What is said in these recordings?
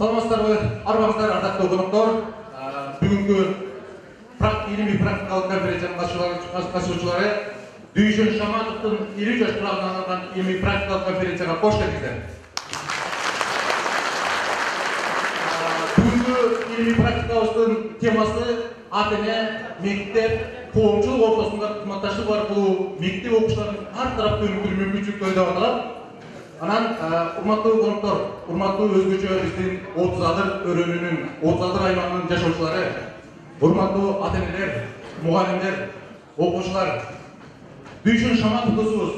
Саламатсыздарбы, арбаңыздар, ардактуу коноктор. Бүгүнкү илимий практикалык конференциянын катышуучулары Дүйшөн Шаматовдун 50 жаш турагына арналган илимий практикалык конференцияга кош келиңиздер. Бүгүнкү илимий практикабыздын темасы ата-эне, мектеп, коомчулук ортосунда кызматташтык аркылуу мектеп окуучуларын ар тараптуу өнүктүрүү мүмкүнчүлүктөрү деп аталат. Анан урматтуу коноктор, урматтуу өзгөчө биздин 30 адыр өрөөнүнүн 30 адыр аймагынын жашоочулары, урматтуу ата-энелер, мугалимдер, окуучулар, Дүйшөн Шаматов досубуз,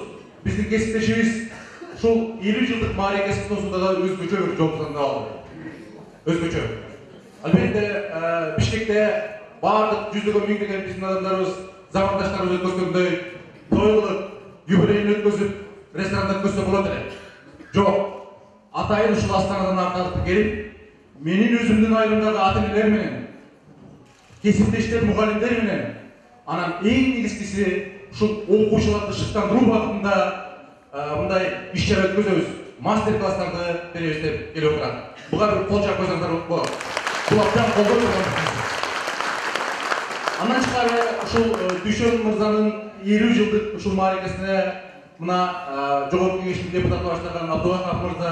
биздин кесиптешибиз ушул 50 жылдык мааракеси тосууда да өзгөчө бир жол тандап алды. Өзгөчө. Албетте Бишкекте бардык жүздөгөн миңдеген биздин адамдарыбыз, замандаштарыбыз өткөзгөндөй той кылып, юбилейин өткөзүп, ресторанда өткөзсө болот эле. Жок. Атайын ушул Астанадан артып келип, менин өзүмдүн айылымдагы ата-энелер менен, кесиптештер, мугалимдер менен, анан эң негизгиси ушул окуучуларды шыктандыруу багытында мындай иш-чара өткөзөбүз, мастер-класстарды беребиз деп келип отурат. Буга бир кол жаап койсоңуздар болот. Бул абдан колдоо турган. Андан тышкары ушул Дүйшөн мырзанын 50 жылдык ушул мааракесине мына жогорку кеңештин депутаты баштаган Абдулахов мырза,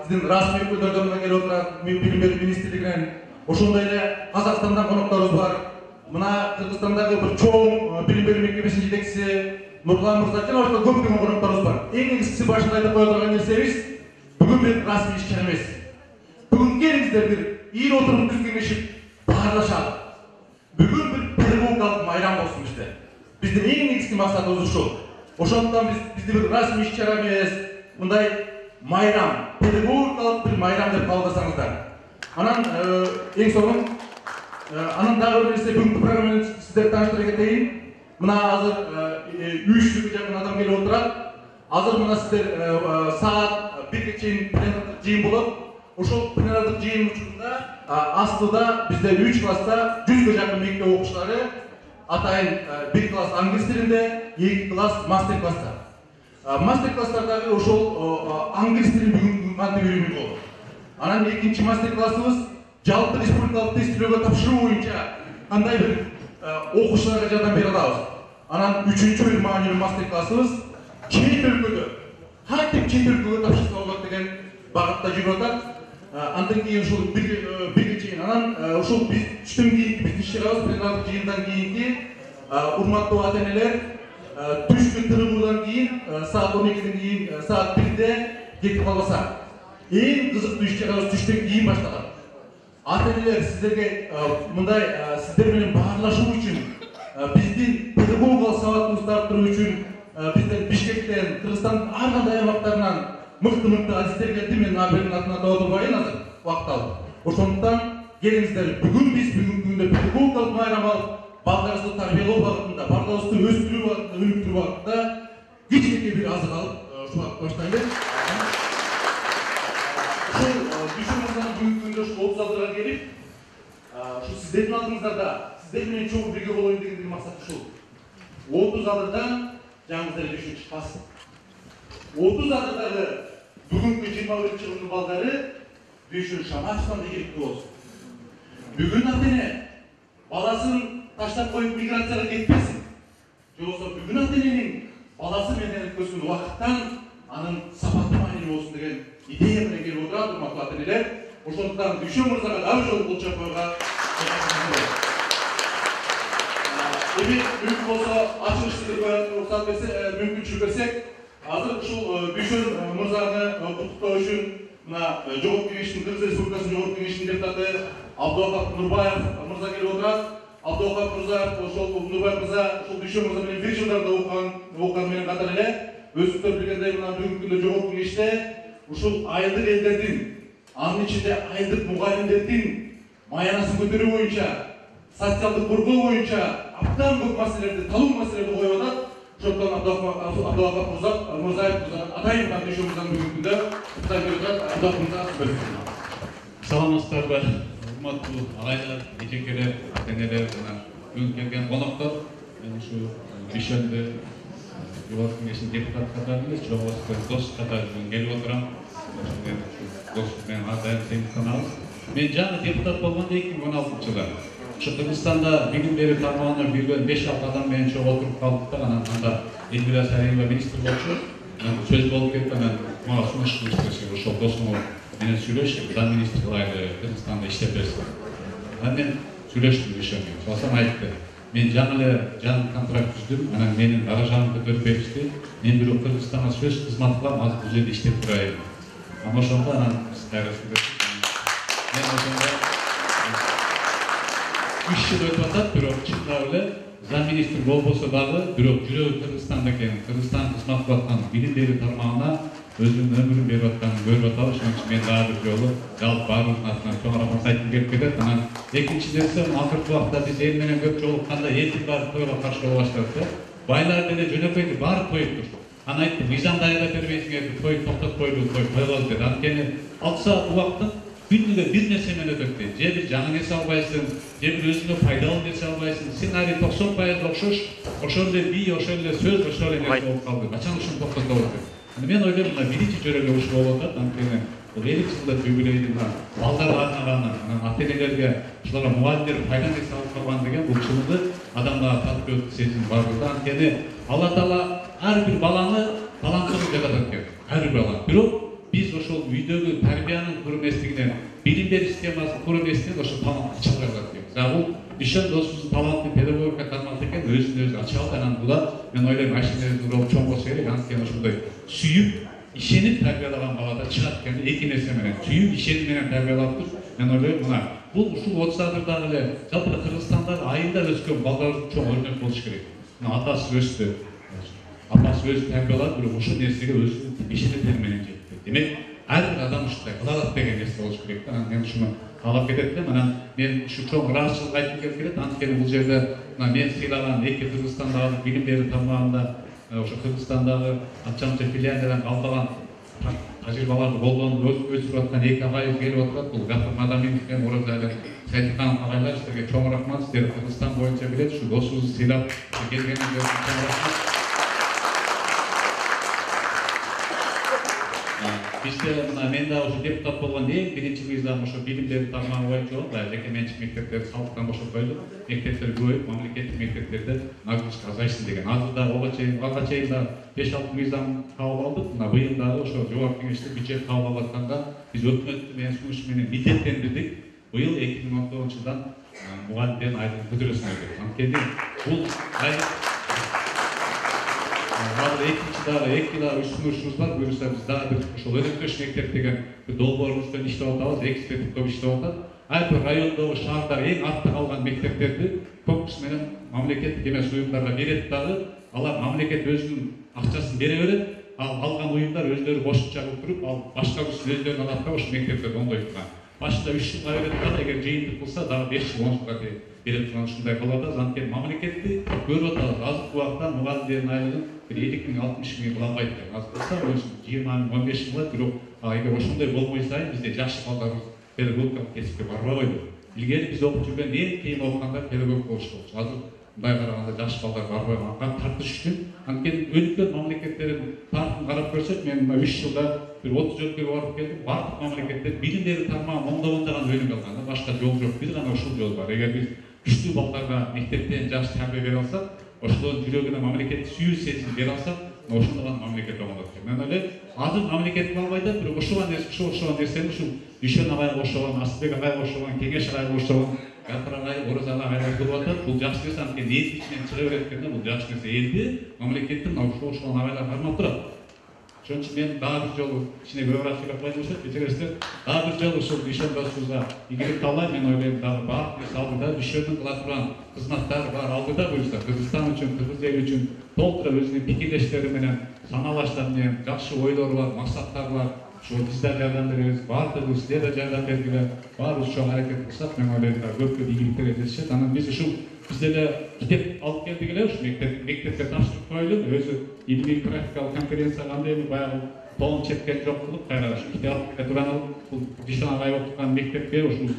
биздин расмий өкүлдөрдөн келип отурат, билим берүү министрлигинен, ошондой эле Казакстандан конокторубуз бар. Мына Кыргызстандагы бир чоң билим берүү мекемесинин жетекчиси Нурлан мырза жана башка көптөгөн конокторубуз бар. Эң негизгиси башында айтып кое турган нерсебиз бүгүн бир расмий иш-чара эмес. Бүгүн келиңиздер бир эл отуруп түзгенлешип баарлашалы. Бүгүн бир педагогикалык майрам болсун бизде. Биздин эң негизги максатыбыз ушул. Ошондуктан бизди бир расмий иш-чара эмес, мындай майрам, педагогикалык бир майрам деп кабылдасаңыздар. Анан эң сонун анан дагы бир нерсе бүгүнкү программаны сиздерге тааныштыра кетейин. Мына азыр 300 жакын адам келип отурат. Азыр мына сиздер саат 1-ге чейин пленардык жыйын болот. Ошол пленардык жыйын учурунда астыда бизде 3 класста 100ге жакын мектеп окуучулары атайын 1 класс англис тилинде, 2 класс мастер-класста. Мастер-класстардагы ошол англис тилин бүгүн кантип үйрөнүү болот. Анан экинчи мастер-классыбыз жалпы республикалык тестилөөгө тапшыруу боюнча кандай бир окуучуларга жардам бере алабыз. Анан үчүнчү бир маанилүү мастер-классыбыз чет өлкөдө кантип чет өлкөгө тапшырса болот деген багытта жүрүп атат. Андан кийин ушул 1-ге чейин анан ушул биз түштөн кийинки биздин иш-чарабыз пленардык жыйындан кийинки урматтуу ата-энелер түшкү тырыгуудан кийин саат 12ден кийин саат 1де кетип калбаса. Эң кызыктуу иш-чарабыз түштөн кийин башталат. Ата-энелер сиздерге мындай сиздер менен баарлашуу үчүн, биздин педагогикалык сабатыбызды арттыруу үчүн бизден Бишкектен, Кыргызстандын ар кандай аймактарынан мыкты адистер келди. Мен абердин атын атап отурбайын азыр, убакыт алып. Ошондуктан келиңиздер, бүгүн биз бүгүнкү күндө педагогикалык майрам алып, балдарыбызды тарбиялоо багытында, балдарыбызды өстүрүү багытында, өнүктүрүү багытында кичинекей бир азык алып, ушул багытта баштайлы. Ушул Дүйшөн мырзанын бүгүнкү күндө ушул 30 адырга келип, ушул сиздердин алдыңыздарда, сиздер менен чогуу бирге болоюн деген максат ушул. 30 адырдан жаңыңыздар Дүйшөн чыкпасын. 30 адырдагы бүгүнкү 21-жылдын балдары Дүйшөн Шаматовдон ийгиликтүү болсун. Бүгүн ата-эне баласын таштап коюп миграцияга кетпесин. Же болбосо бүгүн ата-эненин баласы менен өткөзгөн убакыттан анын сапаты маанилүү болсун деген идея менен келип отурат урматтуу ата-энелер. Ошондуктан Дүйшөн мырзага дагы жолу кол чаап койгонго эми мүмкүн болсо ачылышты уруксат берсе, мүмкүнчүлүк берсек, азыр ушул Дүйшөн мырзаны куттуктоо үчүн мына жогорку кеңештин, Кыргыз Республикасынын жогорку кеңештин депутаты Абдулахов Нурбаев мырза келип отурат. Абдулахов мырза, ошол Нурбаев мырза ушул Дүйшөн мырза менен бир жылдарда окуган менен катар эле өзүңүздөр билгендей мына бүгүнкү күндө жогорку кеңеште ушул айылдык элдердин, анын ичинде айылдык мугалимдердин маянасын көтөрүү боюнча, социалдык коргоо боюнча абдан көп маселелерди, талуу маселелерди коюп атат. Ошондон Абдулахов мырза атайын Дүйшөн мырзанын бүгүнкү күндө куттуктап берип атат. Абдулахов мырза сөз. Саламатсыздарбы, урматтуу агайлар, эжекелер, ата-энелер, бүгүн келген коноктор, мен ушу Дүйшөндө Жогорку Кеңештин депутат катарында эмес, жогорку дос катарында келип отурам. Дос менен ар дайым сыймыктанабыз. Мен жаңы депутат болгондо 2016-жылы ошо Кыргызстанда билим берүү тармагына кирген 5-6 адам менен чогуу отуруп калдык да, анан анда Эльвира Сариева министр болчу. Сөз болуп кетти, анан мага сунуш кылышты, ошол досума менен сүйлөшүп, зам министр кылайлы, Кыргызстанда иштеп берсин. Анан мен сүйлөштүм ошону. Ошондо айтты. Мен жаңы жаңы контракт түздүм, анан менин даражамды көтөрүп беришти. Мен бирок Кыргызстанга сөз кызмат кылам, азыр бул жерде иштеп турайын. Анан ошондо анан кайра сүйлөштүк. Мен ошондо 3 жыл өтүп атат, бирок чындап эле зам министр болбосо дагы, бирок жүрөгү Кыргызстанда экен, Кыргызстан кызмат кылып аткан билим берүү тармагына өзүнүн өмүрүн берип атканын көрүп атабыз. Ошон үчүн мен дагы бир жолу жалпы баарыбыздын атынан чоң рахмат айткым келип кетет. Анан экинчи нерсе, акыркы убакта биз эл менен көп жолукканда элдин баары тойго каршы боло баштады. Байлар деле жөнөкөйдү баары тоюп тур. Анан айттым, мыйзам дайындап бербейсиңерби, той токтотпойлу, той койгоз деди. Анткени 6 саат убактын күнүгө бир нерсе менен өтөт дейт. Же бир жаңы нерсе албайсың, же бир өзүңө пайдалуу нерсе албайсың. Сценарий 90% окшош, ошол эле бий, ошол эле сөз, ошол эле нерсе болуп калды. Качан ушуну токтотобуз деп. Мен ойлойм, мына биринчи жөрөгө ушул болуп атат. Анткени бул 50 жылдык юбилейдин балдарга арнаганы, ата-энелерге, ушуларга мугалимдер пайда нерсе алып калган деген бул чынында адамдарга патриоттук сезим бар да. Анткени Алла Таала ар бир баланы таланттуу жаратат экен. Ар бир бала. Бирок биз ошол үйдөгү тарбиянын кур эместигинен, билим берүү системасынын кур эместигинен ошол талантты чыгара алат экен. За бул Дүйшөн досубуздун талантты педагогика тармакта экен, өзүн өзү ача алды. Анан була мен ойлойм машиналарды урап чоң болсо керек. Анткени ошондой сүйүп, ишенип тарбиялаган балада чыгат экен. Эки нерсе менен сүйүп, ишеним менен тарбиялап туруп, мен ойлойм мына бул ушул 30 асырдагы эле жалпы Кыргызстандагы айылда өскөн балдарыбыз чоң өрнөк болуш керек. Мына атасы өстү, апасы өзү тарбиялады, бирок ошол нерсеге өзүнүн ишенетери менен жетти. Демек, ар бир адам ушундай кыла алат деген нерсе болуш керек да. Анан мен ушуну каалап кетет элем. Анан мен ушу чоң ыраазычылык айткым келип келет. Анткени бул жерде мына мен сыйлаган эки Кыргызстандагы билим берүү тармагында ошо Кыргызстандагы анча филиалдардан калбаган тажрыйбаларды колдонуп өсүрүп аткан эки агайыбыз келип отурат. Бул Гапыр Мадаминов менен Оразалы Сайтыканов агайлар, силерге чоң рахмат. Силер Кыргызстан боюнча билет, ушу досубузду сыйлап келгениңиз үчүн чоң рахмат. Бизде мына мен да ушу депутат болгондо эң биринчи мыйзам ошо билим берүү тармагы боюнча баягы жеке менчик мектептерди салыктан бошотпойлу, мектептер көбөйүп, мамлекеттик мектептерде нагрузка азайсын деген. Азыр да ага чейин да 5-6 мыйзам кабыл алдык. Мына быйыл дагы ошо жогорку кеңеште бюджет кабыл алып атканда биз өкмөттү менен сунуш менен милдеттендирдик. Быйыл 2019-жылдан мугалимдердин айлыгын көтөрөсүңөр деп. Анткени бул экинчи дагы сунушубуз бар. Буюрса биз дагы бир ошол өнөктөш мектеп деген бир долбоорубуз менен иштеп атабыз, эксперттик топ иштеп атат. Ар бир райондогу, шаардагы эң артта калган мектептерди конкурс менен мамлекеттик эмес уюмдарга берет дагы. Алар мамлекет өзүнүн акчасын бере берет. Ал алган уюмдар өздөрү кошумча кылып туруп, ал башка курсту өздөрүнө алат да ошол мектептерди оңдойт турган. Башында 3 жылга берет да, эгер жыйынтык кылса дагы 5 жыл 10 жылга берет турган ушундай кылып атабыз. Анткени мамлекетти көрүп атабыз. Азыркы убакта мугалимдердин айлыгын 50.000-60.000 кыламбайт экен. Азыр кылса 20-15 жылга, бирок эгер ошондой болбой сайын бизде жаш балдарыбыз педагогикалык кесипке барбай койду. Илгери биз окуп жүргөн эң кыйын окугандар педагог болуш болчу. Азыр мындай караганда жаш балдар барбай калган тартыш үчүн. Анткени өнүккөн мамлекеттердин тартын карап көрсөк, мен мына 3 жылда бир 30 өлкөгө барып келдим. Бардык мамлекеттер билим берүү тармагын оңдогондогон өнүк алган. Башка жол жок. Бир гана ушул жол бар. Эгер биз күчтүү балдарга мектептен жаш тарбия бере алсак, ошолордун жүрөгүнө мамлекеттик сүйүү сезим бере алсак, ошондо гана мамлекет оңолот. Мен ойлойм, азыр мамлекет кылбайт, бирок ошол нерсени ушул Дүйшөн агайга кошулган, Асылбек агайга кошулган, Кеңеш агайга кошулган, Гапыр агай, Оразалы агайлар кылып атат. Бул жакшы нерсе. Анткени эл ичинен чыга берет экен да, бул жакшы нерсе. Элди мамлекеттин ошол агайлар кармап турат. Ошон үчүн мен дагы бир жолу кичине көбүрөөк сүйлөп коюм болсо, кечиресиздер. Дагы бир жолу ушул Дүйшөн досубузга ийгилик каалайм. Мен ойлойм, дагы баардык нерсе алдыда Дүйшөндүн кыла турган кызматтары бар алдыда. Буюрса Кыргызстан үчүн, кыргыз эли үчүн толтура өзүнүн пикирлештери менен, саналаштар менен жакшы ойлору бар, максаттары бар. Ошо биздер жардам беребиз, баардыгыбыз силер да жардам бергиле, баарыбыз чоң аракет кылсак, мен ойлойм көпкө ийгиликтер жетишет. Анан биз ушул биз деле китеп алып келдик эле, ушу мектепке тапшырып коелу. Өзү илимий практикалык конференция кандай баягы тоон чепкен жок кылып, кайра ушу китеп алып турган бул Дүйшөн агай окуткан мектепке ушул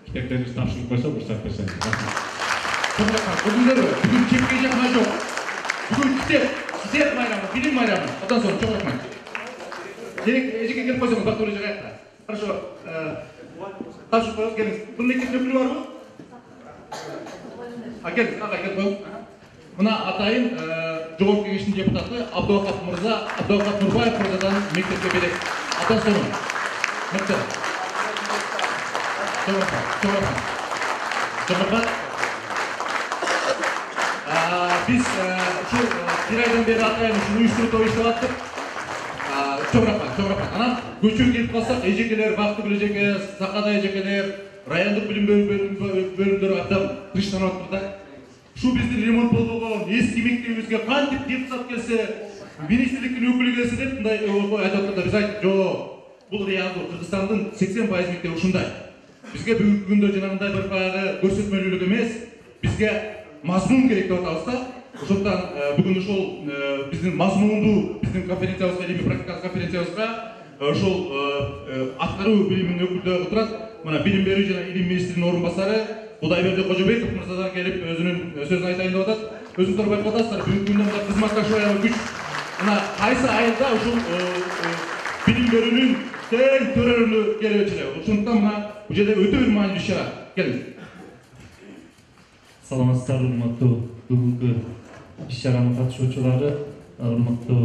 китептерди тапшырып койсо, уруксат берсеңиз. Бүгүн чепке жакма жок. Бүгүн китеп Свет майрамы, билим майрамы. Одан соң çok рахмат. Жеке келіп қойсаңыз, бақ төле жағайықта. Хорошо. Тапшырып қойыңыз, келіңіз. Бұның мектептің өкілі бар ғой? Келіңіз, аға келіп қойыңыз. Мына атайын жоғарғы кеңестің депутаты Абдуахат Нұрбаев мырзадан мектепке береді. Атан соң. Мықты. Çok рахмат. Biz şu bir aydan beri atayın şunu uyuşturup toyuşturattık. Çok rahmat. Anam göçün gelip kalsak ecekeler, vakti bilecekler, sakada ecekeler, rayonluk bilim bölümleri adam dıştan oturdu. Şu bizden remont bolduğun eski mektebimizge kantip deputat gelse, ministerlikten ökülü gelse de bunday aytaptırda biz ayttık, yok. Bu realdi Kırgızstandın 80% mektebi ушундай. Bizge бүгүнкү күндө жанагындай bir баягы көрсөтмөлүүлүк эмес, bizge mazmun керек деп атабыз да. Ошондон бүгүн ошол биздин мазмундуу биздин конференциябызга, илимий практикалык конференциябызга ошол аткаруу билиминин өкүлдөрү отурат. Мына билим берүү жана илим министринин орун басары Кудайберди Кожобеков мырзадан келип өзүнүн сөзүн айтайын деп атат. Өзүңүздөр байкап атасыздар, бүгүнкү күндө мына кызматташуу аябай күч. Мына кайсы айылда ушул билим берүүнүн тең төрөлүнү келип өчүрөт. Ошондуктан мына бул жерде өтө бир маанилүү иш-чара. Келиңиз. Саламатсыздар, урматтуу бүгүнкү иш-чаранын катышуучулары, урматтуу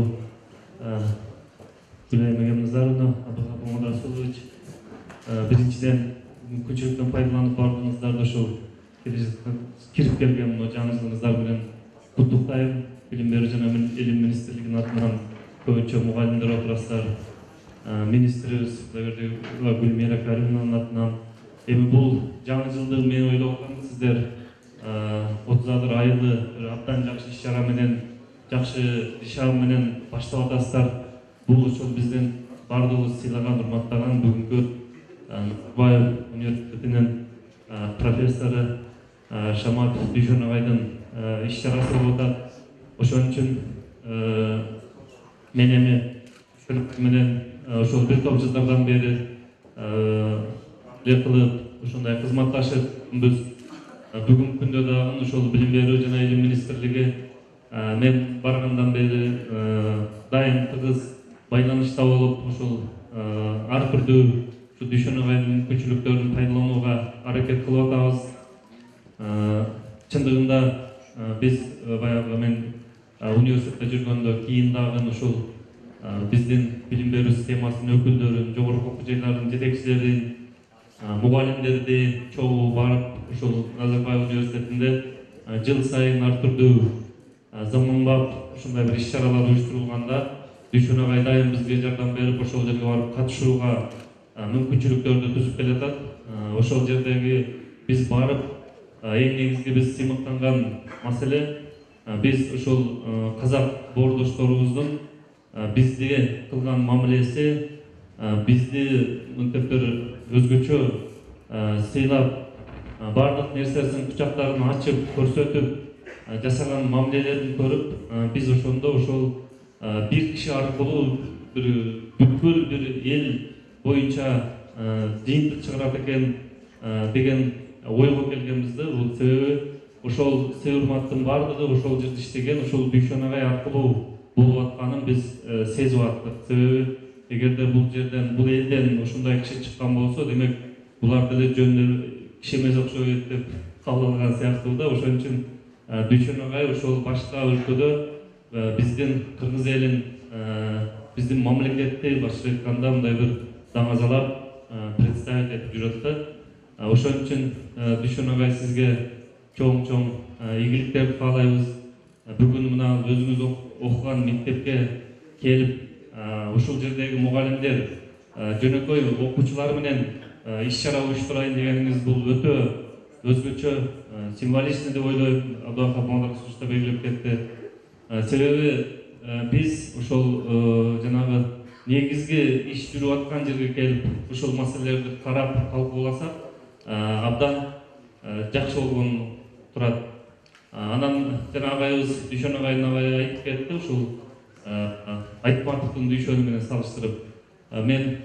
Гүлай Магомедовна, Абдухапон Расулович, биринчиден мүмкүнчүлүктөн пайдаланып бардыңыздар, ошол кирип келген жаңылыгыңыздар менен куттуктайм. Билим берүү жана илим министрлигинин атынан көбүнчө мугалимдер отурасыздар. Министрибиз Гүлмира Каримованын атынан. Эми бул жаңы жылды мен ойлоп аткам, сиздер 30 айылы абдан жакшы иш-чара менен, жакшы ишам менен баштап атасыздар. Бул ошол биздин бардыгыбыз сыйлаган, урматтаган бүгүнкү Назарбаев университетинин профессору Шаматов Дүйшөн агайдын иш-чарасы болуп атат. Ошон үчүн мен эми менен ошол бир топ жылдардан бери кылып ошондой кызматташыбыз. Бүгүнкү күндө дагы ошол билим берүү жана илим министрлиги мен баргандан бери дайым тыгыз байланышта болуп, ошол ар түрдүү Дүйшөн агайдын мүмкүнчүлүктөрүн пайдаланууга аракет кылып атабыз. Чындыгында биз баягы мен университетте жүргөндө кийин дагы ошол биздин билим берүү системасынын өкүлдөрүн, жогорку окуу жайлардын жетекчилерин, мугалимдерди чогуу барып ошол Назарбаев университетинде жыл сайын ар түрдүү заманбап ушундай бир иш-чаралар уюштурулганда Дүйшөн агай дайым бизге жардам берип, ошол жерге барып катышууга мүмкүнчүлүктөрдү түзүп келатат. Ошол жердеги биз барып эң негизги биз сыймыктанган маселе биз ошол казак боордошторубуздун бизге кылган мамилеси, бизди мынтип бир өзгөчө сыйлап, бардык нерсесин кучактарын ачып көрсөтүп жасаган мамилелерин көрүп, биз ошондо ошол бир киши аркылуу бир бүткүл бир эл боюнча жыйынтык чыгарат экен деген ойго келгенбизди. Бул себеби ошол урматтын бардыгы ошол жерде иштеген ошол Дүйшөн агай аркылуу болуп атканын биз сезип аттык. Себеби эгерде бул жерден, бул элден ушундай киши чыккан болсо, демек буларды да жөн киши эмес окшойт деп кабыл алган сыяктуу да. Ошон үчүн Дүйшөн агай ошол башка өлкөдө биздин кыргыз элин, биздин мамлекетти башкы айтканда мындай бир даңазалап представить этип жүрөт да. Ошон үчүн Дүйшөн агай сизге чоң ийгиликтерди каалайбыз. Бүгүн мына өзүңүз окуган мектепке келип, ушул жердеги мугалимдер, жөнөкөй окуучулар менен иш-чара уюштурайын дегениңиз бул өтө өзгөчө символичный деп ойлойм. Абдухапон Расулович да белгилеп кетти. Себеби биз ошол жанагы негизги иш жүрүп аткан жерге келип, ушул маселелерди карап талкууласак, абдан жакшы болгон турат. Анан жана агайыбыз Дүйшөн агайдын агайы айтып кетти, ушул Айтматовдун Дүйшөнү менен салыштырып. Мен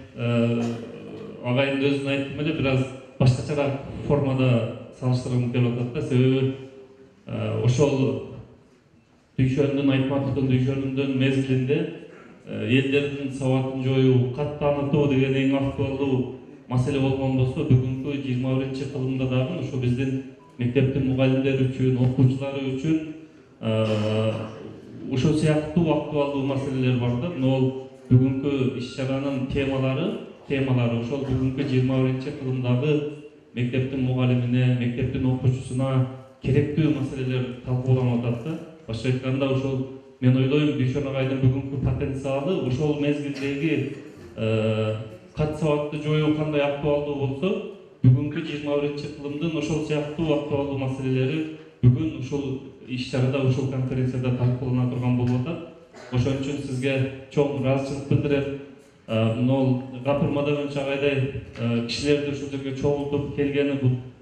агайдын өзүн айттым эле, бир аз башкачараак формада салыштыргым келип атат да. Себеби ошол дүйшөнүн айтматовдун дүйшөнүнүн мезгилинде элдердин сабатын жоюу, кат таанытуу деген эң актуалдуу маселе болгон болсо, бүгүнкү 21-кылымда дагы ушу биздин мектептин мугалимдери үчүн, окуучулары үчүн ошол сыяктуу актуалдуу маселелер бар да. Ал бүгүнкү иш-чаранын темалары ошол бүгүнкү 21-кылымдагы мектептин мугалимине, мектептин окуучусуна керектүү маселелер талкууланып атат да. Башка айтканда, ошол мен ойлойм, Дүйшөн агайдын бүгүнкү потенциалы ошол мезгилдеги кат сабатты жоюу кандай актуалдуу болсо, бүгүнкү 21-кылымдын ошол сыяктуу актуалдуу маселелери бүгүн ушул иш-чарада, ушул конференцияда талкуулана турган болуп атат. Ошон үчүн сизге чоң ыраазычылык билдирем. Мынау Гапыр Мадабенч агайдай кишилерди ушул жерге чогултуп келгени,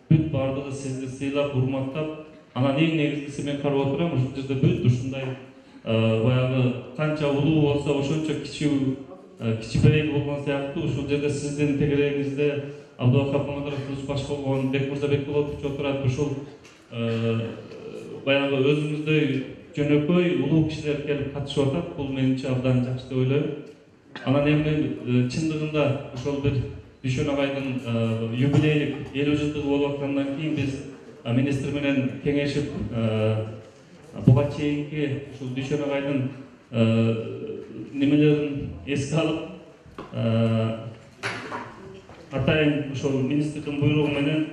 бүт баардыгы сизди сыйлап, урматтап, анан эң негизгиси мен карап отурам, ушул жерде бүт ушундай баягы канча улуу болсо ошончо кичибейик болгон сыяктуу, ушул жерде сиздин тегерегиңизде Абдулвахап Мамадырович баш болгон Бекмырза Бекболотович отурат. Ушул баягы өзүңүздөй жөнөкөй улуу кишилер келип катышып атат. Бул менимче абдан жакшы деп ойлойм. Анан эми чындыгында ошол бир Дүйшөн агайдын юбилейлик 50 жылдыгы болуп аткандан кийин биз министр менен кеңешип буга чейинки ушул Дүйшөн агайдын немелерин эске алып, атайын ошол министрдин буйругу менен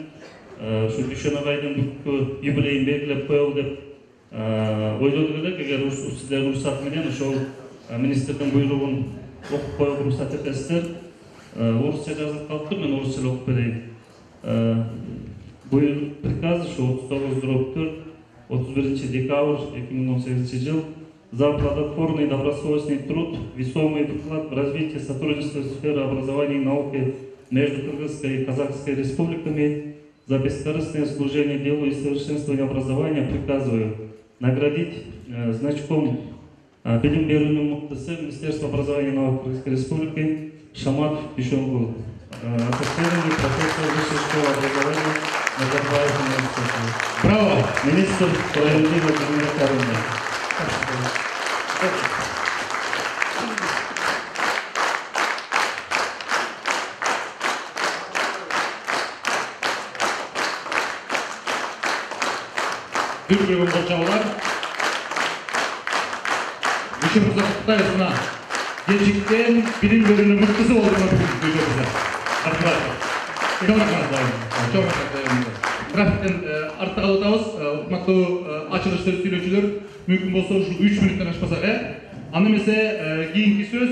ушул Дүйшөн агайдын бүгүнкү юбилейин белгилеп коелу деп ойлодук элек. Эгер сиздердин уруксат менен ошол министрдин буйругун окуп коюуга уруксат этесиздер. Орусча жазылып калыптыр, мен орусча окуп берейин. Буйрук приказ ушу 39/4 31 декабрь 2018 жыл. За плодотворный добросовестный труд, весомый вклад в развитие сотрудничества в сфере образования и науки между Кыргызской и Казахской республиками, за бескорыстное служение делу и совершенствование образования приказываю наградить значком билим берүүнүн муктысы Министерства образования и науки Кыргызской республики Шаматов Дүйшөнгул, атакованный профессор высшей школы образования Назарбаев университета. Браво! Министр Владимир Владимирович. Дүргүргөн болчалар. Ишимизде куттайбыз. Келечектен билим берүүнүн мыктысы болдуңар бүгүн. Графиктен артта калып атабыз. Урматтуу ачылыш сүйлөөчүлөр, мүмкүн болсо ушул 3 мүнөттөн ашпасак, аны эмесе кийинки сөз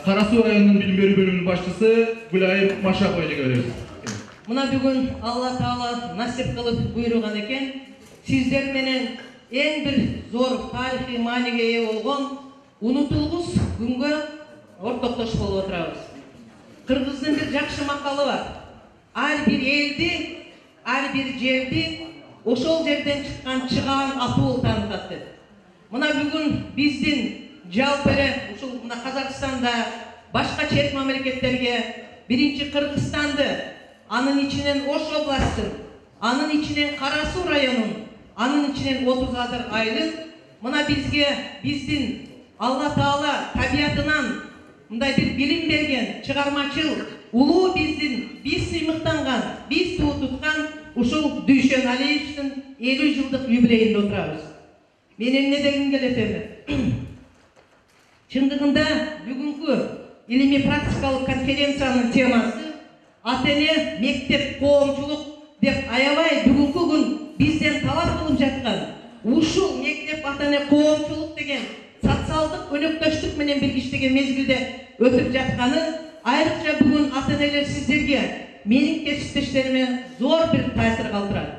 Кара Суу районунун билим берүү бөлүмүнүн башчысы Гүлайым Машапова эжеге беребиз. Мына бүгүн Алла Таала насип кылып буйруган экен, сиздер менен эң бир зор тарыхый мааниге ээ болгон унутулгус күнгө ортоктош болуп отурабыз. Кыргыздын бир жакшы макалы бар. Ар бир элди, ар бир жерди ошол жерден чыккан чыгаан атуу таанытат деп. Мына бүгүн биздин жалпы эле ушул мына Казакстанда башка чет мамлекеттерге биринчи Кыргызстанды, анын ичинен Ош областын, анын ичинен Кара Суу районун, анын ичинен 30 Адыр айылын мына бизге биздин Алла Таала табиятынан мындай бир билим берген, чыгармачыл, улуу биз сыймыктанган, биз туу туткан ушул Дүйшөн Алиевичтин 50 жылдык юбилейинде отурабыз. Мен эмне дегим келет эми? Чындыгында бүгүнкү илимий практикалык конференциянын темасы ата-эне, мектеп, коомчулук деп аябай бүгүнкү күн бизден талап кылып жаткан ушул мектеп, ата-эне, коомчулук деген социалдык өнөктөштүк менен бир иштеген мезгилде өтүп жатканы айрыкча бүгүн ата-энелер сиздерге, менин кесиптештериме зор бир таасир калтырат.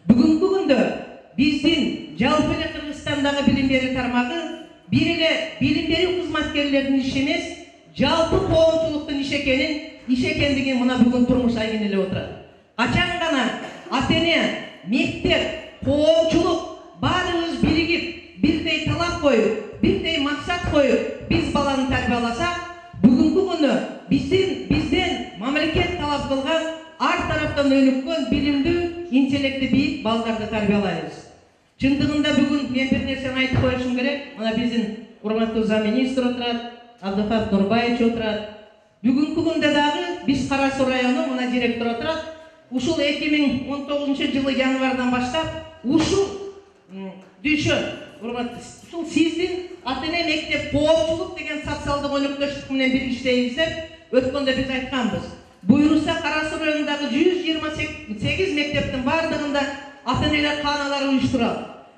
Бүгүнкү күндө биздин жалпы эле Кыргызстандагы билим берүү тармагы бир эле билим берүү кызматкерлеринин иши эмес, жалпы коомчулуктун иш экендигин мына бүгүн турмуш айгин эле отурат. Качан гана ата-эне, мектеп, коомчулук баарыбыз биригип, бирдей талап коюп, бирдей максат коюп, биз баланы тарбияласак, бүгүнкү күнү бизден мамлекет талап кылган ар тараптан өнүккөн билимдүү, интеллекти бийик балдарды тарбиялайбыз. Чындыгында бүгүн мен бир нерсени айтып коюшум керек. Мына биздин урматтуу замминистр отурат, Абдыхат Нурбаевич отурат. Бүгүнкү күндө дагы биз Кара Суу району мына директор отурат. Ушул 2019-жылы январдан баштап ушул дүйшөн ушул сиздин ата-эне мектеп коопчулук деген социалдык өнөктөштүк менен бир иштейбиз деп өткөндө биз айтканбыз. Буюрса Кара Суу районундагы 128 мектептин бардыгында ата-энелер кааналары уюштурат.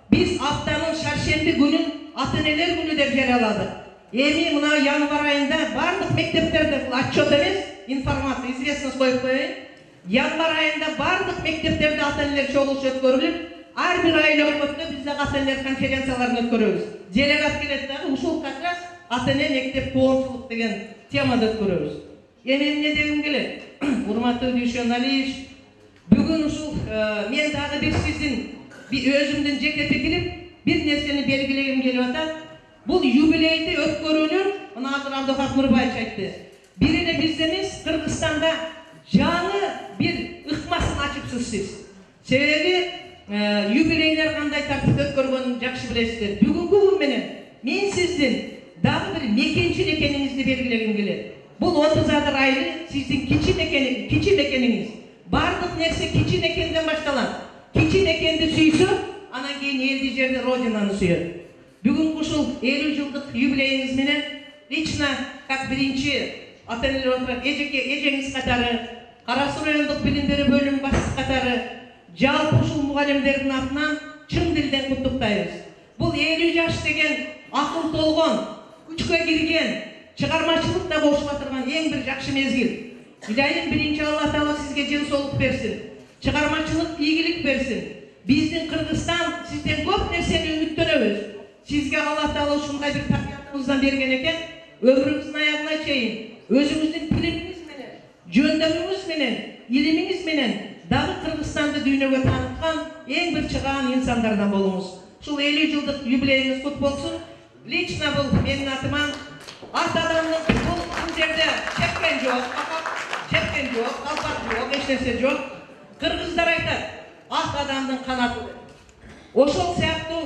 Биз аптанын шаршемби күнүн ата-энелер күнү деп жарыяладык. Эми мына январ айында бардык мектептерде отчет эмес, информация, известность коюп коеюн. Январ айында бардык мектептерде ата-энелер чогулушу өткөрүлүп, ар бир айыл өкмөттө биз дагы ата-энелер конференцияларын өткөрөбүз. Делегат келет дагы ушул как раз ата-эне мектеп коомчулук деген темада өткөрөбүз. Эми эмне дегим келет? Урматтуу Дүйшөн Алиевич, бүгүн ушул мен дагы бир сиздин өзүмдүн жеке пикирим бир нерсени белгилегим келип атат. Бул юбилейди өткөрүүнүн, мына азыр Абдыхат Нурбаевич айтты. Бир эле бизде эмес, Кыргызстанда жаңы бир ыкмасын ачыпсыз сиз. Себеби юбилейлер кандай тартипте өткөргөнүн жакшы билесиздер. Бүгүнкү күн менен мен сиздин дагы бир мекенчил экениңизди белгилегим келет. Бул 30 адыр айлы сиздин кичи мекениңиз. Бардык нерсе кичи мекенден башталат. Кичи мекенди сүйсө, анан кийин элди жерди, родинаны сүйөт. Бүгүнкү ушул 50 жылдык юбилейиңиз менен лично как биринчи ата-энелер отурат эжеңиз катары, Кара Суу райондук билим берүү бөлүмү башчысы катары жалпы ушул мугалимдердин атынан чын дилден куттуктайбыз. Бул 50 жаш деген акыл толгон, күчкө кирген, чыгармачылыкта кошула турган эң бир жакшы мезгил. Илайым биринчи Алла Таала сизге жен соолук берсин. Чыгармачылык ийгилик берсин. Биздин Кыргызстан сизден көп нерсени үмүттөнөбүз. Сизге Алла Таала ушундай бир табиятыңыздан берген экен. Өмүрүңүздүн аягына чейин өзүңүздүн билимиңиз менен, жөндөмүңүз менен, илимиңиз менен дагы Кыргызстанды дүйнөгө тааныткан эң бир чыгаан инсандардан болуңуз. Ушул 50 жылдык юбилейиңиз кут болсун. Лично бул менин атыман ат адамдын бул жерде чеккен жок, калпак жок, эч нерсе жок. Кыргыздар айтат, ат адамдын канаты. Ошол сыяктуу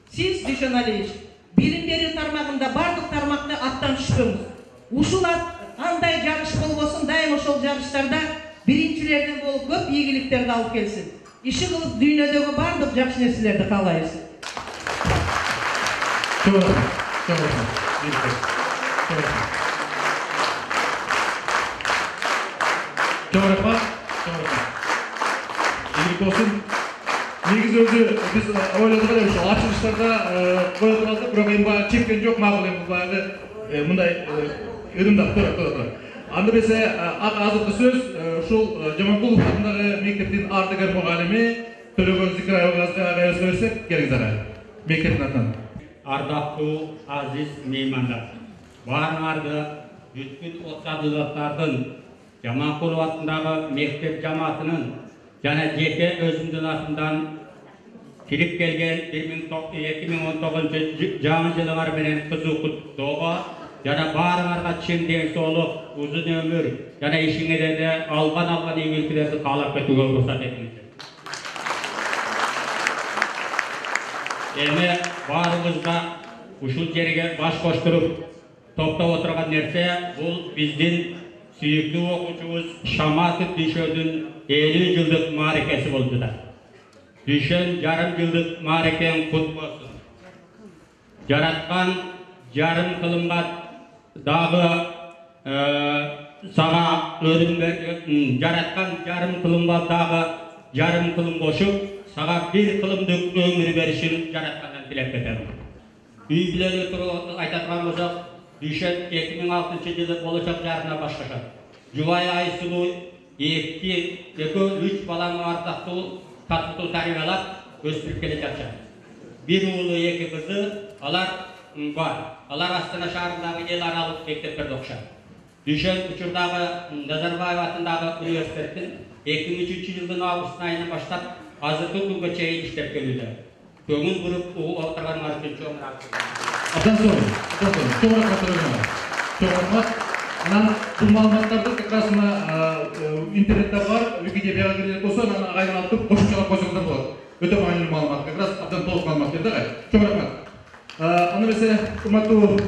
сиз, Дүйшөн Алиевич, билим берүү тармагында бардык тармакта аттан түшпөңүз. Ушул ат кандай жарыш болбосун, дайым ошол жарыштарда биринчилерден болуп көп ийгиликтерди алып келсин. Иши кылып дүйнөдөгү бардык жакшы нерселерди каалайбыз. Çok rahmat. İyilik olsun. Негизи өзү биз ойлодук эле ошо ачылыштарда коюп туралды, бирок эми баягы чеккен жок, макул эми баягы мындай ырымдап тура. Анда берсе азыркы сөз ушул Жаманкулов атындагы мектептин ардыгер мугалими Төлөгөн Зикираевага кайрылып берсек, келиңиз ара. Мектептин атынан. Ардактуу азиз меймандар, баарыңарды бүткүл отадылыктардын Жаманкулов атындагы мектеп жамаатынын жана жеке өзүмдүн атымдан кирип келген 2019 жаңы жылыңар менен кызуу куттоого жана баарыңарга чын ден соолук, узун өмүр жана ишиңерде алган ийгиликтерди каалап кетүүгө уруксат этиңиздер. Эми баарыбызга ушул жерге баш коштуруп топтоп отурган нерсе бул биздин сүйүктүү окуучубуз Шаматов Дүйшөндүн 50 жылдык мааракеси болду да. Дүйшөн жарым жылдык мааракең кут болсун. Жараткан жарым кылымга дагы сага өрүм жараткан жарым кылымга дагы жарым кылым кошуп, сага бир кылымдык өмүр беришин жараткандан тилеп кетем. Үй бүлөлүү тууралуу айтаткан болсок, Дүйшөн 2006 жылы болочок жарына башташат. Жубай Айсулуу 2-3 баланы ардактуу татыктуу тарбиялап өстүрүп келе жатышат. Бир уулу 2 кызы алар бар. Алар Астана шаарындагы эл аралык мектептерде окушат. Дүйшөн учурдагы Назарбаев атындагы университеттин 2003 жылдын август айынан баштап азыркы күнгө чейин иштеп келүүдө. Көңүл буруп отурганыңар үчүн чоң рахмат. Çok rahmat. Bu malumatlarda как раз internette var, Wikipedia'ya girip olsa, agaydan alıp koşup çalıp koşup Өте маңызды маалымат. Как раз абдан толық маалымат берді. Çok рахмат. Аны mesela құрматтуу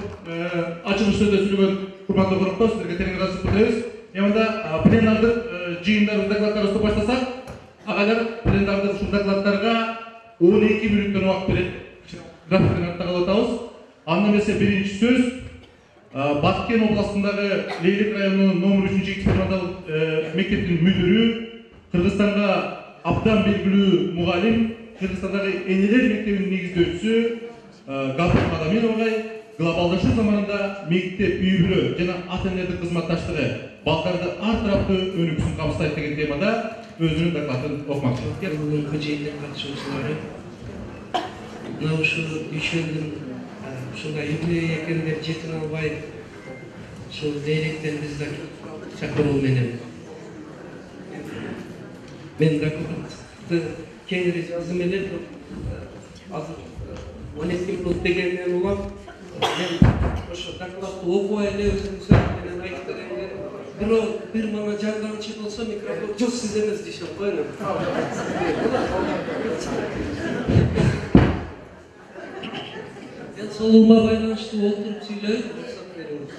açılış sözde сүйлөгөн құрматтуу коноктор, сиздерге терең ыраазычылык билдиребиз. Эмында пленардык жыйындар докладтарды баштасак, агайлар пленардык ушул докладдарга 12 мүнөттөн убакыт берет. Графиктен артта калып атабыз. Анда mesela биринчи сөз Баткен областындагы Лейлик районунун номер 3-эксперименталдык мектептин мүдүрү, Кыргызстанга абдан белгилүү мугалим, Кыргызстандагы энелер мектебинин негиздөөчүсү Гафур Мадамин огай глобалдашуу заманында мектеп үй бүлө жана ата-энелердин кызматташтыгы балдарды ар тараптуу өнүгүүсүн камсыздайт деген темада өзүнүн докладын окумакчы. Бүгүнкү жыйындын катышуучулары мына ушул дүйшөлдүн ушундай юбилей экен деп жетине албай ушул Лейликтен бизди чакыруу менен мен докладты кеңири жаздым эле, азыр 12 минут дегенден улам мен ошо докладты окубай эле өзүмдүн сөзүм менен айтып берейин дедим. Бирок бир мага жардамчы болсо микрофон жок сиз эмес дешем коюн. Мен солума байланыштуу олтуруп сүйлөйм, уруксат бериңиз.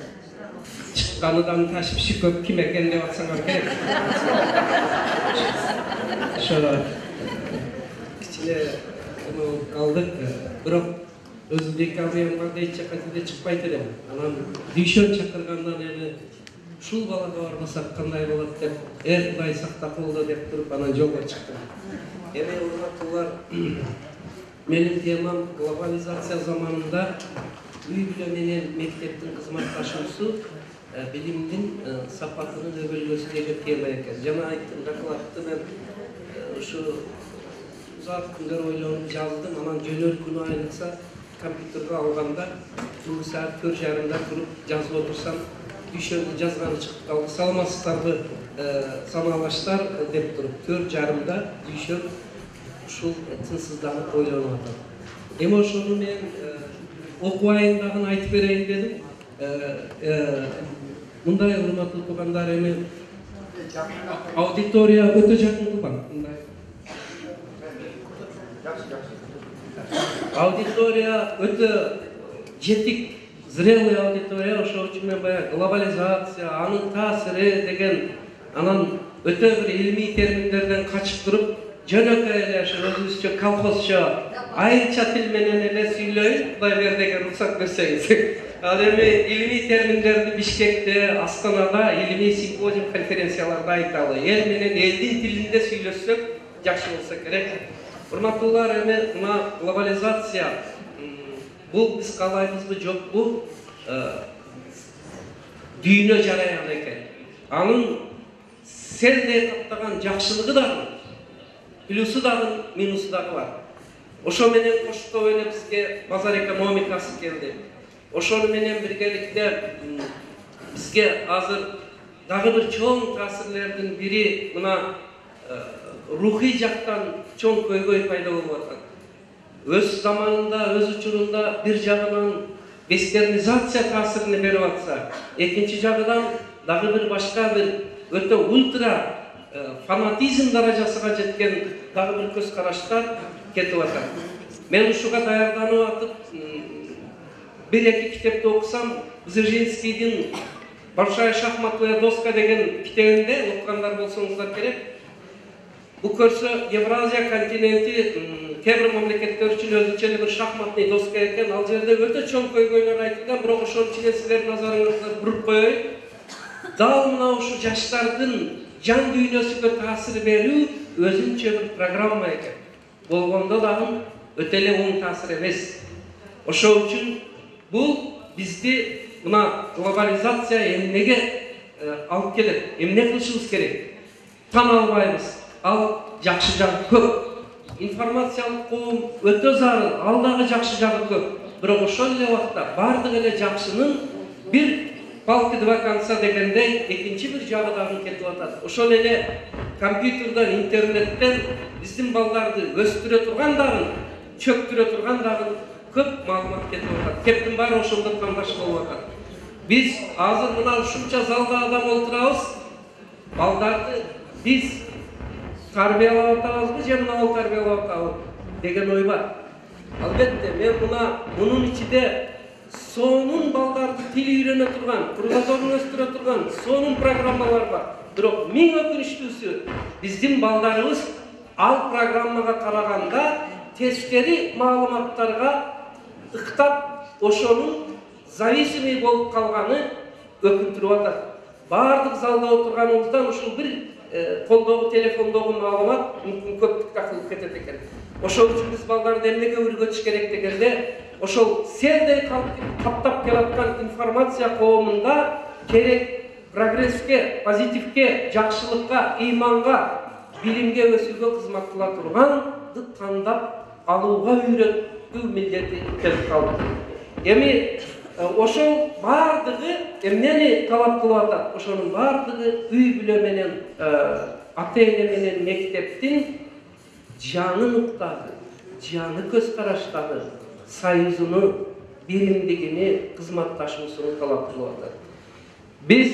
Чыкканыдан ташипши көп ким экен деп атсаңар керек. Ошо кичине калдык. Бирок өзүм декабрьга эч жака чыкпайт элем. Анан дүйшөн чакыргандан эми ушул балага барбасак кандай болот деп, Кудай сактап болду деп туруп анан жолго чыктым. Эми урматтуулар, менин темам глобализация заманында үй бүлө менен мектептин кызматташуусу билимдин сапатынын өбөлгөсү деген тема экен. Жана айттым, докладты мен ушу узак күндөр ойлонуп жаздым, анан жөнөр күнү айныкса компьютерге алганда 1 саат 4,5 туруп жазып отурсам дүйшөндү жазганы чыгып калды. Саламатсыздарбы санаалаштар деп туруп 4,5 дүйшөн ушул тынсызданып ойлонуп атат. Эми ошону мен окубайын дагы айтып берейин дедим. Мындай урматтуу туугандар, эми аудитория өтө жакын тууган. Аудитория өтө жетик, зрелый аудитория, ошол үчүн мен баягы глобализация, анын таасири деген, анан өтө бир илимий терминдерден качып туруп, жөнөкөй эле өзүбүзчө колхозчо айрыча тил менен эле сүйлөйүн, Кудай бер деген уруксат берсеңиз. Ал эми илимий терминдерди Бишкекте, Астанада илимий симпозиум конференцияларда айталы. Эл менен элдин тилинде сүйлөшсөк жакшы болсо керек. Урматтуулар, эми мына глобализация бул биз каалайбызбы жокпу? Дүйнө жараян экен. Анын селдей каптаган жакшылыгы дагы, плюсу дагы, минусу дагы бар. Ошо менен коштоо эле бизге базар экономикасы келди. Ошону менен биргеликте бизге азыр дагы бир чоң таасирлердин бири мына рухий жактан чоң көйгөй пайда болуп атат. Өз заманында, өз учурунда бир жагынан вестернизация таасирин берип атса, экинчи жагынан дагы бир башка бир өтө ультра фанатизм даражасына жеткен дагы бир көз караштар кетип атат. Мен ушуга даярданып атып, бир-эки китепти окусам, Дзержинскийдин «Большая шахматная доска» деген китебинде окугандар болсоңуздар керек. Бул көрсө Евразия континенти кээ бир мамлекеттер үчүн өзүнчө эле бир шахматный доска экен. Ал жерде өтө чоң көйгөйлөр айтылган, бирок ошонун ичине силердин назарыңызды буруп коеюн. Дал мына ушу жаштардын жан дүйнөсүгө таасир берүү өзүнчө бир программа экен. Болгондо дагы өтө эле оң таасир эмес. Ошол үчүн бул бизди мына глобализация эмнеге алып келет, эмне кылышыбыз керек? Тан албайбыз. Ал жакшы жагы көп. Информациялык коом өтө зарыл, ал дагы жакшы жагы көп. Бирок ошол эле убакта бардык эле жакшынын бир палка два конца дегендей экинчи бир жагы дагы кетип атат. Ошол эле компьютерден, интернеттен биздин балдарды өстүрө турган дагы, чөктүрө турган дагы көп маалымат кетип атат. Кептин баары ошондо тандаш болуп атат. Биз азыр мына ушунча залда адам олтурабыз, балдарды биз тарбиялап атабызбы же мынабул тарбиялап атабы деген ой бар. Албетте мен мунун ичинде сонун балдарды тил үйрөнө турган, кругозорун өстүрө турган сонун программалар бар. Бирок миң өкүнүчтүүсү биздин балдарыбыз ал программага караганда тескери маалыматтарга ыктап ошонун зависимый болуп калганы өкүнтүрүп атат. Бардык залда отурганыбыздан ушул бир колдогу телефондогу маалымат мүмкүн көптүккө кылып кетет экен. Ошол үчүн биз балдарды эмнеге өргөтүш керек дегенде, ошол селдей каптап келаткан информация коомунда керек прогресске, позитивке, жакшылыкка, ыйманга, билимге өсүүгө кызмат кыла турганды тандап алууга үйрөтүү милдети келип калды. Эми ошол бардыгы эмнени талап кылып атат? Ошонун бардыгы үй бүлө менен, ата-эне менен мектептин жаныныктагы, жаны көз караштагы союзуну, биримдигини, кызматташуусун талап кылып атат. Биз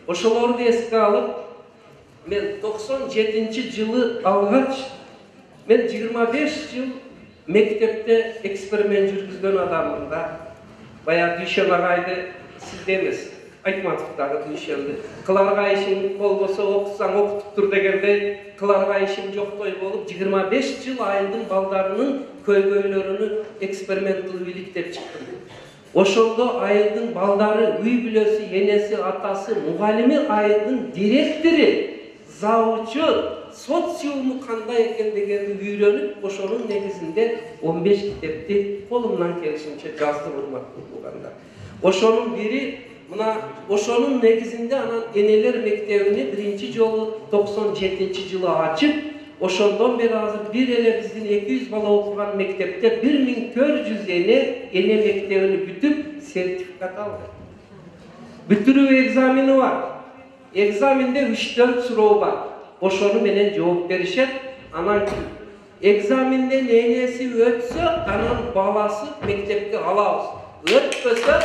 ошолорду эске алып, мен 97-жылы алгач, мен 25 жыл мектепте эксперимент жүргүзгөн адаммын да. Баягы Дүйшөн агайды сизде эмес, Айтматовдагы Дүйшөндү. Кыларга ишин болбосо окусаң окутуп тур дегендей, кыларга ишин жоктой болуп, 25 жыл айылдын балдарынын көйгөйлөрүнү эксперимент кылып иликтеп чыктым. Ошондо айылдын балдары, үй бүлөсү, энеси, атасы, мугалими, айылдын директору, завучу, социуму кандай экен дегенди үйрөнүп, ошонун негизинде 15 китепти колумдан келишинче жаздым, урматтуу туугандар. Ошонун бири ошонун негизинде анан энелер мектебини биринчи жолу 97-жылы ачып, ошондон бери азыр бир эле биздин 200 бала окуган мектепте 1400 эне мектебини бүтүп сертификат алды. Бүтүрүү экзамени бар. Экзаменде 3-4 суроо бар. Ошону менен жооп беришет. Анан экзаменден энеси өтсө, анан баласы мектепке алабыз. Өтпөсө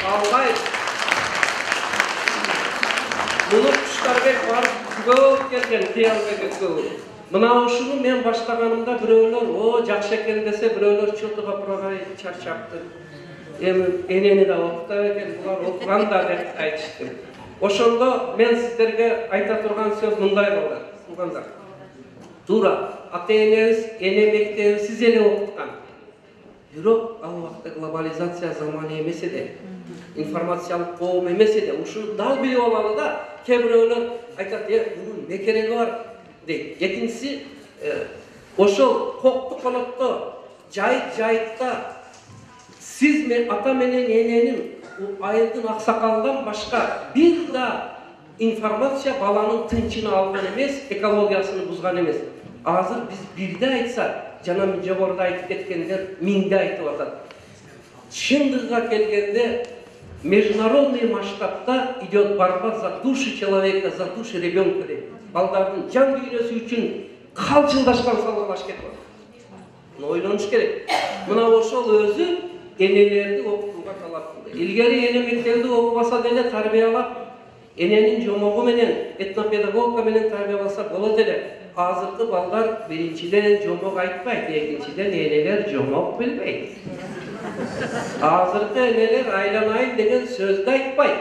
албайбыз. Муну Куштарбек барып көп келген, Кыялбек экөө. Мына ушуну мен баштаганымда бирөөлөр, жакшы экен десе, бирөөлөр чотуга прогай чарчапты. Эми энени да окутат экен, булар окуган да деп айтышты. Ошондо мен сиздерге айта турган сөз мындай болду, туугандар. Туура, ата-энебиз, эне мектебибиз эле окуткан. Бирок ал убакта глобализация заманы эмес эде. Информациялык коом эмес эде. Ушуну дал билип алалы да, кээ бирөөлөр айтат, бунун не кереги бар дейт. Экинчиси, ошол кокту колотто, жайытта сиз ата менен эненин айылдын аксакалынан башка бир да информация баланын тынчын алган эмес, экологиясын бузган эмес. Азыр биз бирде айтсак, жана мен жогоруда айтып кеткендер миңде айтып атат. Чындыгына келгенде международный масштабта идет борьба за души человека, за души ребенка. Балдардын жан дүйнөсү үчүн калчылдашкан салгалаш кетип атат. Ойлонуш керек. Мына ошол өзү энелерди окутууга талап кылды. Илгери эне мектепти окубаса деле тарбиялап, эненин жомогу менен, этнопедагогика менен тарбияласа болот эле. Азыркы балдар биринчиден жомок айтпайт, экинчиден энелер жомок билбейт. Азыркы энелер айланайын деген сөздү айтпайт.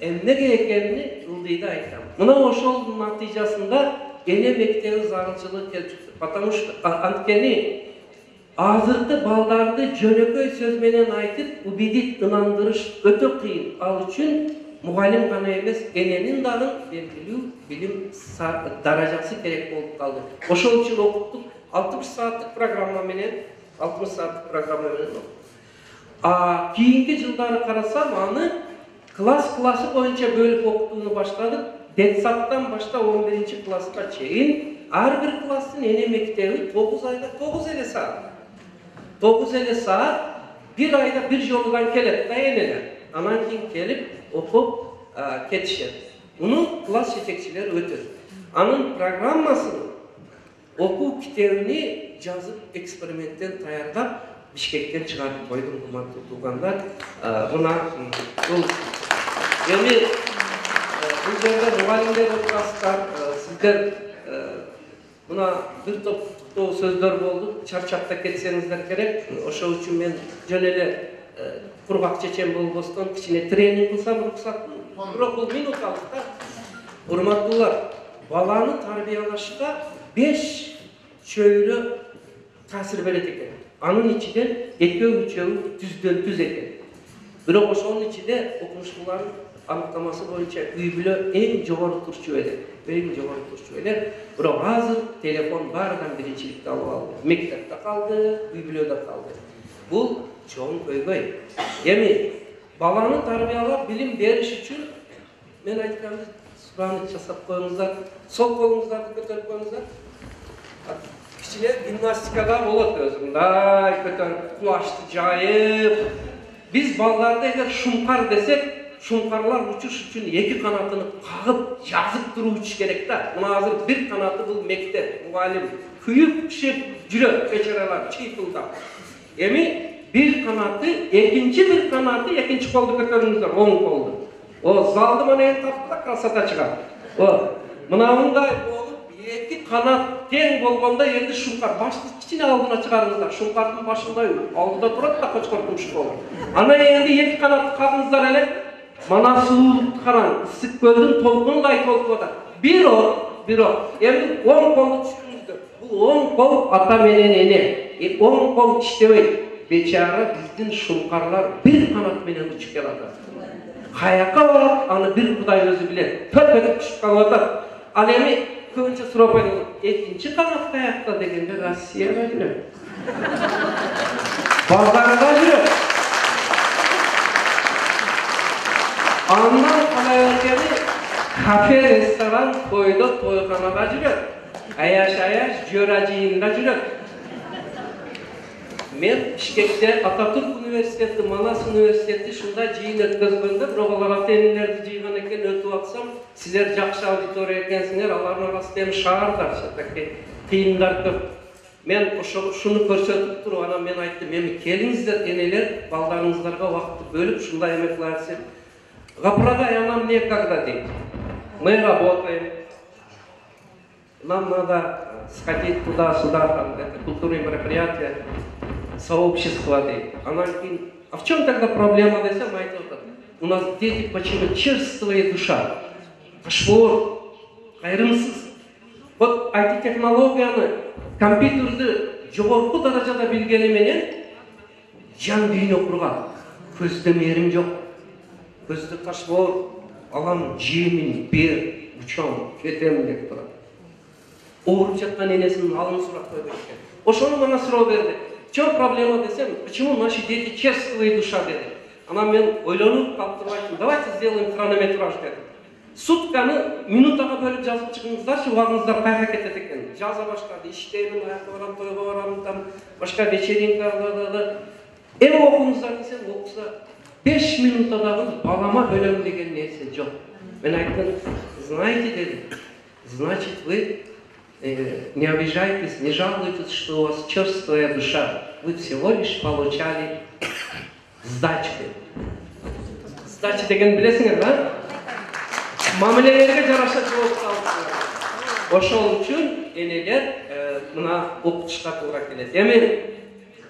Эмнеге экенин ылдыйда айтам. Мына ошол натыйжасында эне мектеби зарылчылык келип чыкты. Потому что анткени азыркы балдарды жөнөкөй сөз менен айтып, убедить, ынандырыш өтө кыйын. Ал үчүн мугалим гана эмес, эненин дагы белгилүү билим даражасы керек болуп калды. Ошол үчүн окуттук 60 сааттык программа менен, кийинки жылдары карасам, аны класс боюнча бөлүп окутууну баштадык. Детсаттан баштап 11 класска чейин ар бир класстын эне мектеби 9 айда 9 эле саат. 9 эле саат, бир айда бир жолудан келет да энелер. Анан кийин келип окуп кетишет. Муну класс жетекчилери өтөт. Анын программасын, окуу китебини жазып, эксперименттен даярдап, Бишкектен чыгарып койдум, урматтуу туугандар. Мына бул эми бул жерде мугалимдер отурасыздар, сиздер Mına bir toplуу сөздөр болду. Чарчакта кетсеңиздер керек. Ошол үчүн мен жөн эле кургак чечен болбостон кичине тренинг кылсам уруксат. Бирок бул минуталык да. Урматтуулар, баланы тарбиялашка 5 чөйрө таасир берет экен. Анын ичинен 2-3 түздөн түз экен. Бирок ошонун ичинде окумуштуулардын аныктамасы боюнча үй бүлө эң жогору турчу эле. Бирок азыр телефон баарынан биринчиликти алып алды. Мектепте калды, үй бүлөдө калды. Бул чоң көйгөй. Эми баланы тарбиялап билим бериш үчүн мен айткам, сураны жасап коюңуздар. Сол колуңуздарды көтөрүп коюңуздар. Кичине гимнастикада болот өзү. Мындай көтөрүп, кулачты жайып. Биз балдарды эгер шумкар десек, шумкарлар учуш үчүн 2 канатыны кагып, жазып туруш керек да. Мына азыр 1 канаты бул мектеп, мугалим, күйүп пишип жүрөт, бечаралар чыйпылдап. Эми 1 канаты, экинчи 1 канаты, экинчи колду көтөрүңүздөр, оң колду. О, залды мына таптыда красота чыгат. О, мынандай болуп 2 канат тең болгондо энди шумкар башты кичине алдына чыгарыңыздар. Шумкардын башында алдыда турат да кочкор тумшук болуп. Ана энди 2 канат кагыңыздар эле. Мана суулукту караң, ысык көлдүн толкундай толкуп атат. Бирок, эми оң колду түшүрүңүздөр. Бул оң кол ата менен эне. Оң кол иштебейт. Бечара биздин шумкарлар 1 канат менен учуп келатат. Каяка барат, аны бир Кудай өзү билет. Төп-төп түшүп калып атат. Ал эми көбүнчө сурап коём, экинчи канат каякта дегенде Россияга жүрөт. Балдарга жүрөт. Андан калай экени кафе, ресторан, тойдо, тойханага жүрөт. Аяш, жора жыйынга жүрөт. Мен Бишкекте Ататürk университети, Манас университети шунда жыйын өткөзгөндө, бирок алар ата-энелерди жыйган экен, өтүп атсам, силер жакшы аудитория экенсиңер, алардын арасында эми шаардар, кыйындар көп. Мен шуну көрсөтүп туруп, анан мен айттым, эми келиңиздер, энелер, балдарыңыздарга убакытты бөлүп, шундай эме кылайсыз. Гапрагай, а нам некогда дейт. Мы работаем. Нам надо сходить туда-сюда, там, это культурные мероприятия, сообщество дейт. А в чем тогда проблема, десем, у нас дети почему черствая душа, кашфор, кайрымсыз. Вот IT-технологияны, компьютерді жогорку даражада билгени менен жан дүйнө курган. Көздө мээрим жок. Көздө кашфор, алам жемин, бер, учам, кетем деп турат. Ооруп жаткан энесинин алын сурап койбойт экен. Ошону мана суроо берди. В чем проблема десем, почему наши дети черствые душа деди. Анан мен ойлонуп калып айттым, давайте сделаем хронометраж дедим. Сутканы минутага бөлүп жазып чыгыңыздарчы, убагыңыздар кайга кетет экен. Жаза баштады, иштеймин, аякка барам, тойго барам, там башка вечеринка. Эми окуңуздар десем, окуса 5 минутадагы балама бөлөм деген нерсе жок. Мен айттым, знаете, дедим, значит вы не обижайтесь, не жалуйтесь, что у вас черствая душа. Вы всего лишь получали сдачу. Сдача деген билесиңер, да? Мамилелерге жараша жооп калып. Ошол үчүн энелер мына окутушка туура келет. Эми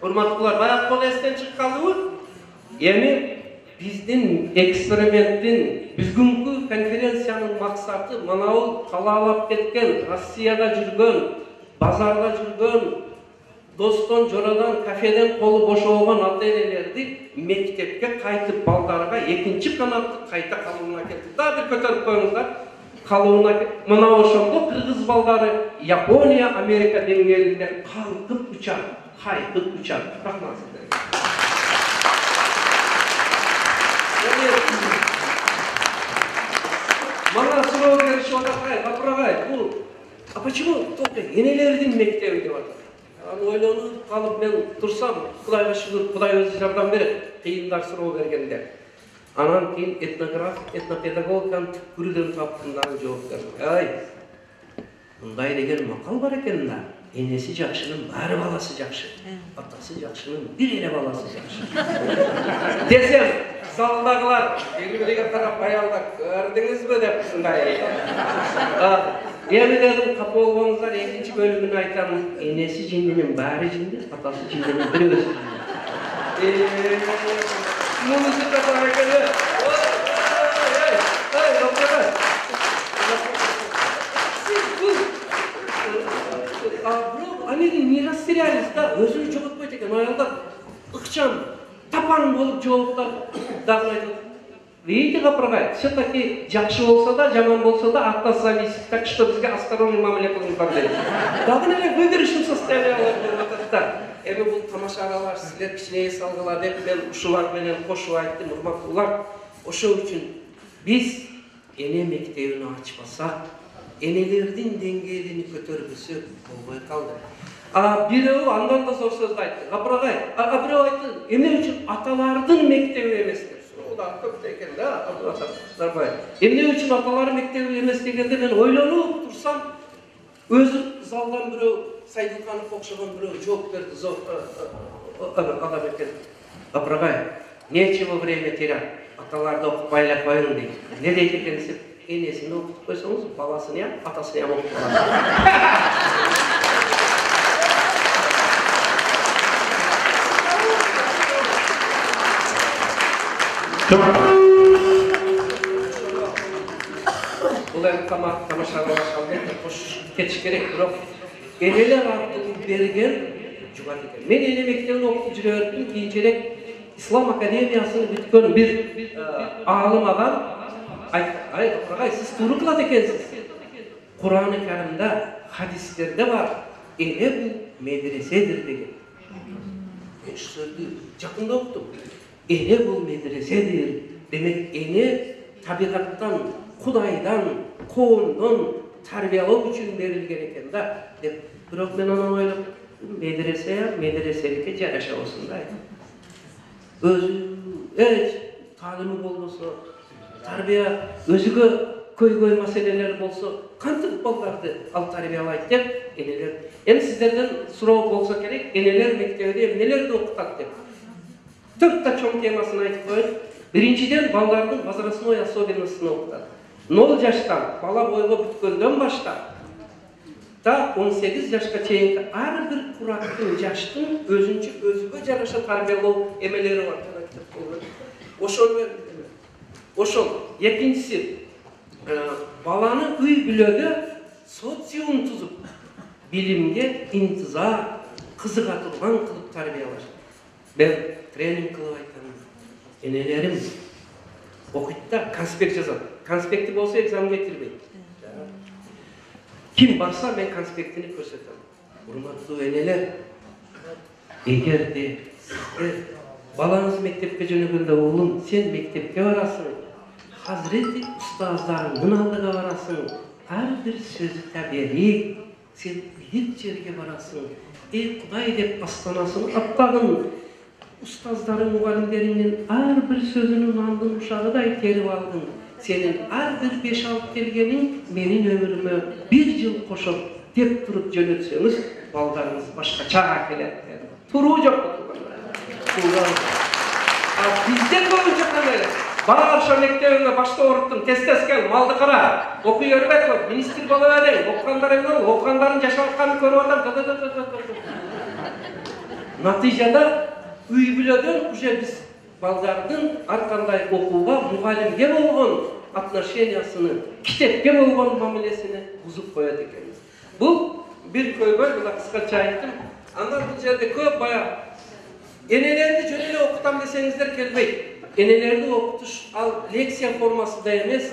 урматтуулар, баягы кол эстен чыгып калдыбы? Эми биздин эксперименттин бүгүнкү конференциянын максаты манабул калаалап кеткен, Россияда жүргөн, базарда жүргөн, достон, жорадан, кафеден колу бошобогон ата-энелерди мектепке кайтып балдарга экинчи канатты кайта калууна келтирип. Да бир көтөрүп коюңуздар. Калууна мына ошондо кыргыз балдары Япония, Америка деңгээлинде калкып учат, кайтып учат. Рахмат сиздерге. Мана суроо беришип атат, Гапрагай, бул а почему только энелердин мектеби деп атат? Ойлонуп калып мен турсам, Кудайга шүгүр, Кудай өзү жардам берет. Кыйындар суроо бергенде. Анан кийин этнопедагогиканын түпкүрүдөн таптым дагы жооп бердим. Ай, мындай деген макал бар экен да. Энеси жакшынын баары баласы жакшы. Атасы жакшынын бир эле баласы жакшы. Десем, залдагылар бири-бириге карап аялдар көрдүңүзбү деп мындай. Endi dedim kapı olmanızlar ikinci bölümünü aytamın. Enesi cindinin bari cindi, atası cindinin biri özü cindi. Munusu da bana geliyor. Hey, doktorlar. Bro, annenin miras serialist da özünü çok etmeyecek eken ayalda ıkçam, tapan bolup cevaplar dağılaydı. Видите, Гапрагай, все-таки жақсы болса да, жаман болса да, атта зависит, так что бізге осторожный мамиле қылыңыздар дейді. Дағын әлі выигрышный состояние болып жатыр. Эми бұл тамаша аралар, сіздер кішіне ес алғылар деп, мен ушулар менен қошып айттым, урматтуулар. Ошо үчүн биз эне мектебин ачпасак, энелердин деңгээлин көтөрбөсөк болбой калды. Бирөө андан да зор сөздү айтты. Гапрагай, бирөө айтты, эмне үчүн аталардын мектеби эмес деп. Көп екен да, Назарбай. Эмне үчүн аталары мектеби эмес дегенде мен ойлонуп турсам, өзү залдан бирөө Сайдылканов окшогон бирөө жооп берди. Адам экен. Гапрагай, нечего время терять. Аталарды окуп байлап коюң дейт. Не дейт экен десем, энесин окутуп койсоңуз, баласын атасын окуп калат. Бұл ән тамашаға башқалмен қош кетіш керек, бірақ енелер арқылы берген жұбат екен. Мен ене мектебін оқып жүре өттім, кейінчерек Ислам академиясын бүткөн бір алым адам айтты, сіз туры қылат екенсіз. Құран-ы Кәрімда, хадистерде бар, ене бұл медреседір деген. Мен сөзді жақында оқытым. Эне бұл медреседир. Демек, эне табиғаттан, Құдайдан, коомдон тарбиялоо үчүн берилген экен да. Деп, бирок мен аны ойлоп, медреселикке жараша болсун да. Өзү таалими болбосо, тарбия өзүгө көйгөй маселелер болсо, кантип балдарды ал тарбиялайт деп, энелер. Эми сиздерден суроо болсо керек, энелер мектебиде эмнелерди окутат деп. Төртті чоң темасын айтып қойып, біріншіден балалардың возрастной особенностын оқытады. 0 жаштан, бала бойға бүткөндөн баштап, 18 жашқа чейинки ар бир курактын жаштын өзүнчө өзүгө жараша тарбиялоо эмелери бар. Ошол экинчиси баланы үй бүлөгө социум тузуп, билимге интизар, кызыга турган кылып тарбиялаш. Мен тренинг кылып айтам. Энелерим окуйт конспект жазат. Конспекти болсо экзаменге кирбейт. Ким барса мен конспектини көрсөтөм. Урматтуу энелер, эгерде сиздер балаңыз мектепке жөнөгөндө уулум, сен мектепке барасың, Хазірети ұстаздарыңның алдыға барасың, ар бир сөзү табиғи, сен биік жерге барасың, Құдай деп астанасын аттағын, ұстаздарың, мұғалімдеріңнен ар бір сөзінің андың ұшағыдай теріп алдың. Сенің ар бір 5-6 келгенің менің өміріме 1 жыл қошып деп тұрып жөнөтсеңіз, балдарыңыз башкача келеді. Туруу жоқ бұл. Бізде көбінше қандай? Баларша мектебіне башта орыттым, тез-тез кел, малды қара, оқи өрбет, министр болып әден, оқығандарын жашаватқанын көріп адам. Натижада үй бүлөдөн уже біз балдардың арқандай оқуға, мұғалімге болған отношениясыны, китепке болған мамилесini бұзып қояды екенбіз. Бұл бір көйбөй, бұла қысқаша айттым. Анда бұл жерде көп бая енелерді жөнеле оқытам десеңіздер келбейді. Енелерді оқытыш ал лекция формасында емес,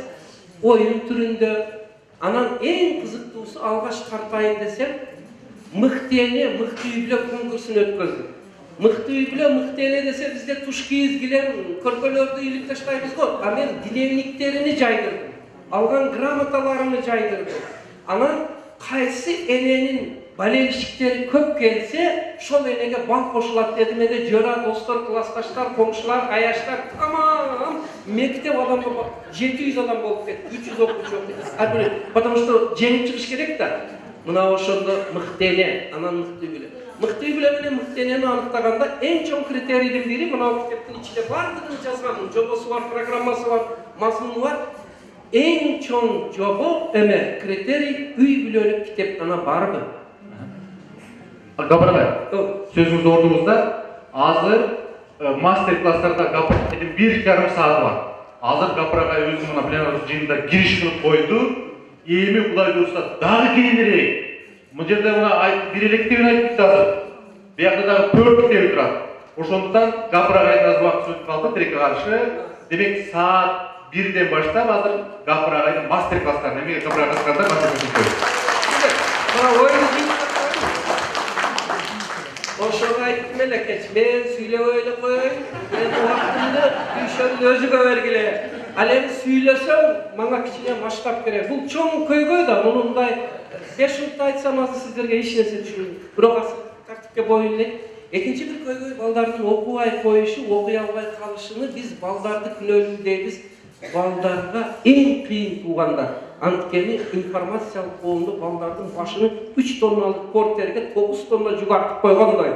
ойын түрінде. Анан ең қызықтуысы алғаш тартайын десем, мықты ене, мықты үйбіле конкурсын өткізді. Мықты үйбіле, мықты ене десе бізде туш киіз келем, көрпелерді үйлік таштаймыз ғой. А мен дневниктерini жайдырдым. Алған грамоталарını жайдырдым. Анан қайсы ененің болельщиктері көп келсе, шол енеге бал қошылады дедім еде, жора, достар, классташтар, қоңшылар, аяштар, тамам мектеп адамға 700 адам болып кетті, 300 оқушы оқиды. Потому что жеңіп шығыш керек та. Мына ошонда мықты ене, анан мықты үйле. Мықты үйле менен мықты енені анықтағанда ең чоң критерийдің бири, мына кітептің içinde бардығын жазған, жобасы бар, программасы бар, мазмұны бар. en çoğun jogo eme kriteri üy bülönüp kitaptana bardı. Gapıragay, sözünüz ordumuzda hazır master klasslarda gapıragay 1,5 saat var. Hazır Gapıragay özünün plenarный жиында giriş kılıp koydu. Eğimi kulay dursa daha keyinirek. Bu жерде bir elektriğini ayıp hazır. Bir yakta da 4 kitebi turadi. Ошондуктан Gapıragay'da az vakit söz kaldı tirekке karşı. Demek saat 1'den başlap hazır Gapıragay'ın master klasslarına, emege Gapıragay klasslarında master klasslarına koydu. Bana oyunu değil. Oşoğa aytdım elekeç, men süyle öyle koyayım, men vaktımda düşön özüge vergile. Alem süylesem, bana kiçine maştap gerek. Bu çoğun köy da, bununday 5 minutda aytsam azı sizlerge iş nese düşünün. Burası taktikte boyunlu. Ekinci bir köy baldardın okuvay koyuşu, okuyalbay kalışını biz baldardı günölü deybiz. Baldarga en kıyın tuğanlar. Antkeni informasiyalık boğunda baldardın başını 3 tonnalık porterge 9 tonna jugartıp koyganday.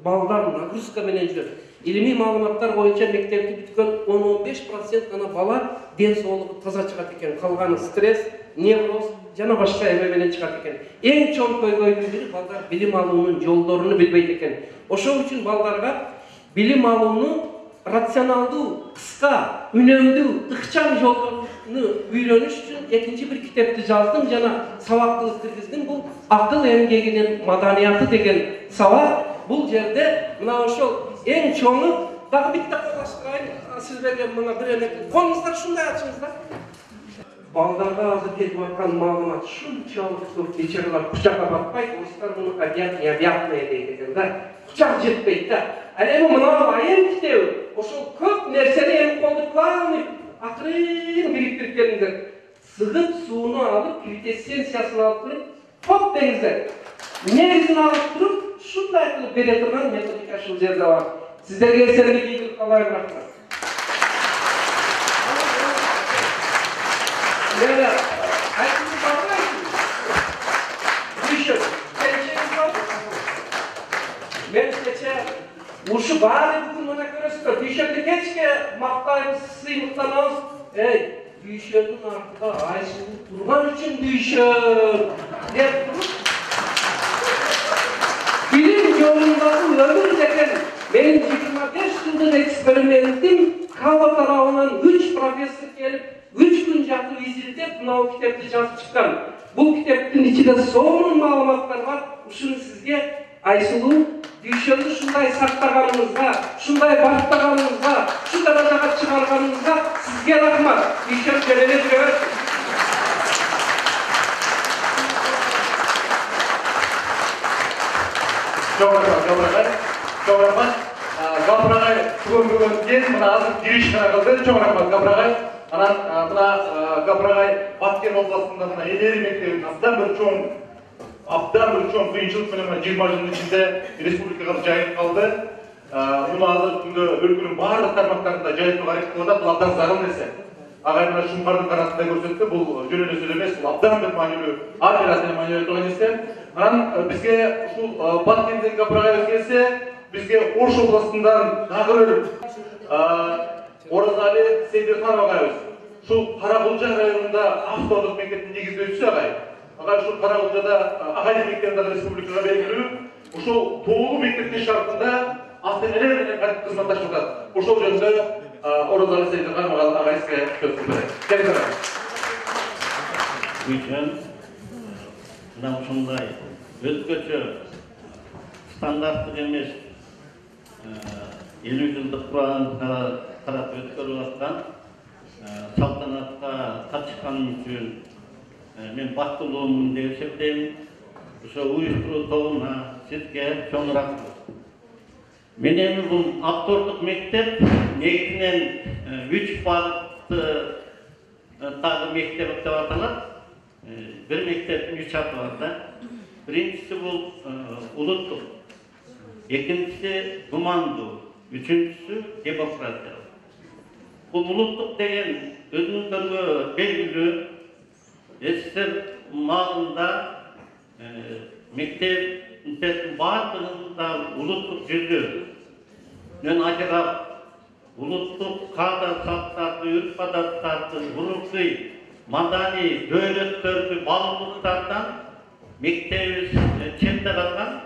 Baldar nagruska menenjör. İlmi malumatlar boyunca mektepti bitken 10-15% gana bala den soğuluğu taza çıkat eken. Kalganı stres, nevroz, jana başka ememenen çıkat eken. En çoğun köy biri baldar bilim alımının yollarını bilbeyt eken. Oşo üçün baldarga bilim alımını rasyonaldı, kıska, önemli, ıkçam yollarını öğreniş için ikinci bir kitapta yazdım. Jana savaklılık kirgizdim. Bu akıl emgeginin madaniyatı degen savak. Bu yerde mına oşo en çoğunu daha bitti kolaştırayın. Siz vergen bana bir emek. Konunuzlar şunday açınızlar. Baldarga hazır kelip atkan malumat şunçalık çok geçeriler kucaka bakmaydı. Oscar bunu yapmaya deydi. Kucak jetpeydi de. Alemi mına ayın kitabı. Oşo köp nerseni hem kolduklarını akırın biriktirip gelindir. Sığıp suunu alıp kvitesensiyasını alıp durup top denizler. Negizini alıp durup şunday kılıp veretirmen metodik aşıl yerde var. Sizlerge eserine giydirip kalay bıraklar. Yani herkesi bakmayın. Düşün. Geleceğiniz var mı? Ben geçer. Uşu bari bugün bana görürsün. Düşünde geçke maktayımız, sıymıklanamız. Hey, düşünün arkada Ayşe'nin durman için düşün. Ne durur? Bilim yolundaki ömür deken benim 25 yıldır eksperimentim Kava tarafından 3 profesör gelip 3 gün jatı vizitip bu kitapta yazıp çıkan. Bu kitapın içinde son malumatlar var. Uşunu sizge Ayşulu düşürdü şunday saklaganınızda, şunday baktaganınızda, şu darajaga çıkarganınızda sizge rahmat. Düşürüp gelene diyor. Çok rahmat. Gapıragay bugün mına hazır giriş kıldı. Çok rahmat Gapıragay. Anan mına Gapıragay Batken oblasında mına Eleri mektebinin abdan bir çoğun kıyınçılık menен 20 жылдын içinde Respublikaga jayылып kaldı. Bunu hazır күндө өлкөнүн баардык тармактарында жайылтууга аракет кылып атат. Бул абдан зарыл нерсе. Агай мына Шуңкардын канатында көрсөттү. Бул жөн эле сөз эмес. Бул абдан бир маанилүү, ар бир асыл маанилүү турган нерсе. Анан бизге ушул Баткенден Гапырагай келсе, бизге Ош областынан дагы бир Оразали Сейдирхан агайыбыз. Ушул Каракулжа районунда автордук мектептин негиздөөчүсү агай. Агай ушул Каракулжада агай мектебинде республикага белгилүү. Ушул тоолуу мектептин шартында ата-энелер менен кантип кызматташып атат. Ошол жөнүндө Оразали Сейдирхан агайыбызга сөз берет. Келиңиздер. Üçün mına ушундай өзгөчө стандарттык эмес 50 жылдык кураган тарап өткөрүп аткан салтанатка катышканым үчүн мен бактылуумун деп эсептейм. Ошо уюштуруу тобуна сизге чоң рахмат. Менин бул автордук мектеп негизинен 3 багыттагы мектеп деп аталат. Bir mektebin 3 adı var da. Birincisi bu ulutluk, ikincisi gumandu, üçüncüsü demokrasiya. Bu ulutluk degen özünüzlerge belgili SSR malında mektebin bardığında ulutluk жүрдü. Ben acaba ulutluk kada saptardı, ürp adattardı, urukluy, madani dövletlerdeki bağımlılıklardan mektebimiz çette kalgan.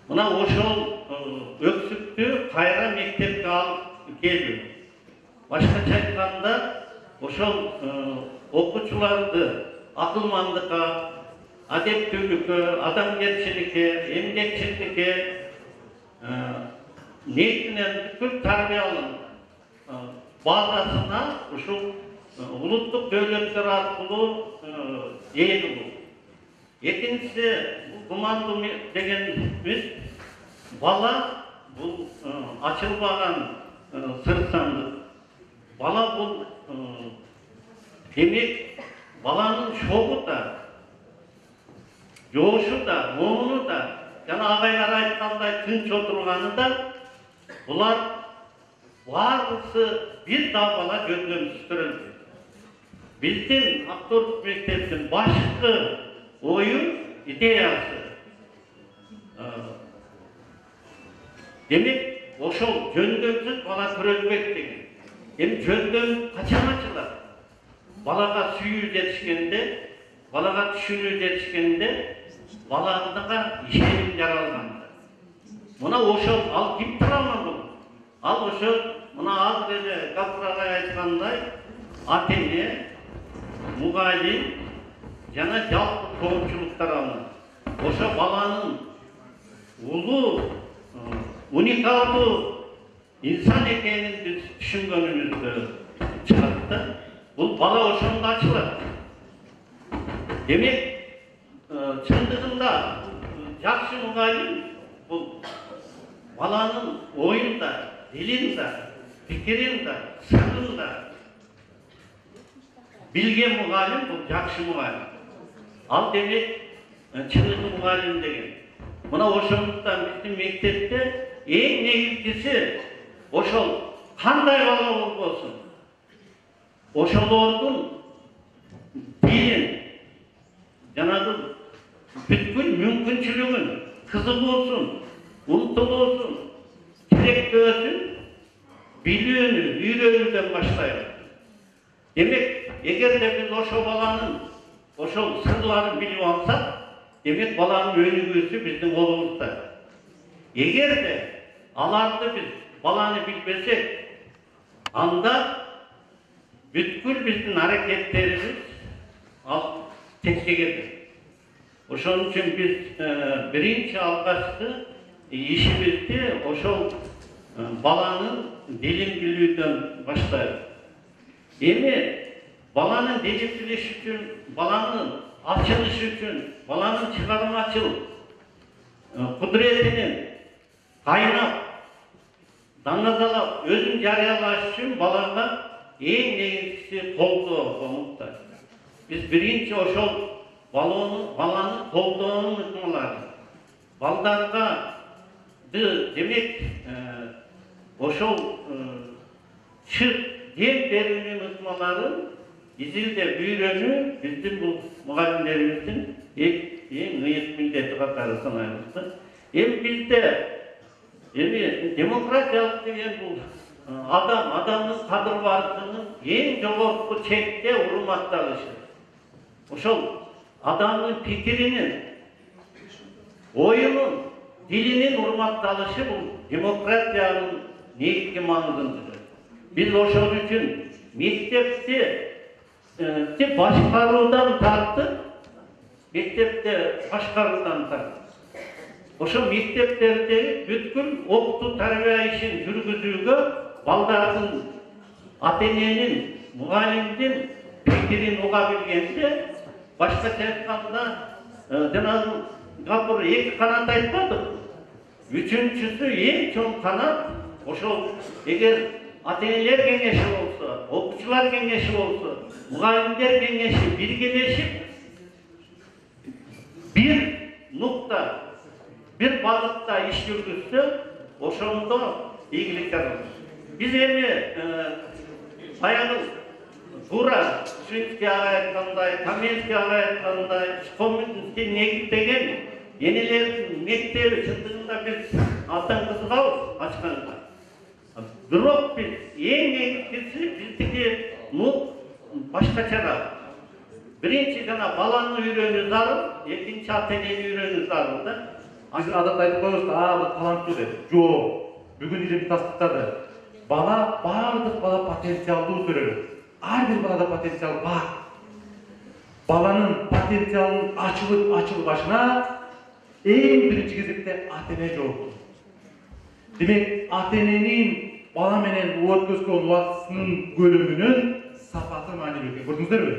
Buna oşol öksüktü kayra mektepke alıp geldi. Başkaça aytkanda oşol okuçulardı akılmandıkka, adeptүүлükкө, адамгерчиликке, эмгекчиликке niyetinden bütün terbiye alın. Bazısına şu uluslararası devletler arkalı yayıldı bu. İkincisi bu kumando degenimiz bala bu açılmayan sırtsandı. Bala bu demek balanın şovu da, yoğuşu da, muğunu da, yani ağaylar aytkanday tınç oturganı da bular varlısı bir daha bana gözlemsizdirildi. Bizim aktörlük mektebinin başkı oyun ideyası. Demek oşol jöndömsüz bala körölbek degen. Hem jöndöm kaçan açılar. Balaga suyu yetişkende, balaga düşünü yetişkende, balağındaga işenim yaralgandı. Buna oşol al kim turamam bunu? Al oşol buna az dedi kapıraga aytkanday atene, mugalim, jana jalpı koopçuluklar alın. Oşo balanın ulu, unikaldı insan ekenini biz düşüngönümüzde çıkarttı. Bu bala oşonda açılır. Demek çındığında jakşı mugalim bu balanın oyunda, dilinde, fikirinde, sırrında bilgen mugalim bu jakşı mugalim. Al demek çındığı mugalim degen. Buna oşonluktan bizim mektepte en negilgisi oşol kanday bala olsun. Oşolordun dilin, janadı bütkül mümkünçülüğün kızıl olsun, unutul olsun, direkt görsün, biliyorunu, yüreğinden başlayalım. Demek, eğer de biz oşol balanın, oşol sırlarını biliyor alsak, demek balanın önügüsü bizim kolumuzda. Eğer de alardı biz balanı bilmesek, anda bütkül bizim hareketlerimiz tekke gelir. Oşon için biz birinci algaçtı işimizde oşol balanın dilin bilüğünden başlayalım. Emi balanın dilin biliş için, balanın açılış için, balanın çıkarım açıl, kudretinin kaynak, dangazalap, özün jarıyalaş için balanga en negisi koldu olmakta. Biz birinci oşol balanın kolduğunu unutmalar. Baldarga demek oşol çıt dem verimini unutmaların izilde büyürönü bizim bu mugallimlerimizin en ıyık milleti katarı sanayımızdı. Hem bizde demokrasiyalık degen bu adamın kadır varlığının en jogorku çekte urmatlalışı. Oşol adamın fikrinin, oyunun, dilinin urmatlalışı bu demokrasiyanın negizgi manyzındadır. Biz oşol üçün mektepte başkarudan tarttık, Oşo mekteplerde bütkül okutu tarbiya işin жүрgүzүүгө балдардын ата-эненин, mugalimdin fikirin uga bilgenде, başkaça aytkanda жанагы гапыр эки канат айтпадык. Üçüncüsü en çok kanat oşo eğer ата-энелер кеңеши болсо, окуучулар кеңеши болсо, mugalimдер кеңеши биргелешип bir nokta bir bağıtta iş yürütse, oşonda iyilikler olur. Biz bayağı Bura, Şünkü ayetkanday, Kamelki ayetkanday, komünistki negitegen, yenilerin mektebi çıktığında biz atan kızı kalır açkanlar. Drop biz, en negitkisi bizdeki başkaçarak. Birinci jana balаны үйрөнүү зарыл, экинчи ата-энени үйрөнүү зарыл да. Biz adat aytып koyuyoruz da, bu таланттуу деп. Жоқ. Бүгін илим тастыктады. Бала, бардык бала потенциалдуу төрөлөт. Ар бир балада потенциал бар. Баланын потенциалын açılбашына эң биринчи кезекте ата-эне жоопту. Демек, ата-эненин бала менен өткөзгөн убактысынын көлөмүнүн сапаты маанилүү экен. Көрдүңүздөрбү?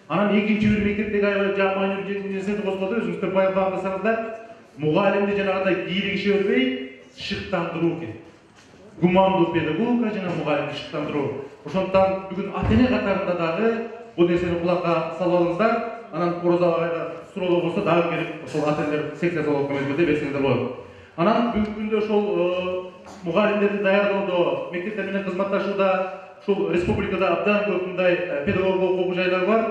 Анан экинчи бир мектептеги аябай маанилүү нерсени козгоду. Өзүңүздөр байкагансаңыздар, мугалимди жанагындай кийлигише бербей, шыктандыруу экен. Гумандуу педагогика жана мугалимди шыктандыруу. Ошондуктан бүгүн ата-эне катарында дагы бул нерсени кулакка салып алыңыздар. Анан Ороза агайга суроолор болсо дагы келип, ошол ата-энелер секциясы болуп мезгилде берсеңиздер болот. Анан бүгүнкү күндө ошол мугалимдерди даярдоодо, мектептер менен кызматташууда ушул республикада абдан көп мындай педагогдук окуу жайлар бар.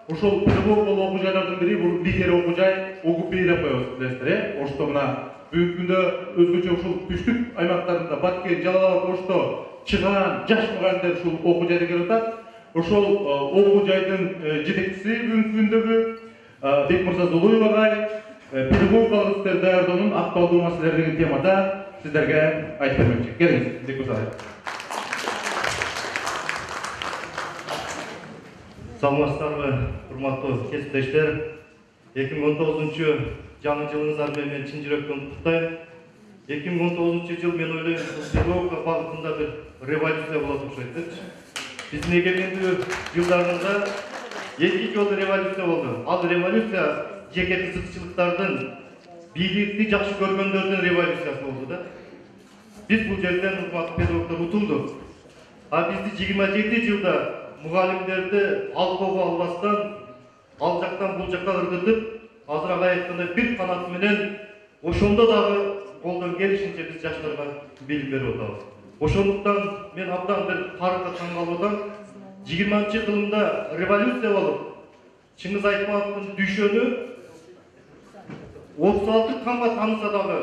Ошол педагогдук окуу жайлардын бири бул лидер окуу жай ОГП деп коебуз, билесиздер, Ошто мына бүгүнкү күндө өзгөчө ушул түштүк аймактарында, Баткен, Жалал Абад, Ошто чыгаан жаш мугалимдер ушул окуу жайда келип атат. Ошол окуу жайдын жетекчиси бүгүнкү күндөгү Бекмырза Зулуев агай педагогикалык иштер даярдоонун актуалдуу маселелери деген темада сиздерге айтып бермекчи. Келиңиз, Бекмырза агай. Саламатсыздарбы, урматтуу кесиптештер. 2019 жаңы жылыңыздар менен чын жүрөктөн куттуктайм. 2019 жыл мен ойлойм, педагогика багытында бир революция болот окшойт. Биздин эгемендүү жылдарында эки жолу революция болду. Ал революция жеке кызыкчылыктардын, бийликти жакшы көргөндөрдүн революциясы болду да. Биз бул жерден урматтуу педагогдор утулдук. А бизди 27 жылда мугалимдерди алкоого албастан, ал жактан бул жакка ыргытып, азыраак айтканда бир канат менен ошондо дагы колдон келишинче биз жаштарга билим берип атабыз. Ошондуктан мен абдан бир тарыхка таң калып атам. 20-жылында революция болуп, Чыңгыз Айтматовдун düşөнү 36 камга таныса дагы,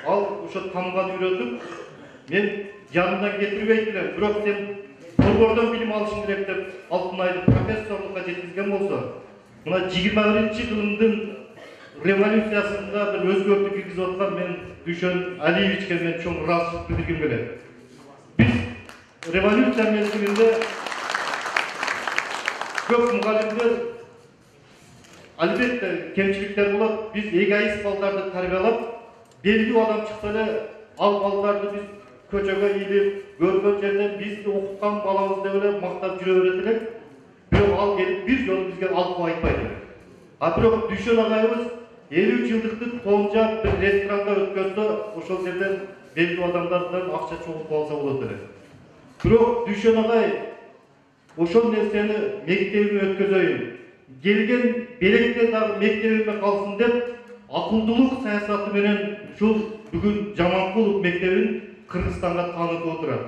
ал ошо камганы үйрөтүп, мен жанымдан кетирбейт элем, бирок сен Борбордон билим алышың керек деп Алтынайды профессорлукка жеткизген болсо, мына 21-жылдын революциясында бир өзгөртүү киргизип аткан мен Düşөн Алиевичке мен чоң ыраазычылык билдиргим келет. Биз революция мезгилинде көп мугалимдер албетте кемчиликтер болот. Биз эгоист балдарды тарбиялап, белгилүү адам чыкса эле, ал балдарды биз көчөгө ийилип, көргөн жерден бизди окуткан балабыз деп эле мактап жүрө берет элек. Бирок ал келип бир жолу бизге алкоо айтпайт элек. А бирок Düşөн агайыбыз 50 жылдыкты тоонжап бир ресторанда өткөздө, ошол жерден белгилүү адамдардан акча чогултуп алса болот элек. Бирок Düşön агай ошол нерсени мектебиме өткөзөйүн, келген белекте дагы мектебиме калсын деп, акылдуулук саясаты менен ушул бүгүн Жаманкулов мектебин Кыргызстанга таанытып отурат.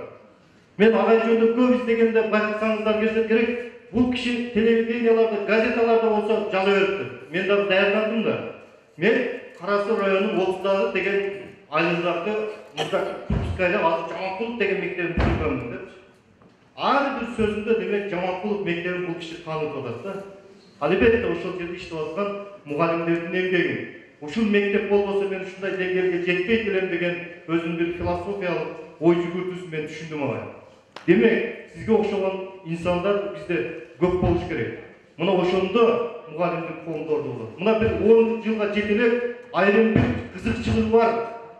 Мен агай жөнүндө көп издегенде байкасаңыздар керек, бул киши телевиденияларда, газеталарда болсо жаза берипти. Мен дагы даярдандым да. Мен Карасу районунун 30-дагы деген айылдагы Курскайда азыр Жаманкулов деген мектебин бүтүргөнмүн деп. Ар бир сөзүндө демек Жаманкулов мектебин бул киши таанытып атат да. Албетте ошол жерде иштеп аткан мугалимдердин эмгеги. Ушул мектеп болбосо мен ушундай деңгээлге жетпейт элем деген өзүнүн бир философиялык ой жүгүртүүсүн мен түшүндүм агай. Демек, сизге окшогон инсандар бизде көп болуш керек. Мына ошондо мугалимдик коомдорду болот. Мына бир 10 жылга жетелеп, айрым бир кызыкчылыгы бар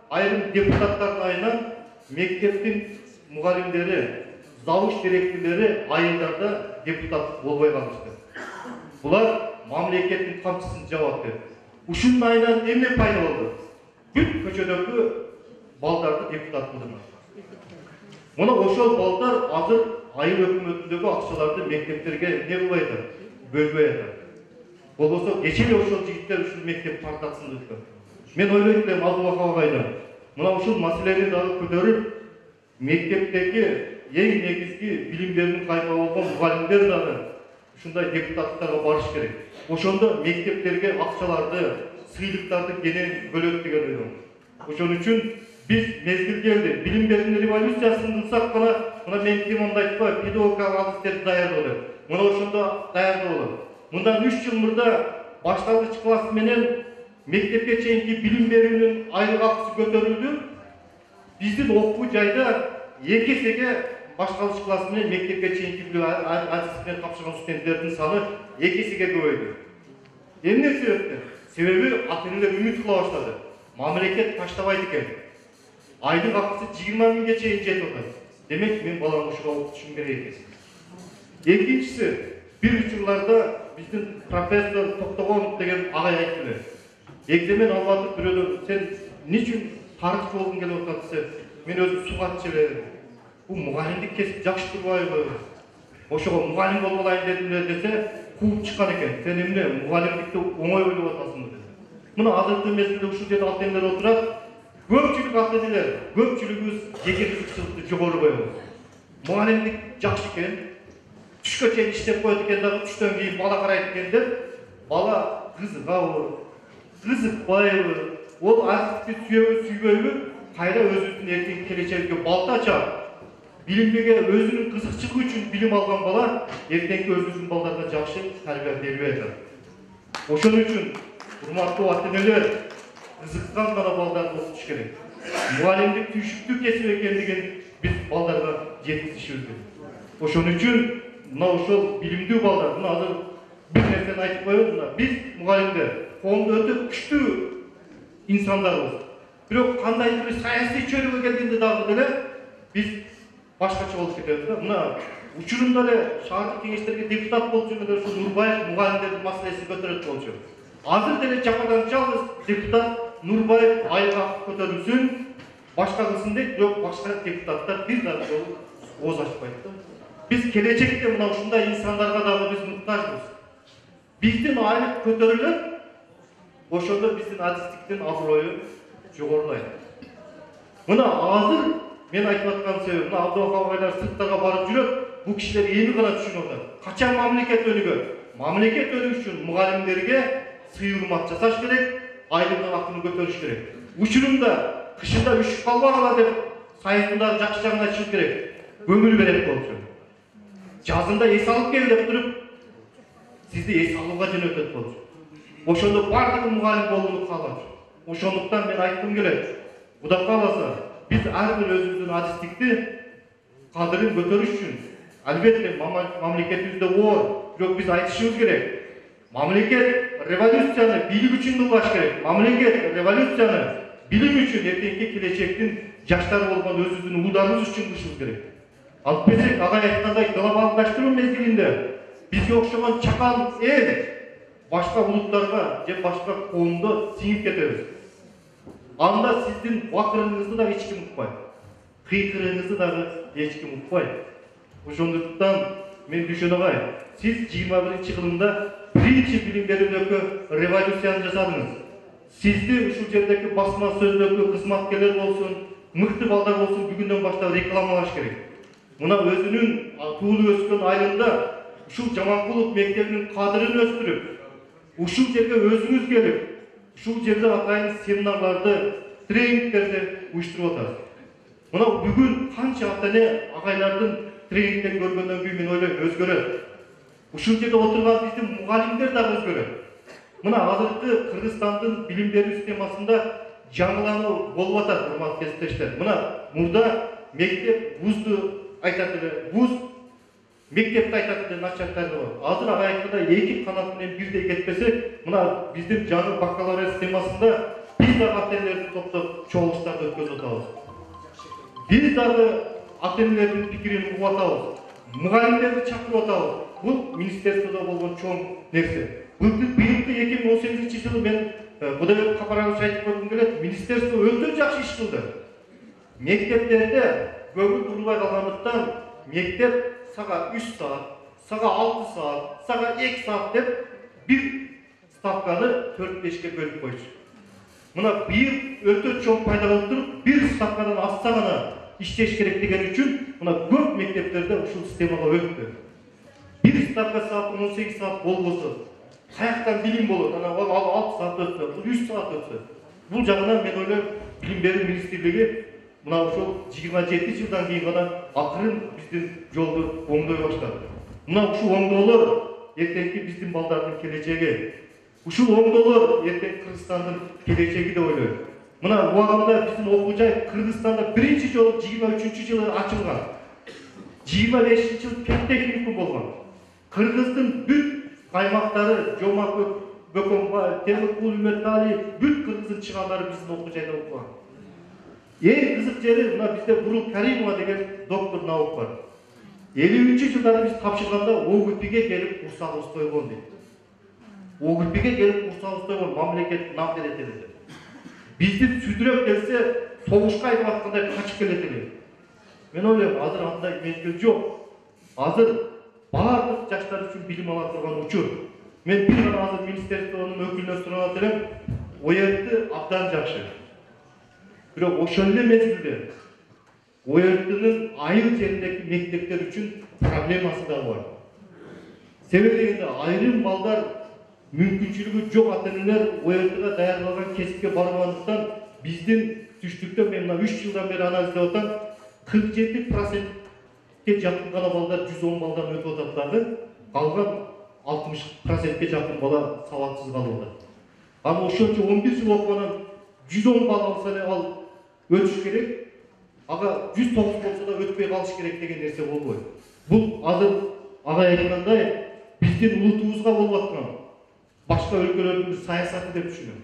айрым депутаттардын айынан мектептин мугалимдери, завуч директорлори айылдарда депутат болбой калышты. Булар мамлекеттин камчысын жабат деп. Ушунун айынан эмне пайда болду? Бүт көчөдөгү балдарды депутат кылдырмак. Мына ошол балдар азыр айыл өкмөтүндөгү акчаларды мектептерге эмне кылбай атат? Бөлбөй атат. Болбосо кече эле ошол жигиттер ушул мектеп партасын өткөн. Мен ойлойт элем Абдуллах агайдан, мына ушул маселени дагы көтөрүп, мектептеги эң негизги билимдерин кайда болгон мугалимдер дагы ушундай депутаттарга барыш керек. Ошондо мектептерге акчаларды, сыйлыктарды кенен бөлөт деген ойдомун. Ошон үчүн биз мезгил келди. Билим берүү революциясын кылсак гана, мына мен ким андай айтпай, педагогикалык адистерди даярдоо деп. мына ошондо даярдоо болот. Мындан 3 жыл мурда башталгыч класс менен мектепке чейинки билим берүүнүн айлык акысы көтөрүлдү. Биздин окуу жайда 2 эсеге башталгыч класс менен мектепке чейинки билим адистиктерин тапшырган студенттердин саны 2 эсеге көбөйдү. Эмне себептен? Себеби ата-энелер үмүт кыла баштады. Мамлекет таштабайт экен. Айлык акысы 20 миңге чейин жетип атат. Демек мен баламды ушуга окутушум керек экен. Экинчиси, бир учурларда биздин профессор Токтогонов деген агай айттылар. Экзамен алып атып бирөөлөр сен эмне үчүн тарыхчы болгуң келип атат десе, мен өзүм сугатчы элем. Бул мугалимдик кесип жакшы турбайбы? Ошого мугалим болуп алайын дедим десе, кууп чыккан экен. Сен эмне мугалимдикти оңой ойлоп атасың деп. Мына азыркы мезгилде ушул жерде ата-энелер отурат. Көпчүлүк ата-энелер, көпчүлүгүбүз жеке кызыкчылыкты жогору коебуз. Мугалимдик жакшы экен. Түшкө чейин иштеп коет экен дагы түштөн кийин бала карайт экен деп, бала кызыгабы, кызыкпайбы, ол азыркы сүйөбү, сүйбөйбү, кайра өзүнүн эртең келечегиге балта чаап, билимге өзүнүн кызыкчылыгы үчүн билим алган бала эртеңки өзүнүн балдарына жакшы тарбия бербей атат. Ошон үчүн урматтуу ата-энелер кызыккан гана балдарды окутуш керек. Мугалимдик түйшүктүү кесип экендигин биз балдарга жеткизишибиз керек. Ошон үчүн мына ошол билимдүү балдар, мына азыр бир нерсени айтып коебуз, биз мугалимдер коомдо өтө күчтүү инсандарбыз. Бирок кандай бир саясий чөйрөгө келгенде дагы деле биз башкача болуп кетебиз да. Мына учурунда эле шаардык кеңештерге депутат болуп жүргөндө ушу Нурбаев мугалимдердин маселесин көтөрөт болчу. Азыр деле жападан жалгыз депутат Нурбаев айга көтөрүлсүн, башка кылсын дейт, бирок башка депутаттар бир дагы жолу ооз ачпайт да. Биз келечекте мына ушундай инсандарга дагы биз муктажбыз. Биздин айлык көтөрүлөт, ошондо биздин адистиктин аброю жогорулайт. Мына азыр мен айтып аткан себебим, мына Абдубак агайлар сырттарга барып жүрөт, бул кишилер эми гана түшүнүп атат. Качан мамлекет өнүгөт? Мамлекет өнүгүш үчүн мугалимдерге сый-урмат жасаш керек, айлыгын акын көтөрүш керек. Учурунда кышында үшүп калбагыла деп сайытында жакшы жагын айтыш керек. Көмүл берет болчу. Жазында эс алып кел деп туруп, сизди эс алууга жөнөтөт болчу. Ошондо бардыгы мугалим болууну каалап. Ошондуктан мен айткым келет. Кудай кааласа, биз ар бир өзүбүздүн адистикти кадырын көтөрүш үчүн албетте мамлекетибизде оор, бирок биз айтышыбыз керек. Мамлекет революцияны бийлик үчүн кылбаш керек. Мамлекет революцияны билим үчүн, эртеңки келечектин жаштары болгон өзүбүздүн уулдарыбыз үчүн кылышыбыз керек. Албетте агай айткандай глобалдаштыруу мезгилинде бизге окшогон чакан эл башка улуттарга же башка коомдо сиңип кетебиз. Анда сиздин бакырыңызды да эч ким укпайт. Кыйкырыңызды дагы эч ким укпайт. Ошондуктан мен Дүйшөн агай, сиз 21-кылымда биринчи билим берүүдөгү революцияны жасадыңыз. Сизди ушул жердеги басма сөздөгү кызматкерлер болсун, мыкты балдар болсун бүгүндөн баштап рекламалаш керек. Мына өзүнүн туулуп өскөн айылында ушул Жаманкулов мектебинин кадырын өстүрүп, ушул жерге өзүңүз келип, ушул жерде атайын семинарларды, тренингтерди уюштуруп атасыз. Мына бүгүн канча ата-эне агайлардын тренингден көргөндөн кийин мен ойлойм өзгөрөт. Ушул жерде отурган биздин мугалимдер дагы өзгөрөт. Мына азыркы Кыргызстандын билим берүү системасында жаңылануу болуп атат, урматтуу кесиптештер. Мына мурда мектеп, вузду айтат эле, вуз мектепти айтат эле начальниктер бар. Азыр ага айтканда эки канат менен бирдей кетпесек, мына биздин жаңы бакалавриат системасында биз дагы ата-энелерди топтоп чогулуштарды өткөзүп атабыз. Биз дагы ата-энелердин пикирин угуп атабыз. Мугалимдерди чакырып атабыз. Бул министерстводо болгон чоң нерсе. Быйылкы 2018-жылы мен Кудайбек Капарович айтып көргүм келет, министерство өтө жакшы иш кылды. Мектептерде көбү турбай калгандыктан мектеп сага 3 саат, сага 6 саат, сага 2 саат деп бир ставканы 4-5ке бөлүп койчу. Мына быйыл өтө чоң пайда болуп туруп, бир ставкадан асса гана иштеш керек деген үчүн мына көп мектептерде ушул системага өттү. Бир ставка саат 18 саат болбосо, каяктан билим болот? Ана 6 саат өтсө, 3 саат өтсө. Бул жагынан мен ойлойм, билим берүү министрлиги мына ошол 27 жылдан кийин гана акырын биздин жолду оңдой баштады. Мына ушул оңдоолор эртеңки биздин балдардын келечеги. Ушул оңдоолор эртең Кыргызстандын келечеги деп ойлойм. Мына убагында биздин окуу жай Кыргызстанда биринчи жолу 23-жылы ачылган. 25-жылы педтехникум болгон. Кыргыздын бүт аймактары Жома Бөкөнбаев, Темиркул Үмөтали, бүт Кыргыздын чыгандары биздин окуу жайда окуган. Эң кызык жери мына бизде Бурул Каримова деген доктор наук бар. 50-жылдары биз тапшырганда ОГП'ге келип курсагыбыз тойгон дейт. ОГП'ге келип курсагыбыз тойгон мамлекет нам берет эле. Биздин сүдүрөп келсе, согушка айдап аткандай качып келет эле. Мен ойлойм, азыр андай мезгил жок. Азыр баардык жаштар үчүн билим ала турган учур. Мен бир гана азыр министрликтин өкүлүнөн сурап атырмын, ОЕРТ абдан жакшы. Бирок ошол эле мезгилде ОЕРТнын айыл жериндеги мектептер үчүн проблемасы да бар. Себеби дегенде айрым балдар мүмкүнчүлүгү жок ата-энелер ОЕРТга даярдалган кесипке барбагандыктан биздин түштүктө мен мына 3 жылдан бери анализдеп атам, 47%ке жакын гана балдар 110 балдан өтүп атат дагы, калган 60%ке жакын бала сабаксыз калып атат. Аны ошончо 11 жыл окугандан 110 бал алса эле ал өтүш керек. Ага 109 болса да өтпөй калыш керек деген нерсе болбойт. Бул азыр ага айткандай биздин улутубузга болуп аткан башка өлкөлөрдүн саясаты деп түшүнөм.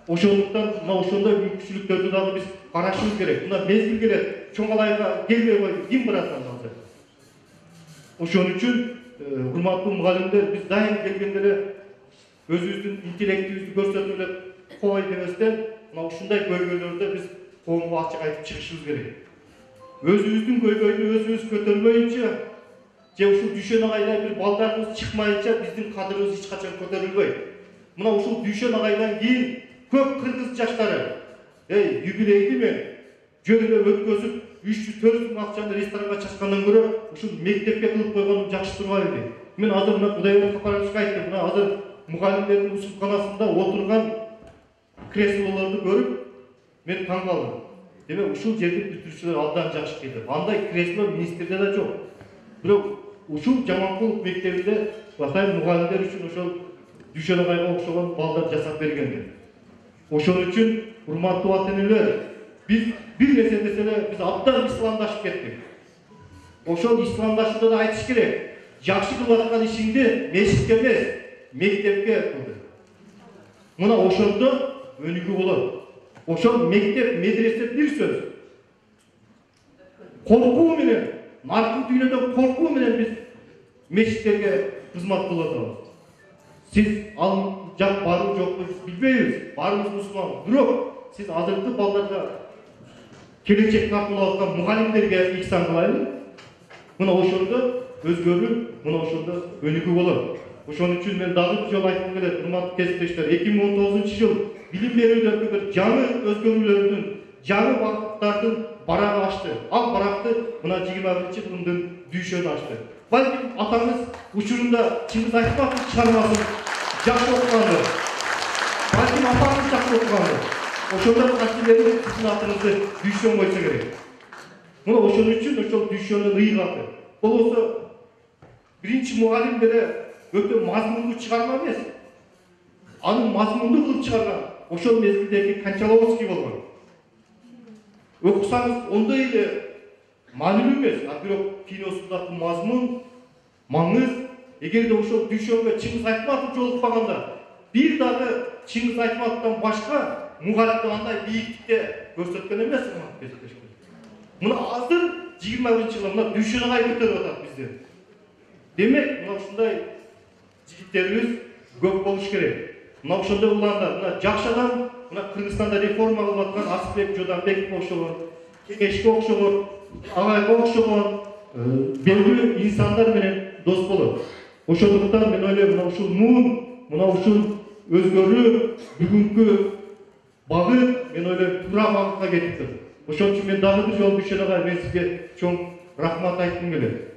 Ошондуктан мына ошондой мүмкүнчүлүктөрдү дагы биз карашыбыз керек. Мына мезгил келет, чоң алайга келбей койду, ким барат азыр? Ошон үчүн урматтуу мугалимдер, биз дайым келгенде эле өзүбүздүн интеллектибизди көрсөтүп эле кой деместен, мына ушундай көйгөйлөрдө биз коомго ачык айтып чыгышыбыз керек. Өзүбүздүн көйгөйдү өзүбүз көтөрбөйүнчө, же ушул Дүйшөн агайдай бир балдарыбыз чыкмайынча биздин кадырыбыз эч качан көтөрүлбөйт. Мына ушул Дүйшөн агайдан кийин көп кыргыз жаштары, юбилейди мен жөн эле өткөзүп 300-400 миң акчаны ресторанга чачкандан көрө ушул мектепке кылып койгонум жакшы турбайбы? Мен азыр мына Кудайбек Капаровичке айттым, мына азыр мугалимдердин усулканасында отурган креслолорду көрүп мен таң калдым. Демек ушул жердин бүтүрүүчүлөр абдан жакшы келди. Андай кресло министрде да жок. Бирок ушул Жаманкулов мектебинде атайын мугалимдер үчүн ошол Дүйшөн агайга окшогон балдар жасап бергенди. Ошон үчүн урматтуу ата-энелер, биз бир нерсе десе эле биз абдан исламдашып кеттик. Ошол исламдашууда да айтыш керек. Жакшы кылып аткан ишиңди мешитке эмес, мектепке кыл. Мына ошондо өнүгүү болот. Ошол мектеп, медресе бир сөз. Коркуу менен, наркы дүйнөдө коркуу менен биз мешиттерге кызмат кылып атабыз. Сиз ал жак барбы жокпу билбейбиз. Баарыбыз мусулман. Бирок сиз азыркы балдарга келечек капылып аткан мугалимдерге ихсан кылайлы. Мына ошондо өзгөрүү, мына ошондо өнүгүү болот. Ошон үчүн мен дагы бир жолу айткым келет, урматтуу кесиптештер, 2019-жыл билим берүүдөгү бир жаңы өзгөрүүлөрдүн, жаңы багыттардын барагы ачты. Ал баракты мына 21-жылдын Дүйшөн ачты. Балким атаңыз учурунда Чыңгыз Айтматов чыгармасын жакшы окуганды. Балким атаңыз жакшы окуганды. Ошондой касиелерди сиздин атыңызды Дүйшөн койсо керек. Мына ошон үчүн ошол Дүйшөндүн ыйгаты. Болбосо биринчи мугалим деле өтө мазмундуу чыгарма эмес. Аны мазмундуу кылып чыгарган ошол мезгилдеги Кончаловский болгон. Окусаңыз ондой эле маанилүү эмес, бирок киносундагы мазмун, маңыз, эгерде ошол Дүйшөнгө Чыңгыз Айтматов жолукпаганда, бир дагы Чыңгыз Айтматовдон башка мугалимди андай бийиктикте көрсөткөн эмес. Мына азыр 21-жылда мына Дүйшөн агай көтөрүп атат бизди. Демек, мына ушундай жигиттерибиз көп болуш керек. Мына ошондой уландар, мына жакшы адам, мына Кыргызстанда реформа кылып аткан Асылбек Жодонбековго окшогон, Кеңешке окшогон, агайга окшогон белгилүү инсандар менен дос болот. Ошондуктан мен ойлойм, мына ушул муун, мына ушул өзгөрүү, бүгүнкү багыт мен ойлойм туура багытка кетиптир. Ошон үчүн мен дагы бир жолу Дүйшөн агай, мен сизге чоң рахмат айткым келет.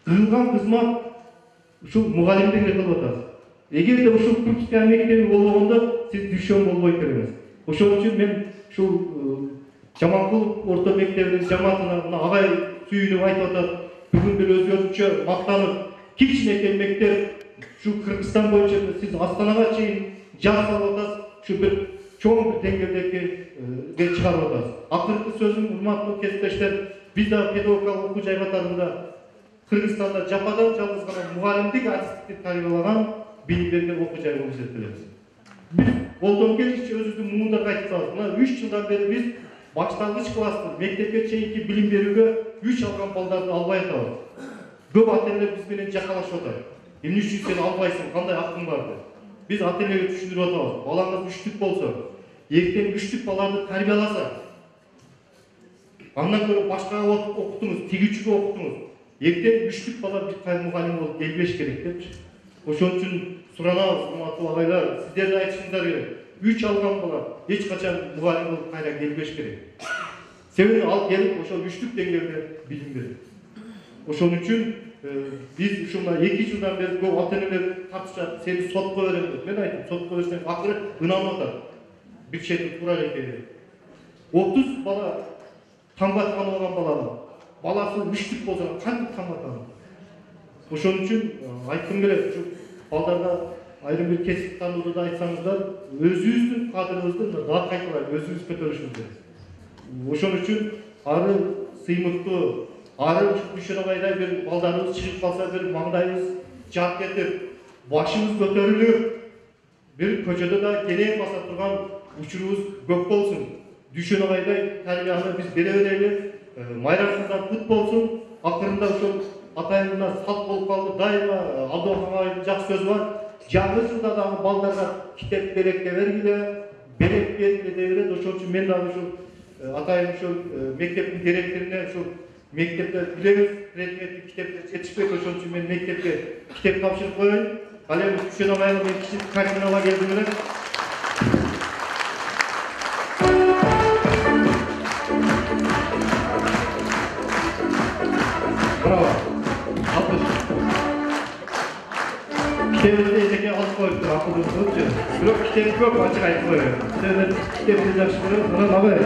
Кылган кызмат ушул мугалимдерге кылып атасыз. Эгерде ушул Курская мектеби болбогондо сиз Дүйшөн болбойт элеңиз. Ошон үчүн мен ушул Жаманкулов орто мектебинин жамаатына агай сүйүнүп айтып атат. Бүгүн бир өзгөчө мактанып кичинекей мектеп şu Kırgızstan boyunca siz Astana'ga çeyin jasalatas şu bir çoğun bir dengedeki çıkarılatas. Akırkı sözüm urmatlı kesipteşler biz de pedagogik okuu jaygatlarında Kırgızstanda japadan жалгыз muhallimdik artistlik tarbiyalanan bilimlerden okuu jay болып есептелебиz. Biz koldan geçtikçe özümüzün muğunda kayıtlamız. Buna 3 yıldan beri biz başlangıç klasında mektepke çeyinki bilim berүүгө 3 algan balдарды албай атабыз. Көп ата-энелер биз менен жакалашып атат. Эмне үчүн сен албайсың, кандай акың бар деп. Биз ата-энелерге түшүндүрүп атабыз. Балаңыз үчтүк болсо, эртең үчтүк баларды тарбияласа, андан көрө башка окутуңуз, тигүүчүгө окутуңуз. Эртең үчтүк бала бир мугалим болуп келбеш керек депчи. Ошон үчүн суранабыз, урматтуу агайлар, сиздер да айтышыңыздар керек. 3 алган бала эч качан мугалим болуп кайра келбеш керек. Себеби ал келип ошол үчтүк деңгээлде билим берет. Ошон үчүн biz ушуна 2 жылдан бери көп ата-энелер тартышат, сени сотко берем деп. Мен айттым, сотко берсең акыры ынанып атат. Бир чети туура экен. 30 бала тамбатан болгон баласы үчтүк болсо кантип тамбатан? Ошон үчүн айткым келет, ушу балдарга айрым бир кесип тандууду да айтсаңыздар, өзүбүздүн кадырыбызды да кайталай, өзүбүз көтөрүшүбүз керек. Ошон үчүн ары сыймыктуу Arı düşürüğüyle bir baldarımız çıkıp kalsa bir mağdayımız cevap getirip, başımız götürülüp, bir köşede de geriye basa durgan uçurumuz gök olsun. Düşürüğüyle terbiyeni biz bere mayramızdan kut olsun. Akırında şu atayımızdan salt bolup kaldı. Daima Abdülhamid'in jak söz var. Жаңы жылда дагы балдарга китеп беректе бергиле, берек бергиле дебилет. Ошон үчүн мен дагы ушу атайын ушу мектептин директоруна ушу mektepte bilemiz, предметli kitaplar yetişmeyip ошон үчүн мен мектепке kitap тапшырып коеюн. Ал эми Күшөн агайга мен кичи кардиналга келдим эле. Браво. Алкыш. Kitapты эжеке алып коюптур, акылдуучу. Бирок китеп көп ачык айтып коеюн. Kitapты жакшы көрөм. Анан абай,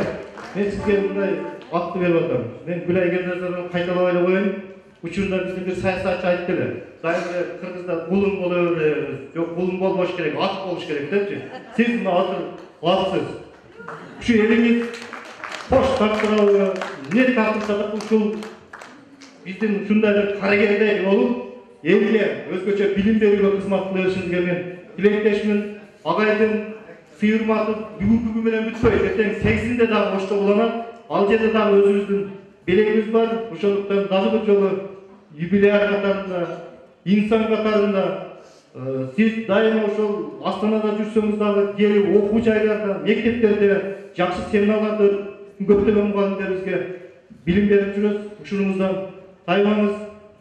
мен сизге мындай атты беріп атам. Мен Гүлай Гендерзадан кайталап эле коеюн. Учурда биздин бир саясатчы айтты эле. Дайыма Кыргызда кулун боло беребиз. Жок, кулун болбош керек, ат болуш керек депчи. Сиз мына атсыз. Ушу элиңиз кош тартырабы, не тартырсак ушул биздин ушундай бир карагердей болуп, элге өзгөчө билим берүүгө кызмат кылышыңызга мен тилектешмин. Агайдын сыйырматы бүгүнкү менен бүтпөйт. Эртең 8-inde дагы бошто уланат. Ал жерде дагы өзүбүздүн белегибиз бар. Ошондуктан дагы бир жолу юбилей катарында, инсан катарында сиз дайыма ошол Астанада жүрсөңүз дагы келип окуу жайларда, мектептерде жакшы семиналарды көптөгөн мугалимдерибизге билим берип жүрөбүз. Ушунуңуздан тайбаңыз,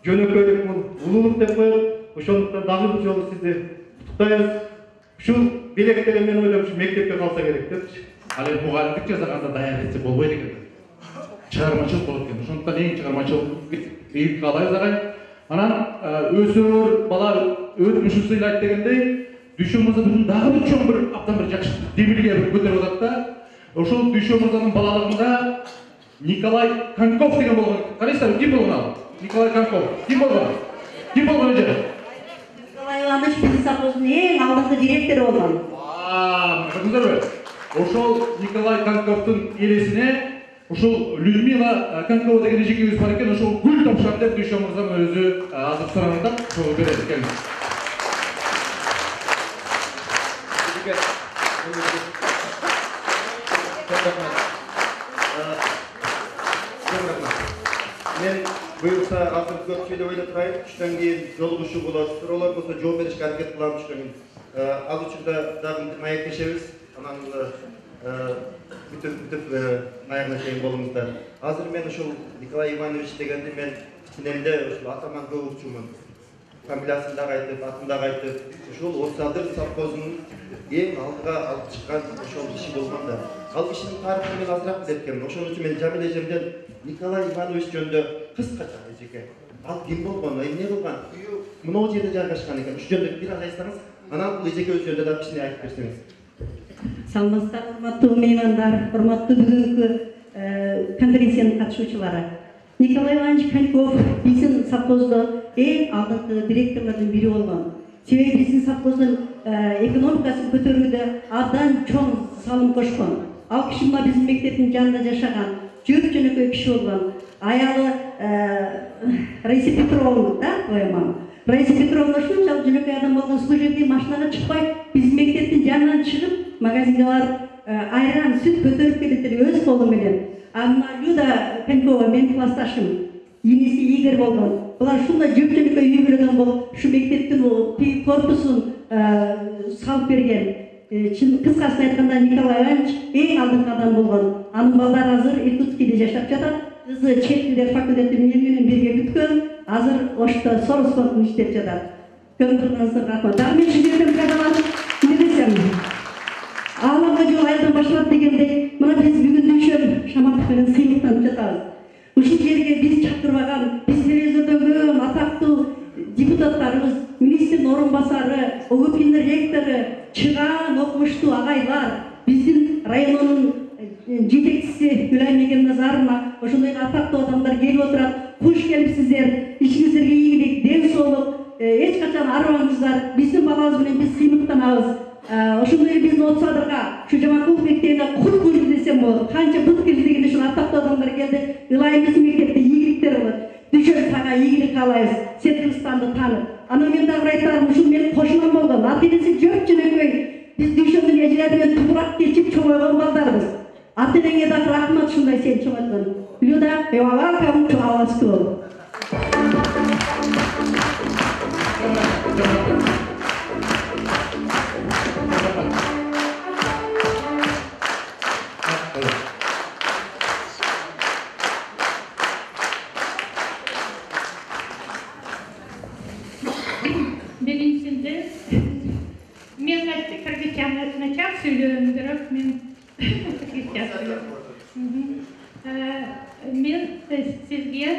жөнөкөйлүк бул улуулук деп коет. Ошондуктан дагы бир жолу сизди куттуктайбыз. Ушул белектер мен ойлойм ушу мектепке калса керек депчи. Ал эми мугалимдик жасаганда даяр этсе болбойт экен. Чыгармачылык болот экен. Ошондуктан эң чыгармачылык ийгилик каалайбыз агай. Анан өсөр бала өтмүшүн сыйлайт дегендей, Дүйшөн мырза бүгүн дагы бир чоң бир абдан бир жакшы демилге бир көтөрүп атат да. Ошол Дүйшөн мырзанын балалыгында Николай Коньков деген болгон. Карайсыздарбы, ким болгон ал? Николай Коньков. Ким болгон? Ким болгон эже? Николай Иванович Пенсаповдун эң алдыңкы директору болгон. Көрдүңүздөрбү? Ошол Николай Коньковдун элесине ушул Людмила Конькова деген эжекебиз бар экен, ошол гүл тапшырам деп Дүйшөн мырзам өзү азыр сураганда ошол берет экен. Мен буюрса азыр көп сөйлөп эле турайын, түштөн кийин жолугушуу болот, суроолор болсо жооп беришке аракет кылам түштөн кийин. Ал учурда дагы маектешебиз, анан бүтүп аягына чейин болуңузда. Азыр мен ушул Николай Иванович дегенди мен кичинемде ушул атаман көп укчумун. Фамилиясын дагы айтып, атын дагы айтып, ушул Орсадыр совхозунун эң алдыга алып чыккан ошол киши болгон да. Ал кишинин тарыхын мен азыраак билет экенмин. Ошон үчүн мен Жамил эжемден Николай Иванович жөнүндө кыскача эжеке. Ал ким болгон, эмне кылган? Үйү мынау жерде жайгашкан экен. Ушу жөнүндө бир аз айтсаңыз, анан бул эжеке өз жөнүндө дагы кичине айтып берсеңиз. Саламатсыздар, урматтуу меймандар, урматтуу бүгүнкү конференциянын катышуучулары. Николай Иванович Коньков биздин совхоздо эң алдыңкы директорлордун бири болгон. Себеби биздин совхоздун экономикасын көтөрүүгө абдан чоң салым кошкон. Ал киши мына биздин мектептин жанында жашаган, жөнөкөй киши болгон. Аялы Раиса Петровна, да, твоя мама? Раиса Петровна ушунчалык жөнөкөй адам болгон, служебный машинага чыкпай, биздин мектептин жанынан чыгып, магазинге барып, айран, сүт көтөрүп келет өз колу менен. А мына Люда Пенкова, менин классташым, иниси Игорь болгон. Булар ушундай жөнөкөй үй бүлөдөн болуп, ушу мектептин корпусун салып берген. Кыскасын айтканда Николай Иванович эң алдыңкы адам болгон. Анын балдары азыр Иркутскиде жашап жатат. Кызы чет тилдер факультетин менен бирге бүткөн. Азыр ошто Сороспортун иштеп жатат. Көрүп турганыңыздарга рахмат. Дагы мен сиздерден бир адамды не десем? Аларга жол айылдан башталат дегендей, мына биз бүгүн Дүйшөн Шаматов менен сыйлыктанып жатабыз. Ушул жерге биз чакырбаган, биз телевизордо көргөн атактуу депутаттарыбыз, министрдин орун басары, ОГПнин ректору, чыган окумуштуу агайлар, биздин районунун жетекчиси Гүлайым Егемназаровна, ошондой атактуу адамдар келип отурат. Куш келипсиздер, ичиңиздерге ийгилик, ден соолук, эч качан арыбаңыздар. Биздин балабыз менен биз сыймыктанабыз. Ошондой биздин Отсадырга, ушу Жаманкулов мектебине кут кирди десем болот. Канча бут кирди дегенде ушул атактуу адамдар келди. Ылайым биздин мектепте ийгиликтер болот. Дүшөн сага ийгилик каалайбыз. Сен Кыргызстанды таанып. Анан мен дагы айтарым, ушул менин кошунам болгон. Ата-энеси жок жөнөкөй. Биз Дүйшөндүн эжелери менен тупурак кечип чоңойгон балдарбыз. Ата-энеңе дагы рахмат ушундай сени чоңойткон. Люда, you are welcome to our school. Биринчиде мен кыргызча начав сүйлөйм, бирок мен кыргызча сүйлөйм. Мен сизге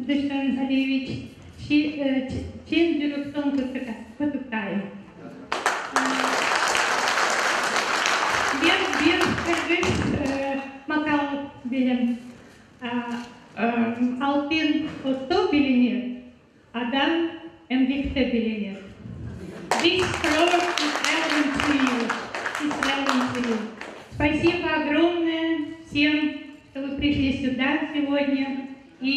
Дүйшөн Алиевич чын жүрөктөн куттуктайм. Бир кыргыз макал билем. Алтын отто билинер, адам эмгекте билинер. This floor is relevant to you. Спасибо огромное всем, что вы пришли сюда сегодня, и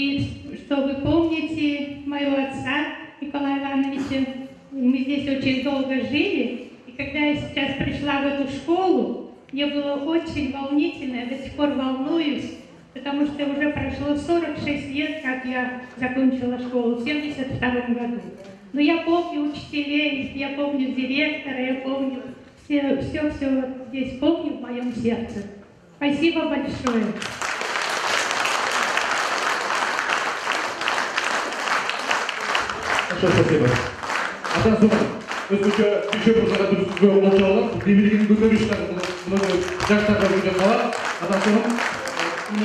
что вы помните моего отца Николая Ивановича. Мы здесь очень долго жили, и когда я сейчас пришла в эту школу, мне было очень волнительно, я до сих пор волнуюсь, потому что уже прошло 46 лет, как я закончила школу в 1972 году. Но я помню учителей, я помню директора, я помню все здесь помню в моем сердце. Спасибо большое. Спасибо. Атан соң өзгөчө Дүйшө мырзага дұрыс сөз болчу алат. Демилигин көтөрүш жаштарга жүргөн кала. Атан соң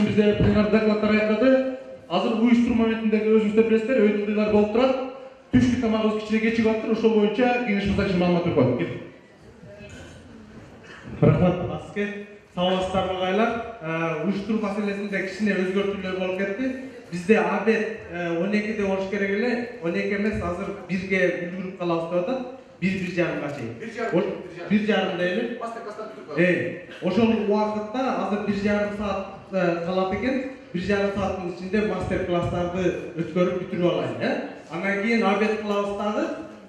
бизде пленар докладдар аяктады. Азыр уюштуруу моментиндеги өзүңүздөр билесиздер, өйдүлөр болуп турат. Түштүк тамагыбыз кичине кечигип атыптыр. Ошол боюнча кеңеш мырза кичине маалымат берип коет. Рахмат, Аске. Саламатсыздарбы агайлар. Уюштуруу маселесинде кичине өзгөртүүлөр болуп кетти. Бизде абет 12-де болуш керек эле, 12 эмес, азыр 1-ге үлгүрүп калабыз деп атат. 1-1:30 чейин. 1:30 эле. Ошол убакытта азыр 1,5 саат калат экен. 1,5 сааттын ичинде мастер класстарды өткөрүп бүтүрүп алайын, Андан кийин абет кылабыз дагы.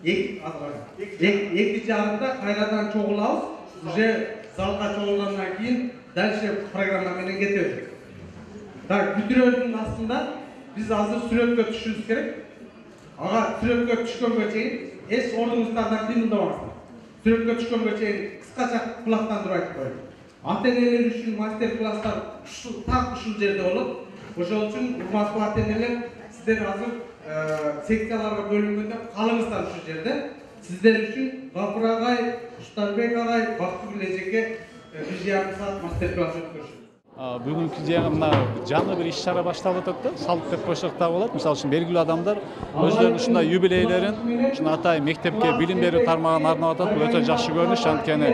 2:30-да кайрадан чогулабыз. Уже залга чогулгандан кийин дальше программа менен кетебиз. Так, бүтүрөөнүн астында биз азыр сүрөткө түшүбүз керек. Ага сүрөткө түшкөнгө чейин эч ордуңуздардан кыймылдабаңыздар. Сүрөткө түшкөнгө чейин кыскача кулактандырып айтып коеюн. Ата-энелер үчүн мастер класстар ушул жерде болот. Ошол үчүн урматтуу ата-энелер, сиздер азыр секцияларга бөлүнгөндө калыңыздар ушул жерде. Сиздер үчүн Гафур агай, Уштанбек агай, Бактыгүл эжеке 1,5 саат мастер класс өткөрүшөт. бүгүнкү мына жаңы бир иш-чара башталып атат да, салт деп койсок да болот. Мисалы үчүн белгилүү адамдар өздөрүнүн ушундай юбилейлерин ушундай атайын мектепке билим берүү тармагына арнап атат. Бул өтө жакшы көрүнүш, анткени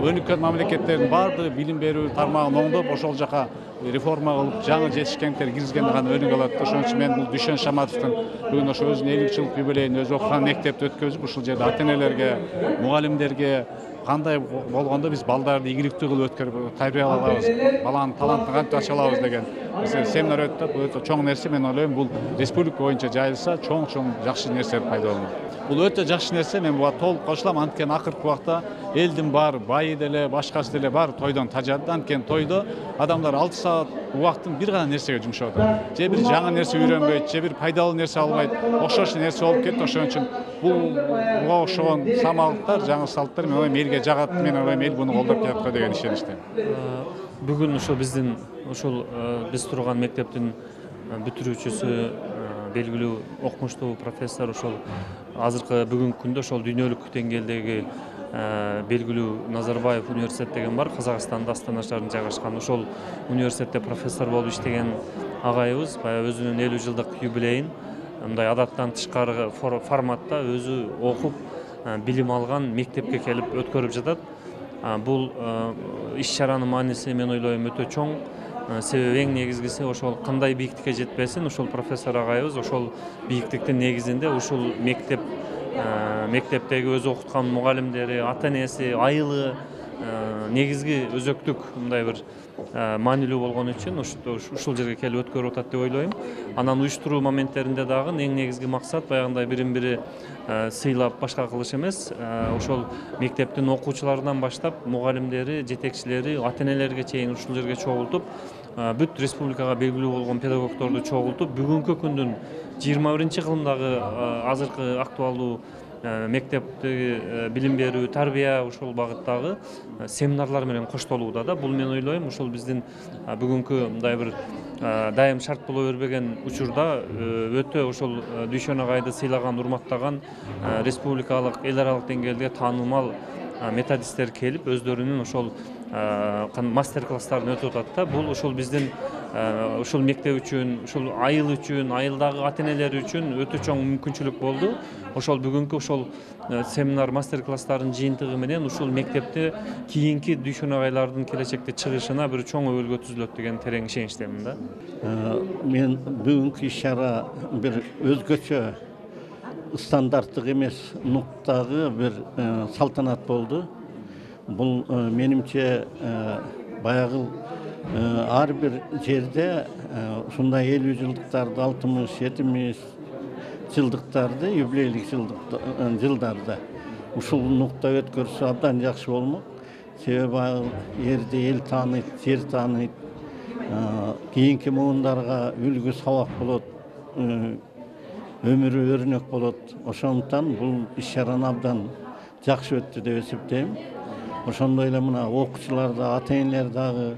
өнүккөн мамлекеттердин баардыгы билим берүү тармагын оңдоп, ошол жака реформа кылып, жаңы жетишкендер киргизгенди гана өнүгө алат. Ошон үчүн мен бул Дүйшөн Шаматовдун бүгүн ошо өзүнүн 50 жылдык юбилейин өзү окуган мектепти өткөзүп, ушул жерде ата-энелерге, мугалимдерге кандай болгондо биз балдарды ийгиликтүү кылып өткөрүп тарбиялабыз, баланын талантын кантип ача алабыз деген семинар өтүп, бул өтө чоң нерсе. Мен ойлойм, бул республика боюнча жайылса, чоң жакшы нерселер пайда болот. Бул өтө жакшы нерсе, мен буга толук кошулам. Анткени акыркы убакта элдин баары, байы деле, башкасы деле баары тойдон тажады. Анткени тойдо адамдар 6 саат убактын бир гана нерсеге жумшап атат. Же бир жаңы нерсе үйрөнбөйт, же бир пайдалуу нерсе албайт, окшош нерсе болуп кетти. Ошон үчүн буга окшогон самалыктар, жаңы салттар мен ойлойм элге жагат. Мен ойлойм, эл буну колдоп келат го деген ишеничтемин. Бүгүн ошо биздин ошол биз турган мектептин бүтүрүүчүсү, белгилүү окумуштуу профессор, ошол азыркы бүгүнкү күндө ошол дүйнөлүк деңгээлдеги белгилүү Назарбаев университет деген бар, Казакстанда Астана шаарында жайгашкан. Ошол университетте профессор болуп иштеген агайыбыз баягы өзүнүн 50 жылдык юбилейин мындай адаттан тышкары форматта өзү окуп, билим алган мектепке келип өткөрүп жатат. Бул иш-чаранын мааниси мен ойлойм өтө чоң. Себеби эң негизгиси ошол кандай бийиктикке жетпесин, ошол профессор агайыбыз ошол бийиктиктин негизинде ушул мектептеги өзү окуткан мугалимдери, ата-энеси, айылы негизги өзөктүк мындай бир маанилүү болгон үчүн ушул жерге келип өткөрүп атат деп ойлойм. Анан уюштуруу моменттеринде дагы эң негизги максат баягындай бирин-бири сыйлап башка кылыш эмес. Ошол мектептин окуучуларынан баштап мугалимдери, жетекчилери, ата-энелерге чейин ушул жерге чогултуп, бүт республикага белгилүү болгон педагогдорду чогултуп, бүгүнкү күндүн 21-кылымдагы азыркы актуалдуу мектептеги билим берүү, тарбия ушул багыттагы семинарлар менен коштолууда да. Бул мен ойлойм, ушул биздин бүгүнкү мындай бир дайым шарт боло бербеген учурда өтө ошол Дүйшөн агайды сыйлаган, урматтаган республикалык, эл аралык деңгээлде таанымал методисттер келип, өздөрүнүн ошол мастер-класстарын өтүп атат да. Бул ошол биздин ушул мектеп үчүн, ушул айыл үчүн, айылдагы ата-энелер үчүн өтө чоң мүмкүнчүлүк болду. Ошол бүгүнкү ошол семинар, мастер-класстардын жыйынтыгы менен ушул мектепте кийинки Дүйшөн агайлардын келечекте чыгышына бир чоң өбөлгө түзүлөт деген терең ишеничтемин да. Мен бүгүнкү иш-чара бир өзгөчө стандарттык эмес нуктагы бир салтанат болду. Бул менимче баягы ар бир жерде ушундай 50 жылдыктарды, 60-70 жылдыктарды, юбилейлик жылдарда ушул нукта өткөрсө абдан жакшы болмок. Себеби жерди эл тааныйт, жер тааныйт, кийинки муундарга үлгү сабак болот, өмүрү өрнөк болот. Ошондуктан бул иш-чараны абдан жакшы өттү деп эсептейм. Ошондой эле мына окуучулар да, ата-энелер дагы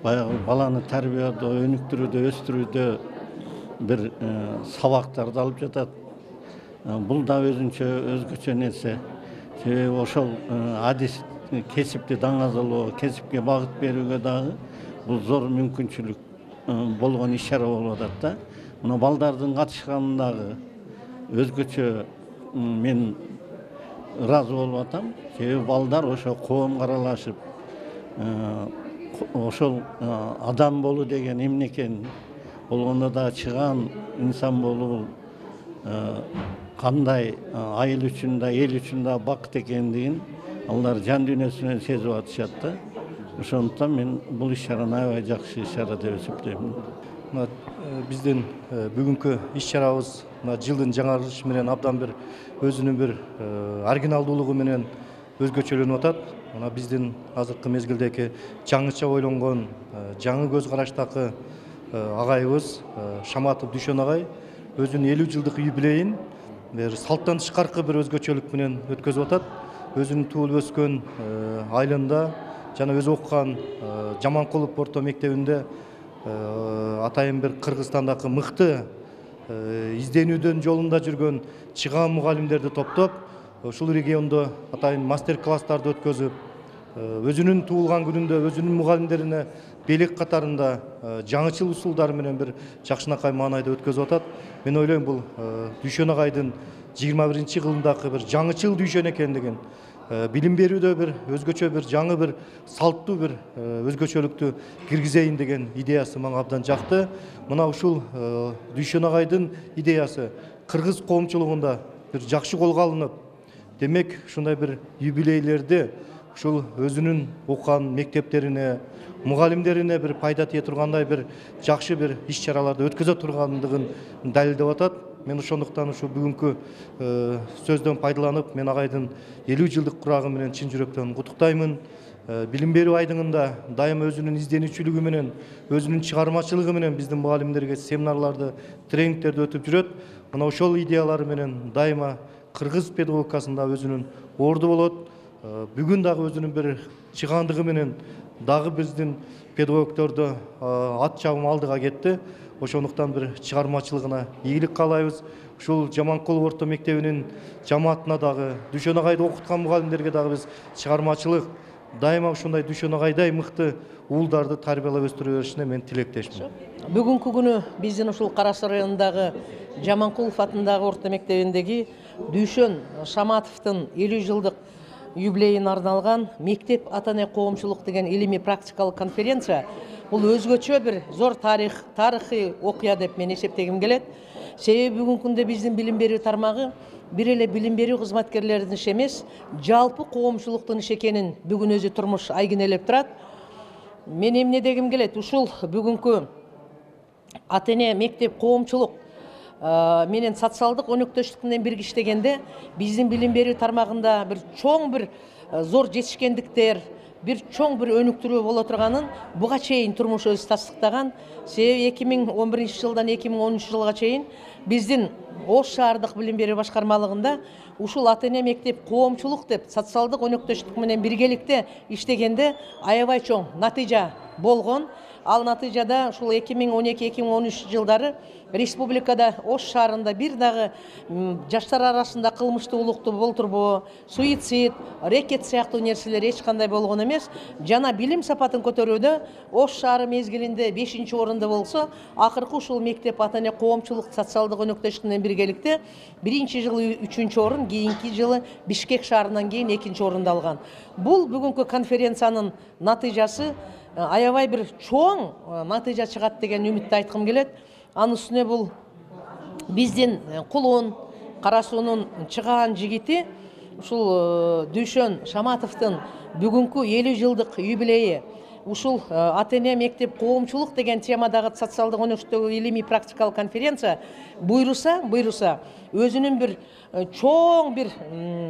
баягы баланы тарбиядоо, өнүктүрүүдө, өстүрүүдө бир сабактарды алып жатат. Бул да өзгөчө нерсе. Себеби ошол адис кесипти даңазалоо, кесипке багыт берүүгө дагы бул зор мүмкүнчүлүк болгон иш-чара болуп атат да. Мына балдардын катышканындагы өзгөчө мен ыраазы болуп атам. Себеби балдар ошо коомго аралашып, ошол адам болуу деген эмне экенин, болгондо да чыгаан инсан болуу кандай айыл үчүн да, эл үчүн да бакыт экендигин алар жан дүйнөсү менен сезип атышат да. Ошондуктан мен бул иш-чараны аябай жакшы иш-чара деп эсептейм. Биздин бүгүнкү иш-чарабыз жылдын жаңарышы менен абдан бир өзүнүн бир оригиналдуулугу менен өзгөчөлөнүп атат. Мына биздин азыркы мезгилдеги жаңыча ойлонгон, жаңы көз караштагы агайыбыз Шаматов Дүйшөн агай өзүнүн 50 жылдык юбилейин бир салттан тышкаркы бир өзгөчөлүк менен өткөзүп атат. Өзүнүн туулуп өскөн айылында жана өзү окуган Жаманкулов орто мектебинде атайын бир Кыргызстандагы мыкты изденүүдөн жолунда жүргөн чыгаан мугалимдерди топтоп, ушул региондо атайын мастер-класстарды өткөзүп, өзүнүн туулган күнүндө өзүнүн мугалимдерине белек катарында жаңычыл усулдар менен бир жакшынакай маанайда өткөзүп атат. Мен ойлойм бул Дүйшөн агайдын 21 кылымдагы бир жаңычыл Дүйшөн экендигин, билим берүүдө бир өзгөчө бир жаңы бир салттуу бир өзгөчөлүктү киргизейин деген идеясы мага абдан жакты. Мына ушул Дүйшөн агайдын идеясы кыргыз коомчулугунда бир жакшы колго алынып, демек ушундай бир юбилейлерди ушул өзүнүн окуган мектептерине, мугалимдерине бир пайда тие тургандай бир жакшы бир иш-чараларды өткөзө тургандыгын далилдеп атат. Мен ошондуктан ушу бүгүнкү сөздөн пайдаланып, мен агайдын 50 жылдык курагы менен чын жүрөктөн куттуктаймын. Билим берүү айдыңында дайыма өзүнүн изденүүчүлүгү менен, өзүнүн чыгармачылыгы менен биздин мугалимдерге семинарларды, тренингтерди өтүп жүрөт. Мына ошол идеялары менен дайыма кыргыз педагогикасында өзүнүн орду болот. Бүгүн дагы өзүнүн бир чыгандыгы менен дагы биздин педагогдорду ат чабым алдыга кетти. Ошондуктан бир чыгармачылыгына ийгилик каалайбыз. Ушул Жаманкулов орто мектебинин жамаатына дагы, Дүйшөн агайды окуткан мугалимдерге дагы биз чыгармачылык дайыма ушундай Дүйшөн агайдай мыкты уулдарды тарбиялап өстүрө беришине мен тилектешмин. Бүгүнкү күнү биздин ушул Кара Суу районундагы Жаманкулов атындагы орто мектебиндеги Дүйшөн Шаматовдун 50 жылдык юбилейине арналган мектеп ата-эне коомчулук деген илимий практикалык конференция бул өзгөчө бир зор тарыхый окуя деп мен эсептегим келет. Себеби бүгүнкү күндө биздин билим берүү тармагы бир эле билим берүү кызматкерлеринин иши эмес, жалпы коомчулуктун иши экенин бүгүн өзү турмуш айгинелеп турат. Мен эмне дегим келет, ушул бүгүнкү ата-эне мектеп коомчулук менен социалдык өнөктөштүк менен бирге иштегенде биздин билим берүү тармагында бир чоң бир зор жетишкендиктер, бир чоң бир өнүктүрүү боло турганын буга чейин турмуш өзү тастыктаган. Себеби 2011 жылдан 2013 жылга чейин биздин Ош шаардык билим берүү башкармалыгында ушул ата-эне мектеп коомчулук деп социалдык өнөктөштүк менен биргеликте иштегенде аябай чоң натыйжа болгон. Ал натыйжада ушул 2012-2013 жылдары республикада Ош шаарында бир дагы жаштар арасында кылмыштуулукту болтурбоо, суицид, рекет сыяктуу нерселер эч кандай болгон эмес. Жана билим сапатын көтөрүүдө Ош шаары мезгилинде 5-орунда болсо, акыркы ушул мектеп ата-эне коомчулук социалдык өнөктөштүк менен биргеликте 1-жылы 3-орун, кийинки жылы Бишкек шаарынан кийин 2-орунду алган. Бул бүгүнкү конференциянын натыйжасы аябай бир чоң натыйжа чыгат деген үмүттү айткым келет. Анын үстүнө бул биздин кулун, Кара Суунун чыгаан жигити ушул Дүйшөн Шаматовдун бүгүнкү 50 жылдык юбилейи, ушул ата-эне мектеп коомчулук деген темадагы социалдык өнөктөштүк илимий практикалык конференция буйруса өзүнүн бир чоң бир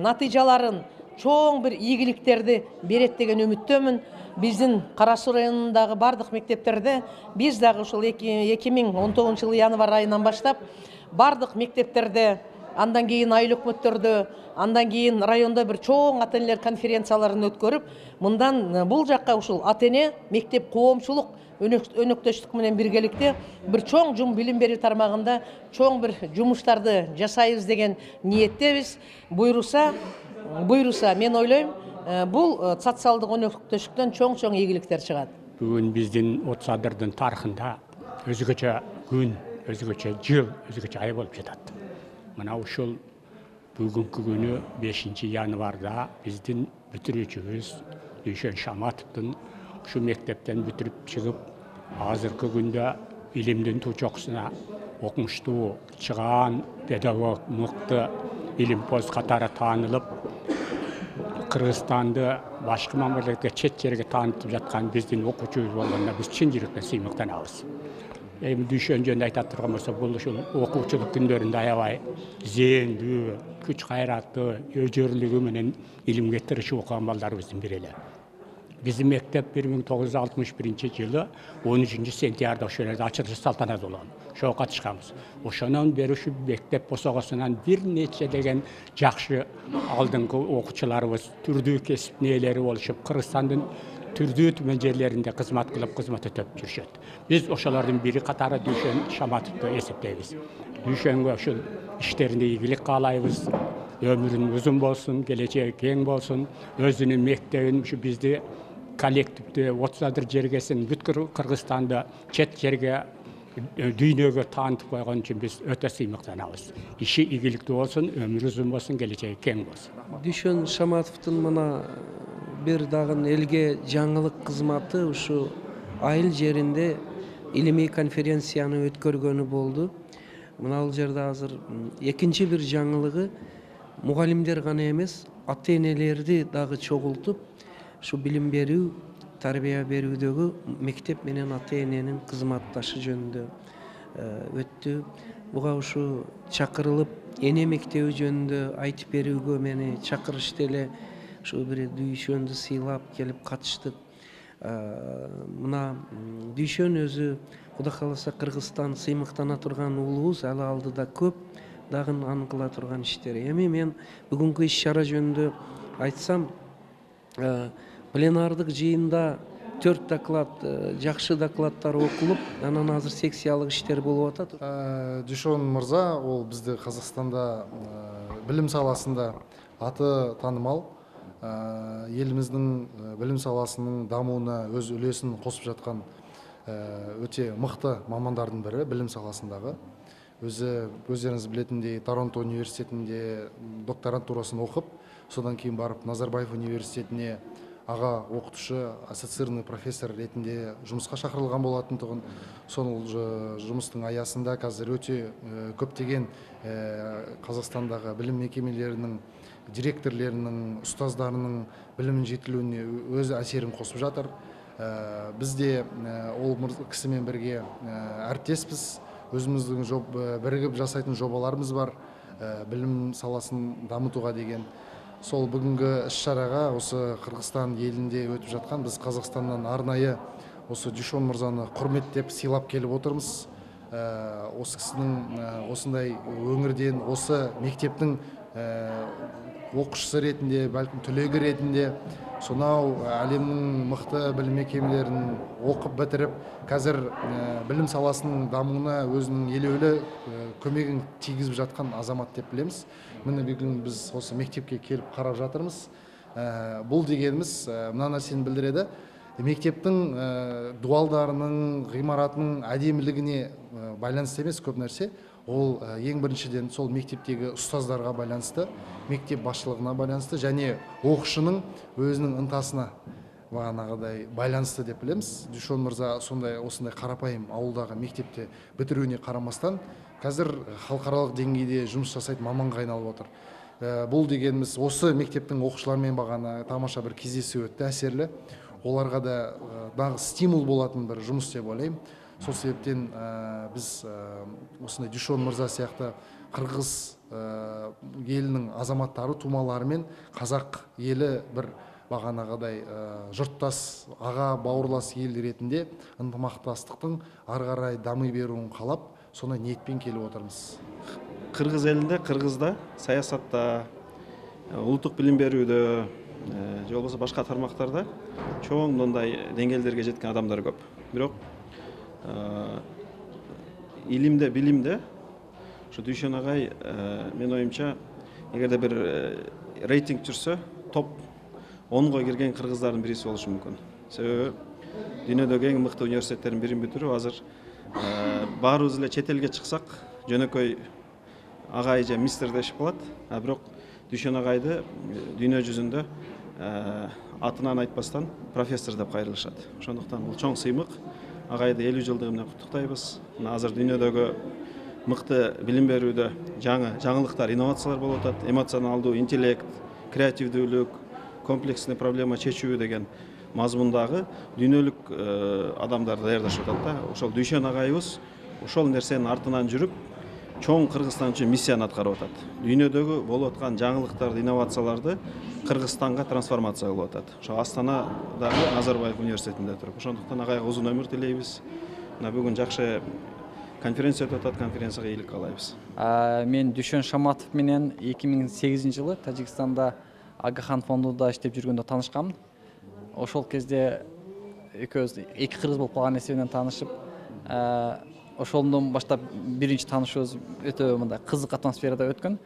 натыйжаларын, чоң бир ийгиликтерди берет деген үмүттөмүн. Биздин Кара Суу районундагы бардык мектептерде биз дагы ушул 2019 жылы январь айынан баштап бардык мектептерде, андан кийин айыл өкмөттөрдө, андан кийин райондо бир чоң ата-энелер конференцияларын өткөрүп, мындан бул жакка ушул ата-эне мектеп коомчулук өнөктөштүк менен биргеликте бир чоң билим берүү тармагында чоң бир жумуштарды жасайбыз деген ниеттебиз. Буйруса мен ойлойм, бул социалдык өнөктөштүктөн чоң ийгиликтер чыгат. Бүгүн биздин 30 адырдын тарыхында өзгөчө күн, өзгөчө жыл, өзгөчө ай болуп жатат. Мына ушул бүгүнкү күнү 5 январда биздин бүтүрүүчүбүз Дүйшөн Шаматовдун ушу мектептен бүтүрүп чыгып, азыркы күндө илимдин тучокусуна окумуштуу чыгаан педагог, мыкты илимпоз катары таанылып, Кыргызстанды башка мамлекетке, чет жерге таанытып жаткан биздин окуучубуз болгондо биз чын жүрөктөн сыймыктанабыз. Эми Дүйшөн жөнүндө айта турган болсо, бул ушул окуучулук күндөрүндө аябай зээндүү, күч кайраты, өжөрлүгү менен илимге тырышып окуган балдарыбыздын бири эле. Биздин мектеп 1961 жылы 13 сентябрда ошол жерде ачылыш салтанаты болгон. Ошого катышканбыз. Ошонон бери ушу мектеп босогосунан бир нече деген жакшы алдыңкы окуучуларыбыз, түрдүү кесип ээлери болушуп, Кыргызстандын түрдүү түмөн жерлеринде кызмат кылып, кызмат өтөп жүрүшөт. Биз ошолордун бири катары Дүйшөн Шаматовду эсептейбиз. Дүйшөнгө ушул иштеринде ийгилик каалайбыз. ömrün uzun bolsun, geleceği keng bolsun, özünün mektebin şu bizde kollektivde 30 jergesin бүткүл Кыргызстанда чет жерге дүйнөгө таанытып койгон үчүн биз өтө сыймыктанабыз. Иши ийгиликтүү болсун, өмүрү uzun болсун, келечеги кең болсун. Дүйшөн Шаматовдун мына бир дагы элге жаңылык кызматы ушу айыл жеринде илимий конференцияны өткөргөнү болду. Мына бул жерде азыр экинчи бир жаңылыгы мугалимдер гана эмес, ата-энелерди дагы чогултуп, şu bilim берүү, тарбия берүүдөгү мектеп менен ата-эненин кызматташы жөнүндө өттү. Буга ушу чакырылып, эне мектеби жөнүндө айтып берүүгө мени чакырышты эле. Ушу бир Дүйшөндү сыйлап келип катыштык. Мына Дүйшөн өзү Кудай кааласа Кыргызстан сыймыктана турган уулубуз, алы алдыда көп дагы аны кыла турган иштери. Эми мен бүгүнкү иш-чара жөнүндө айтсам, пленардык жыйында 4 доклад, жакшы докладдар окулуп, анан азыр секциялык иштер болуп атат. Дүйшөн мырза, ол бизде Казакстанда билим саласында аты таанымал, элибиздин билим саласынын дамууна өз үлесин косуп жаткан өтө мыкты мамандардын бири билим саласындагы. Өздеріңіз білетіндей Торонто университетінде докторантурасын оқып, содан кейін барып Назарбаев университетіне аға оқытушы, ассоциированный профессор ретінде жұмысқа шақырылған болатындығын, сол жұмыстың аясында қазір өте көптеген Қазақстандағы білім мекемелерінің директорлерінің, ұстаздарының білімін жетілуіне өз әсерін қосып жатыр. Бізде ол кісімен бірге әріптеспіз. Өзіміздің бірігіп жасайтын жобаларымыз бар, білім саласын дамытуға деген. Сол бүгінгі іс-шараға осы Қырғызстан елінде өтіп жатқан, біз Қазақстаннан арнайы осы Дүйшөн мырзаны құрметтеп сыйлап келіп отырмыз. Осы кісінің осындай өңірден, осы мектептің оқушысы ретінде, бәлкім түлегі ретінде сонау әлемнің мықты білім мекемелерін оқып бітіріп, қазір білім саласының дамуына өзінің елеулі көмегін тигізіп жатқан азамат деп білеміз. Міне бүгін біз осы мектепке келіп қарап жатырмыз. Бұл дегеніміз мына нәрсені білдіреді. Мектептің дуалдарының, ғимаратының әдемілігіне байланысты емес көп нәрсе. Ол ең біріншіден сол мектептегі ұстаздарға байланысты, мектеп басшылығына байланысты және оқушының өзінің ынтасына бағанағыдай байланысты деп білеміз. Дүйшөн мырза осындай қарапайым ауылдағы мектепте бітіруіне қарамастан қазір халықаралық деңгейде жұмыс жасайтын маманға айналып отыр. Бұл дегеніміз осы мектептің оқушыларымен бағана тамаша бір кездесу өтті, әсерлі. Оларға да дағы стимул болатын бір жұмыс деп ойлаймын. Сол себептен біз осындай Дүйшөн мырза сияқты Қырғыз елінің азаматтары, тумаларымен қазақ елі бір бағанағыдай жұрттас, аға бауырлас ел ретінде ынтымақтастықтың ары қарай дами беруін қалап, сондай ниетпен келіп отырмыз. Қырғыз елінде, Қырғызда саясатта, ұлттық білім беруді, же болбосо башка тармактарда чоң мындай деңгээлдерге жеткен адамдар көп. Бирок илимде, билимде ушу Дүйшөн агай мен оюмча эгерде бир рейтинг жүрсө, топ 10го кирген кыргыздардын бириси болушу мүмкүн. Себеби дүйнөдөгү эң мыкты университеттердин бирин бүтүрүп, азыр баарыбыз эле чет элге чыксак, жөнөкөй агай же мистер дешип калат. Бирок Дүйшөн агайды дүйнө жүзүндө атынан айтпастан профессор деп кайрылышат. Ошондуктан бул чоң сыймык. Агайды 50 жылдыгы менен куттуктайбыз. Азыр дүйнөдөгү мыкты билим берүүдө жаңылыктар, инновациялар болуп атат. Эмоционалдуу, интеллект, креативдүүлүк, комплексный проблема чечүү деген мазмундагы дүйнөлүк адамдар даярдашып атат да. Ошол Дүйшөн агайыбыз ошол нерсенин артынан жүрүп, чоң Кыргызстан үчүн миссияны аткарып атат. Дүйнөдөгү болуп аткан жаңылыктарды, инновацияларды Кыргызстанга трансформация кылып атат. Ошо Астанадагы Назарбаев университетинде туруп. Ошондуктан агайга узун өмүр тилейбиз. Мына бүгүн жакшы конференция өтүп атат, конференцияга ийгилик каалайбыз. Мен Дүйшөн Шаматов менен 2008 жылы Тажикстанда Агахан фондунда иштеп жүргөндө таанышканмын. Ошол кезде экөөбүз эки кыргыз болуп калган эсебинен таанышып, ошондон баштап биринчи таанышуубуз өтө мындай кызык атмосферада өткөн.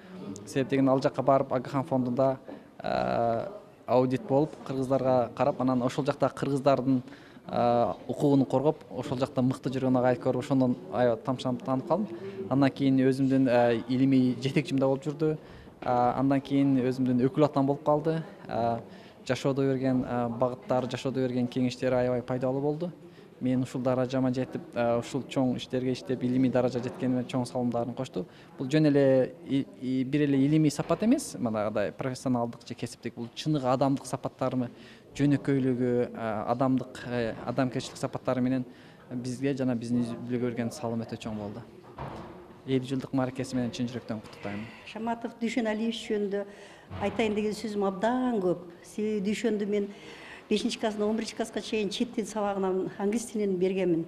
себеп деген ал жакка барып Агахан фондунда аудит болуп кыргыздарга карап, анан ошол жакта кыргыздардын укугун коргоп, ошол жакта мыкты жүргөн агайды көрүп, ошондон аябай тамшанып таанып калдым. Андан кийин өзүмдүн илимий жетекчим да болуп жүрдү. Андан кийин өзүмдүн өкүл атам болуп калды. Жашоодо берген багыттар, жашоодо берген кеңештери аябай пайдалуу болду. Мен ушул даражама жетип, ушул чоң иштерге иштеп, илимий даража жеткениме чоң салымдарын кошту. Бул жөн эле бир эле илимий сапат эмес, манагыдай профессионалдык же кесиптик, бул чыныгы адамдык сапаттарымы, жөнөкөйлүгү, адамгерчилик сапаттары менен бизге жана биздин үзүлгө берген салым өтө чоң болду. 50 жылдык мааракеси менен чын жүрөктөн куттуктайм. Шаматов Дүйшөн Алиевич жөнүндө айтайын деген сөзүм абдан көп. Себеби Дүйшөндү мен 5-чи класстан 11-чи класска чейин чет тил сабагынан англис тилин бергенмин.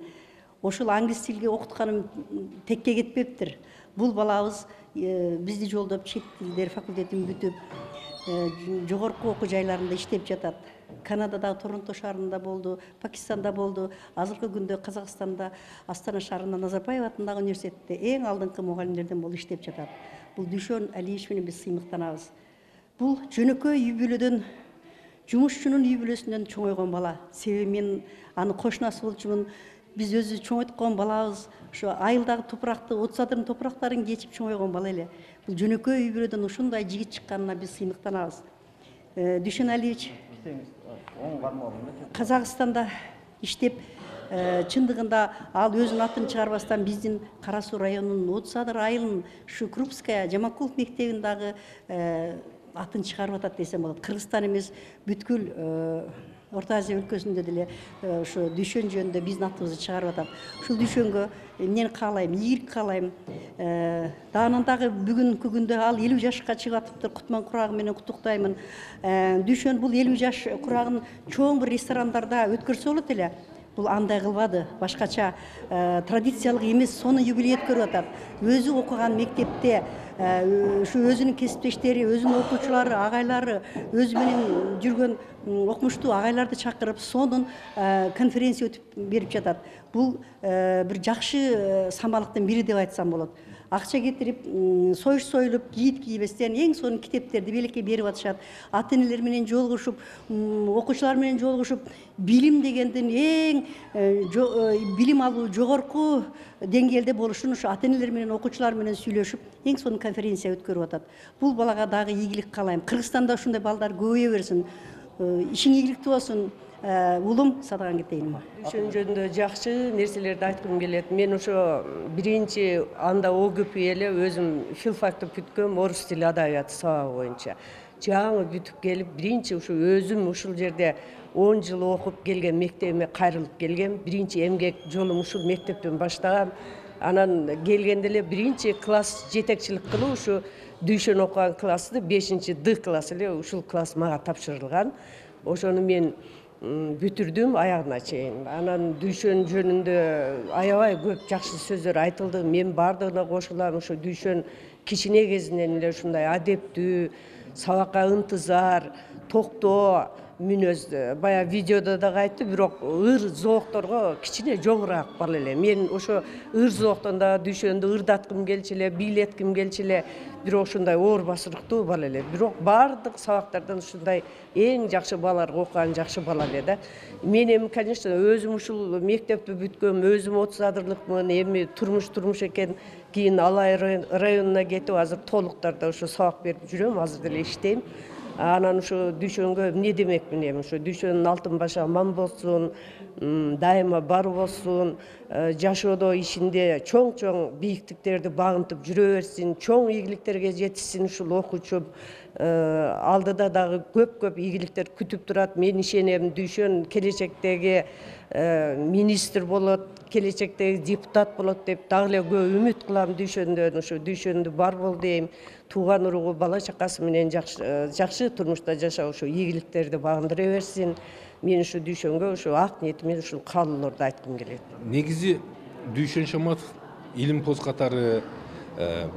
Ошол англис тилге окутканым текке кетпептир. Бул балабыз бизди жолдоп чет тилдер факультетин бүтүп, жогорку окуу жайларында иштеп жатат. Канададагы Торонто шаарында болду, Пакистанда болду, азыркы күндө Казакстанда Астана шаарында Назарбаев атындагы университетте эң алдыңкы мугалимдерден болуп иштеп жатат. Бул Дүйшөн Алиевич менен биз сыймыктанабыз. Бул жөнөкөй үй бүлөдөн, жумушчунун үй бүлөсүнөн чоңойгон бала. Себеби мен аны кошунасы болчумун. Биз өзү чоңойткон балабыз, ошо айылдагы топуракты, 30 адырдын топурактарын кечип чоңойгон бала эле. Бул жөнөкөй үй бүлөдөн ушундай жигит чыкканына биз сыймыктанабыз. Дүйшөн Алиевич Казакстанда иштеп, чындыгында ал өзүнүн атын чыгарбастан биздин Кара Суу районунун 30 адыр айылынын ушу Крупская Жаманкулов мектебин дагы атын чыгарып атат десем болот. Кыргызстан эмес, бүткүл Орто Азия өлкөсүндө деле ошо Дүйшөн жөнүндө биздин атыбызды чыгарып атат. Ушул Дүйшөнгө эмнени каалайм, ийгилик каалайм. Анан дагы бүгүнкү күндө ал 50 жашка чыгып атыптыр. Кутман курагы менен куттуктаймын. Дүйшөн бул 50 жаш курагын чоң бир ресторандарда өткөрсө болот эле. Бул андай кылбады, башкача традициялык эмес, сону юбилей өткөрүп атат. Өзү окуган мектепте ушу өзүнүн кесиптештери, өзүнүн окуучулары, агайлары, өзү менен жүргөн окумуштуу агайларды чакырып, сонун конференция өтүп берип жатат. Бул бир жакшы самалыктын бири деп айтсам болот. Акча кетирип, союш союлуп, кийит кийбестен эң сонун китептерди белекке берип атышат. Ата-энелер менен жолугушуп, окуучулар менен жолугушуп, билим дегендин эң билим алуу жогорку деңгээлде болушун ушу ата-энелер менен окуучулар менен сүйлөшүп, эң сонун конференция өткөрүп атат. Бул балага дагы ийгилик каалайм. Кыргызстанда ушундай балдар көбөйө берсин. Ишиң ийгиликтүү болсун. Улум садаган кетейин. Ошон жөнүндө жакшы нерселерди айткым келет. Мен ошо биринчи анда ОГП эле өзүм филфакты бүткөм, орус тили адабияты сабагы боюнча. Жаңы бүтүп келип, биринчи ушу өзүм ушул жерде 10 жыл окуп келген мектебиме кайрылып келгем. Биринчи эмгек жолум ушул мектептен баштагам. Анан келгенде эле биринчи класс жетекчилик кылып ушу Дүйшөн окуган классты 5-чи Д класс эле ушул класс мага тапшырылган. Ошону мен бүтүрдүм аягына чейин. Анан Дүйшөн жөнүндө аябай көп жакшы сөздөр айтылды. Мен бардыгына кошулам. Ошо Дүйшөн кичине кезинен эле ушундай адептүү, сабакка ынтызар, токтоо мүнөздө. Бая видеодо да айтты, бирок ыр зоокторго кичине жогураак бала эле. Мен ошо ыр зооктон да Дүйшөндү ырдаткым келчү эле, бийлетким келчү эле. Бирок ушундай оор басырыктуу бала эле. Бирок бардык сабактардан ушундай эң жакшы балаларга окуган жакшы бала эле да. Мен эми, конечно, өзүм ушул мектепти бүткөм, өзүм 30 адырлыкмын, эми турмуш экен. Кийин Алай районуна кетип, азыр толуктарда ошо сабак берип жүрөм, азыр деле иштейм. Анан ошо Дүйшөнгө эмне демекмин эми, ошо Дүйшөнүн алтын башы аман болсун, дайыма бар болсун, жашоодо ишинде чоң бийиктиктерди багынтып жүрө берсин, чоң ийгиликтерге жетишсин ушул окуучу. Алдыда дагы көп ийгиликтер күтүп турат. Мен ишенем, Дүйшөн келечектеги министр болот, келечектеги депутат болот деп дагы эле көп үмүт кылам Дүйшөндөн. Ошо Дүйшөндү бар бол дейм. Тууган уругу, бала чакасы менен жакшы турмушта жашап, ошо ийгиликтерди багындыра берсин. Мен ушу Дүйшөнгө ошо ак ниетимен ушул каалоолорду айткым келет. Негизи Дүйшөн Шаматов илимпоз катары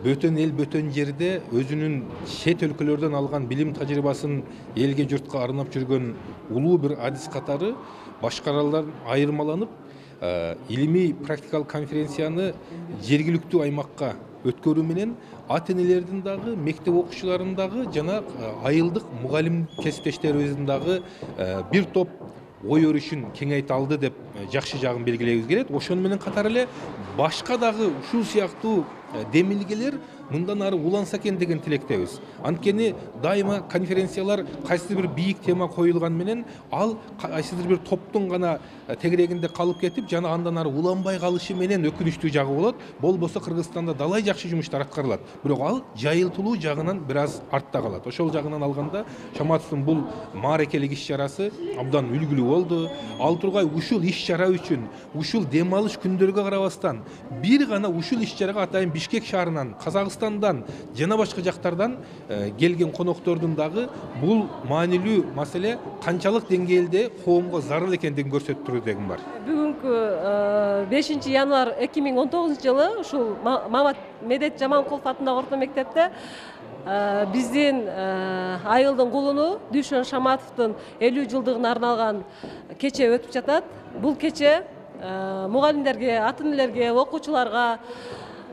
бөтөн эл, бөтөн жерде өзүнүн чет өлкөлөрдөн алган билим тажрыйбасын элге журтка арнап жүргөн улуу бир адис катары башкалардан айырмаланып, илимий практикалык конференцияны жергиликтүү аймакка өткөрүү менен ата энелердин дагы мектеп окуучуларынын дагы жана айылдык мугалим кесиптештерибиздин дагы бир топ ой өрүшүн кеңейте алды деп жакшы жагын белгилегибиз келет. Ошону менен катар эле башка дагы ушул сыяктуу демилгелер мындан ары уланса экен деген тилектебиз. Анткени дайыма конференциялар кайсыдыр бир бийик тема коюлган менен ал кайсыдыр бир топтун гана тегерегинде калып кетип, жана андан ары уланбай калышы менен өкүнүчтүү жагы болот. Болбосо Кыргызстанда далай жакшы жумуштар аткарылат. Бирок ал жайылтылуу жагынан бир аз артта калат. Ошол жагынан алганда Шаматовдун бул маарекелик иш-чарасы абдан үлгүлүү болду. Ал тургай ушул иш-чара үчүн, ушул дем алыш күндөргө карабастан бир гана ушул иш-чарага атайын Бишкек шаарынан, Казакстандан жана башка жактардан келген коноктордун дагы бул маанилүү маселе канчалык деңгээлде коомго зарыл экендигин көрсөтүп турган бар. Бүгүнкү 5 январь 2019 жылы ушул Мамат Медет Жаманкулов атындагы орто мектепте биздин айылдын кулуну Дүйшөн Шаматовдун 50 жылдыгына арналган кече өтүп жатат. Бул кече мугалимдерге, ата энелерге, окуучуларга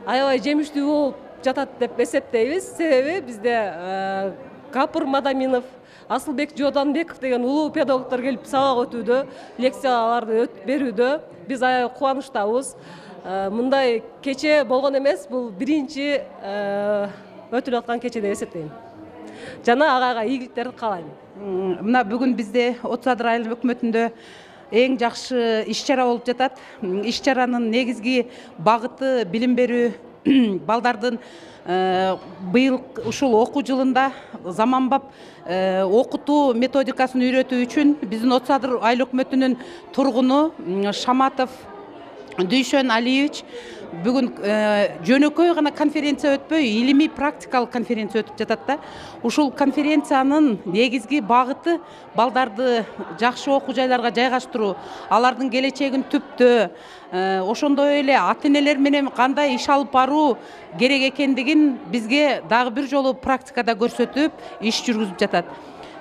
аябай жемиштүү болуп жатат деп эсептейбиз. Себеби бизде Капыр Мадаминов, Асылбек Жоданбеков деген улуу педагогдор келип сабак өтүүдө, лекцияларды берүүдө биз аябай кубанычтабыз. Мындай кече болгон эмес, бул биринчи өтүлүп аткан кече деп эсептейм. Жана агайга ийгиликтерди каалайм. Мына бүгүн бизде 30 айыл өкмөтүндө эң жакшы иш-чара болуп жатат. Иш-чаранын негизги багыты билим берүү, балдардын быйыл ушул окуу жылында заманбап окутуу методикасын үйрөтүү үчүн биздин 30 айыл өкмөтүнүн тургуну Шаматов Дүйшөн Алиевич бүгүн жөнөкөй гана конференция өтпөй, илимий практикалык конференция өтүп жатат да. Ушул конференциянын негизги багыты балдарды жакшы окуу жайларга жайгаштыруу, алардын келечегин түптөө, ошондой эле ата энелер менен кандай иш алып баруу керек экендигин бизге дагы бир жолу практикада көрсөтүп, иш жүргүзүп жатат.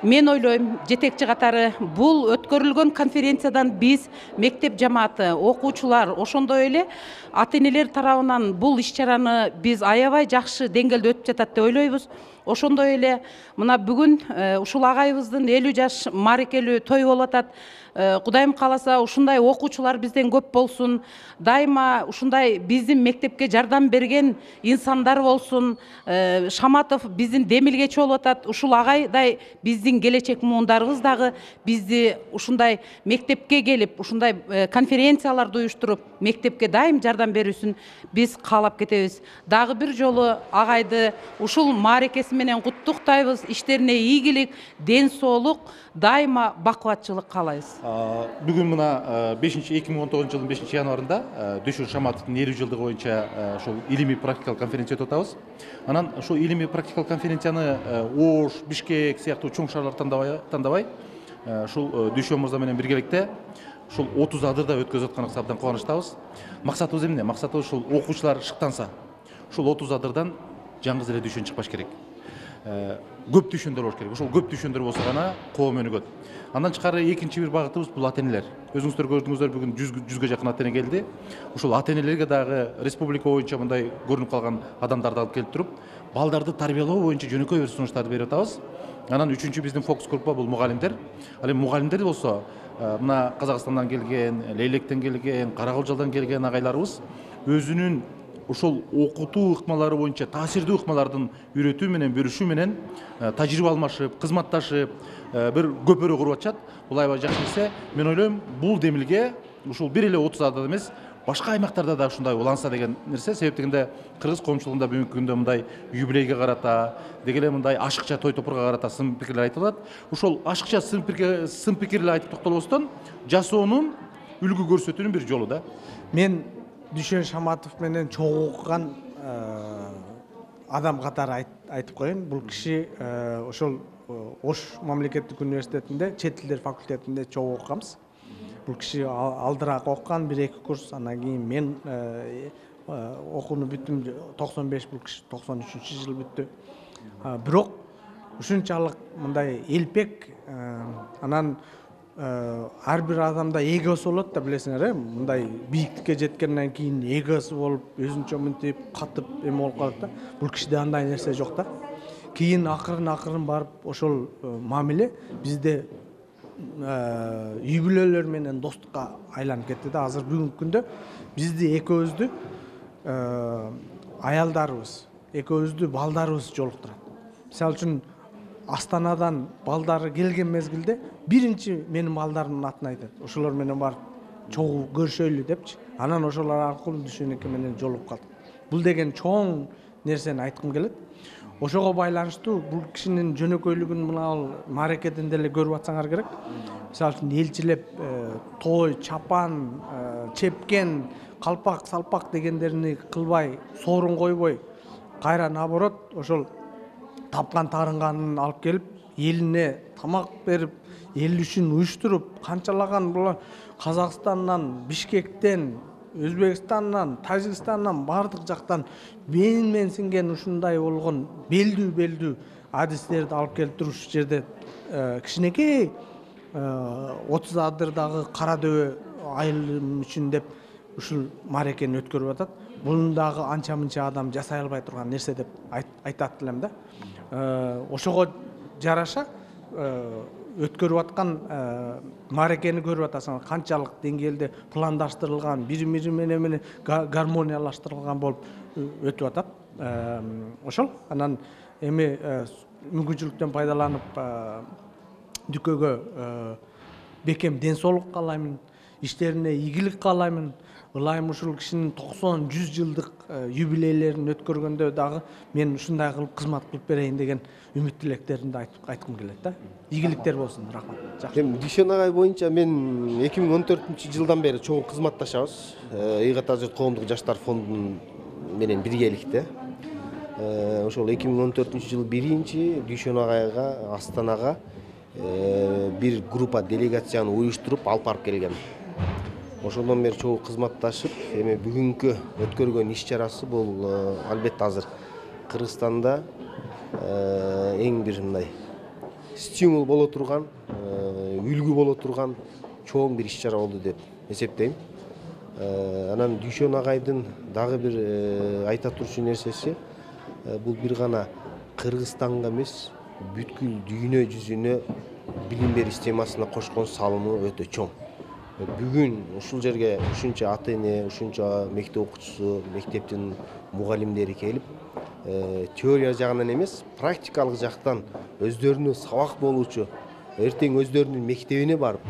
Мен ойлойм, жетекчи катары бул өткөрүлгөн конференциядан биз мектеп жамааты, окуучулар, ошондой эле ата энелер тарабынан бул иш-чараны биз аябай жакшы деңгээлде өтүп жатат деп ойлойбуз. Ошондой эле мына бүгүн ушул агайыбыздын 50 жаш маарекелүү той болуп атат. Кудайым кааласа ушундай окуучулар бизден көп болсун, дайыма ушундай биздин мектепке жардам берген инсандар болсун. Шаматов биздин демилгечи болуп атат. Ушул агайдай биздин келечек муундарыбыз дагы бизди ушундай мектепке келип, ушундай конференцияларды уюштуруп, мектепке дайым жардам берүүсүн биз каалап кетебиз. Дагы бир жолу агайды ушул маарекеси менен куттуктайбыз. Иштерине ийгилик, ден соолук, дайыма бакубатчылык каалайбыз. Бүгүн мына 2019 жылдын 5 январында Дүйшөн Шаматовдун 50 жылдыгы боюнча ошол илимий практикалык конференция өтүп атабыз. Анан ошол илимий практикалык конференцияны Ош, Бишкек сыяктуу чоң шаарлар тандабай, ушул Дүйшөн мырза менен биргеликте ушул 30 адырда өткөзүп атканыбызга абдан кубанычтабыз. Максатыбыз эмне? Максатыбыз ушул окуучулар шыктанса, ушул 30 адырдан жаңгыз эле Дүйшөн чыкпаш керек. Көп дүйшөндөр болуш керек. Ошол көп дүйшөндөр болсо гана коом өнүгөт. Андан тышкары экинчи бир багытыбыз бул ата энелер. Өзүңүздөр көрдүңүздөр, бүгүн 100га жакын ата эне келди. Ушул ата энелерге дагы республика боюнча мындай көрүнүп калган адамдарды алып келип туруп, балдарды тарбиялоо боюнча жөнөкөй бир сунуштарды берип атабыз. Анан үчүнчү биздин фокус группа бул мугалимдер. Ал эми мугалимдер болсо, мына Казакстандан келген, Лейлектен келген, Каракылжалдан келген агайларыбыз өзүнүн ошол окутуу ыкмалары боюнча таасирдүү ыкмалардын үйрөтүү менен, бөлүшүү менен тажрыйба алмашып, кызматташып, бир көпөрө куруп атышат. Бул аябай жакшы нерсе. Мен ойлойм, бул демилге ушул бир эле 30 адада эмес, башка аймактарда да ушундай уланса деген нерсе. Себеп дегенде кыргыз коомчулугунда бүгүнкү күндө мындай юбилейге карата, деги эле мындай ашыкча той топурга карата сын пикирлер айтылат. Ушол ашыкча сын пикирлер айтып токтолбостон, жасоонун, үлгү көрсөтүүнүн бир жолу да. Мен Дүйшөн Шаматов менен чогуу окуган адам катары айтып коеюн. Бул киши ошол Ош мамлекеттик университетинде, чет тилдер факультетинде чогуу окуганбыз. Бул киши алдыраак окуган, 1-2 курс, андан кийин мен окууну бүттүм 95, бул киши 93-жыл бүттү. Бирок ушунчалык мындай элпек, анан ар бир адамда эгосу болот да, билесиңер, мындай бийиктикке жеткенден кийин эгосу болуп, өзүнчө мынтип катып эме болуп калат да. Бул кишиде андай нерсе жок да. Кийин акырын барып ошол мамиле бизде үй бүлөлөр менен достукка айланып кетти да. Азыр бүгүнкү күндө бизди экөөбүздү аялдарыбыз, экөөбүздү балдарыбыз жолуктурат. Мисалы үчүн Астанадан балдары келген мезгилде биринчи менин балдарымдын атын айтат. Ошолор менен барып чогуу көрүшөйлү депчи. Анан ошолор аркылуу Дүйшөнөкө менен жолугуп калдык. Бул деген чоң нерсени айткым келет. Ошого байланыштуу бул кишинин жөнөкөйлүгүн мына мааракеден деле көрүп атсаңар керек. Мисалы үчүн элчилеп той, чапан, чепкен, калпак, салпак дегендерини кылбай, соорун койбой, кайра наоборот ошол тапкан тарынганын алып келип, элине тамак берип, эл үчүн уюштуруп, канчалаган булар Казакстандан, Бишкектен, Өзбекстандан, Тажикстандан бардык жактан менсинген ушундай болгон белдүү адистерди алып келип туруп ушу жерде кичинекей 30 адырдагы кара дөбө айылым үчүн деп ушул мааракени өткөрүп атат. Бунун дагы анча мынча адам жасай албай турган нерсе деп айтат элем да. Ошого жараша өткөрүп аткан мааракени көрүп атасыңар, канчалык деңгээлде пландаштырылган, бири менен гармониялаштырылган болуп өтүп атат. Ошол анан эми мүмкүнчүлүктөн пайдаланып Дүкөгө бекем ден соолук каалаймын, иштерине ийгилик каалаймын. Ылайым ушул кишинин 90-100 жылдык юбилейлерин өткөргөндө дагы мен ушундай кылып кызмат кылып берейин деген үмүт тилектеримди айткым келет да. Ийгиликтер болсун, рахмат. Эми Дүйшөн агай боюнча мен 2014-жылдан бери чоң кызматташабыз. Ыйгат Азыр коомдук жаштар фондунун менен биргеликте. Ошол 2014-жылы биринчи Дүйшөн агайга Астанага бир группа делегацияны уюштуруп алып барып келген. Ошондон бери чогуу кызматташып, эми бүгүнкү өткөргөн иш-чарасы бул албетте азыр Кыргызстанда эң бир мындай стимул боло турган, үлгү боло турган чоң бир иш-чара болду деп эсептейм. Анан Дүйшөн агайдын дагы бир айта турчу нерсеси бул бир гана Кыргызстанга эмес, бүткүл дүйнө жүзүнө билим берүү системасына кошкон салымы өтө чоң. Бүгүн ушул жерге ушунча ата-эне, ушунча мектеп окуучусу, мектептин мугалимдери келип, теория жагынан эмес, практикалык жактан өздөрүнө сабак болуучу, эртең өздөрүнүн мектебине барып,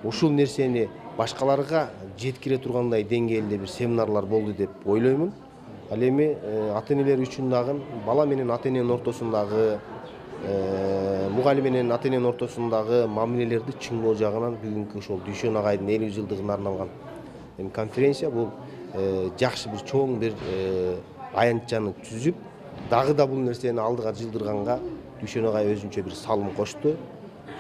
ушул нерсени башкаларга жеткире тургандай деңгээлде бир семинарлар болду деп ойлоймун. Ал эми ата-энелер үчүн дагы бала менен ата-эненин ортосундагы мугалим менен ата-эненин ортосундагы мамилелерди чыңгоо жагынан бүгүнкү ошол Дүйшөн агайдын 50 жылдыгына арналган конференция бул жакшы бир чоң бир аянтчаны түзүп, дагы да бул нерсени алдыга жылдырганга Дүйшөн агай өзүнчө бир салым кошту.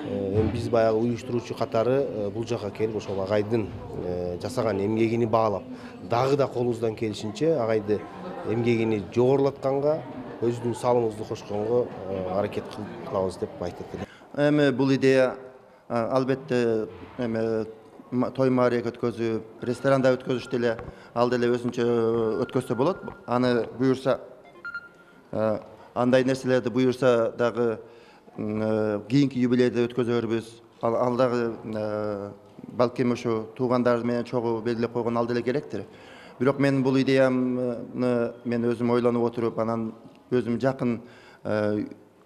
Эми биз баягы уюштуруучу катары бул жакка келип ошол агайдын жасаган эмгегини баалап, дагы да колубуздан келишинче агайды эмгегини жогорулатканга, өзүнүн салымыбызды кошконго аракет кылабыз деп айтат элем. Эми бул идея албетте эми той мааракет өткөзүп, ресторанда өткөзүш деле ал деле өзүнчө өткөзсө болот. Аны буюрса, андай нерселерди буюрса дагы кийинки юбилейде өткөзөрбүз. Ал дагы балким ошо туугандар менен чогуу белгилеп койгон ал деле керектир. Бирок мен бул идеямды мен өзүм ойлонуп отуруп, анан өзүм жакын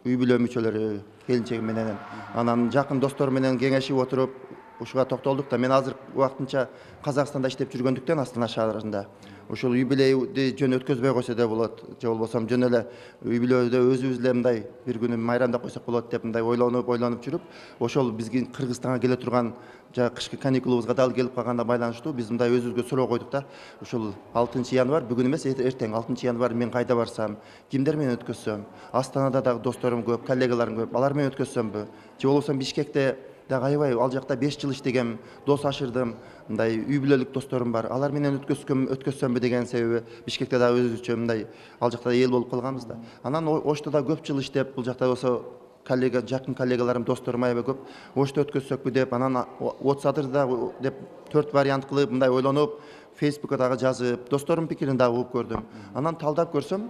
үй бүлө мүчөлөрү, келинчегим менен, анан жакын досторум менен кеңешип отуруп, ушуга токтолдук да. Мен азыр убактынча Казакстанда иштеп жүргөндүктөн Астана шаарында ушул юбилейди жөн өткөзбөй койсо да болот, же болбосо жөн эле үй бүлөдө өзүбүз эле мындай бир күнү майрамдап койсок болот деп мындай ойлонуп жүрүп, ошол бизге Кыргызстанга келе турган кышкы каникулубузга дал келип калганына байланыштуу биз мындай өзүбүзгө суроо койдук да. Ушул 6 январь, бүгүн эмес, эртең 6 январь мен кайда барсам, кимдер менен өткөзсөм, Астанада дагы досторум көп, коллегаларым көп, алар менен өткөзсөмбү, же болбосо Бишкекте дагы аябай ал жакта 5 жыл иштегем, дос ашырдым, мындай үй бүлөлүк досторум бар, алар менен өткөзсөмбү деген себеби Бишкекте дагы өзүчө мындай ал жакта эл болуп калганбыз да. Анан Ошто да көп жыл иштеп, бул жакта болсо коллега, жакын коллегаларым, досторум аябай көп. Ошто өткөзсөкпү деп, анан отсадырда деп 4 вариант кылып, мындай ойлонуп, Фейсбукка дагы жазып, досторум пикирин дагы угуп көрдүм. Анан талдап көрсөм,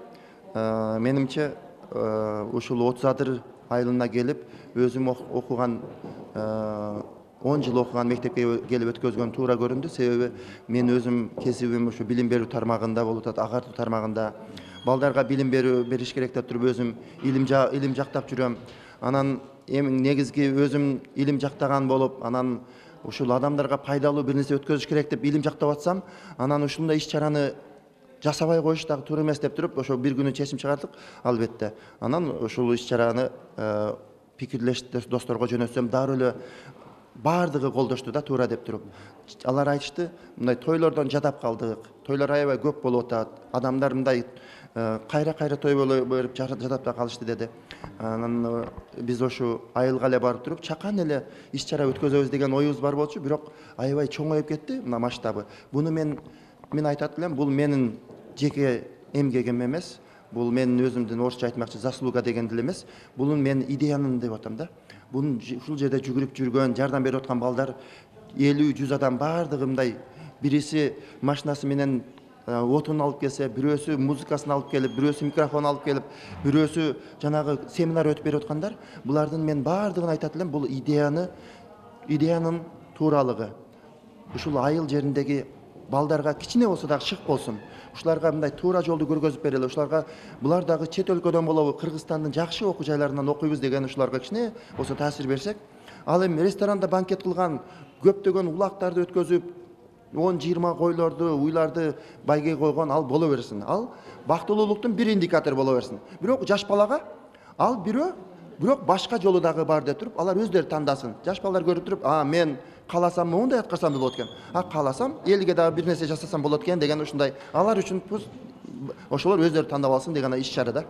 менимче ушул отсадыр айылына келип, өзүм окуган 10 жыл окуган мектепке келип өткөзгөн туура көрүндү. Себеби мен өзүм кесибим ушу билим берүү тармагында болуп атат, агартуу тармагында. Балдарга билим бериш керек деп туруп өзүм илим жактап жүрөм. Анан эми негизги өзүм илим жактаган болуп, анан ушул адамдарга пайдалуу бир нерсе өткөзүш керек деп илим жактап атсам, анан ушундай иш-чараны жасабай коюш дагы туура эмес деп туруп, ошо бир күнү чечим чыгардык, албетте. Анан ушул иш-чараны пикирлеш досторго жөнөтсөм, дары эле бардыгы колдошту да, туура деп туруп. Алар айтышты, мындай тойлордон жадап калдык. Тойлор аябай көп болуп атат. Адамдар мындай кайра той болуп берип жадап да калышты деди. Анан биз ошо айылга эле барып туруп, чакан эле иш-чара өткөзөбүз деген оюбуз бар болчу, бирок аябай чоңоюп кетти мына масштабы. Буну мен айтат элем, бул менин жеке эмгегим эмес. Бул менин өзүмдүн орусча айтмакчы заслуга деген деле эмес. Бул менин идеянын деп атам да. Бунун ушул жерде жүгүрүп жүргөн, жардам берип аткан балдар 50-100 адам бардыгы мындай, бириси машинасы менен отун алып келсе, бирөөсү музыкасын алып келип, бирөөсү микрофон алып келип, бирөөсү жанагы семинар өтүп берип аткандар. Булардын мен бардыгын айтат элем, бул идеянын тууралыгы. Ушул айыл жериндеги балдарга кичине болсо дагы шык болсун. Ушуларга мындай туура жолду көргөзүп берели. Ушуларга булар дагы чет өлкөдөн болобу, Кыргызстандын жакшы окуу жайларынан окуйбуз деген ушуларга кичине болсо таасир берсек, ал эми ресторанда банкет кылган, көптөгөн улактарды өткөзүп, 10-20 койлорду, уйларды байгеге койгон ал боло берсин. Ал бактылуулуктун бир индикатору боло берсин. Бирок жаш балага ал бирок башка жолу дагы бар деп туруп, алар өздөрү тандасын. Жаш балдар көрүп туруп, мен кааласам мындай аткарсам болот экен. Кааласам элге дагы бир нерсе жасасам болот экен деген ушундай. Алар үчүн ошолор өздөрү тандап алсын деген иш-чара да.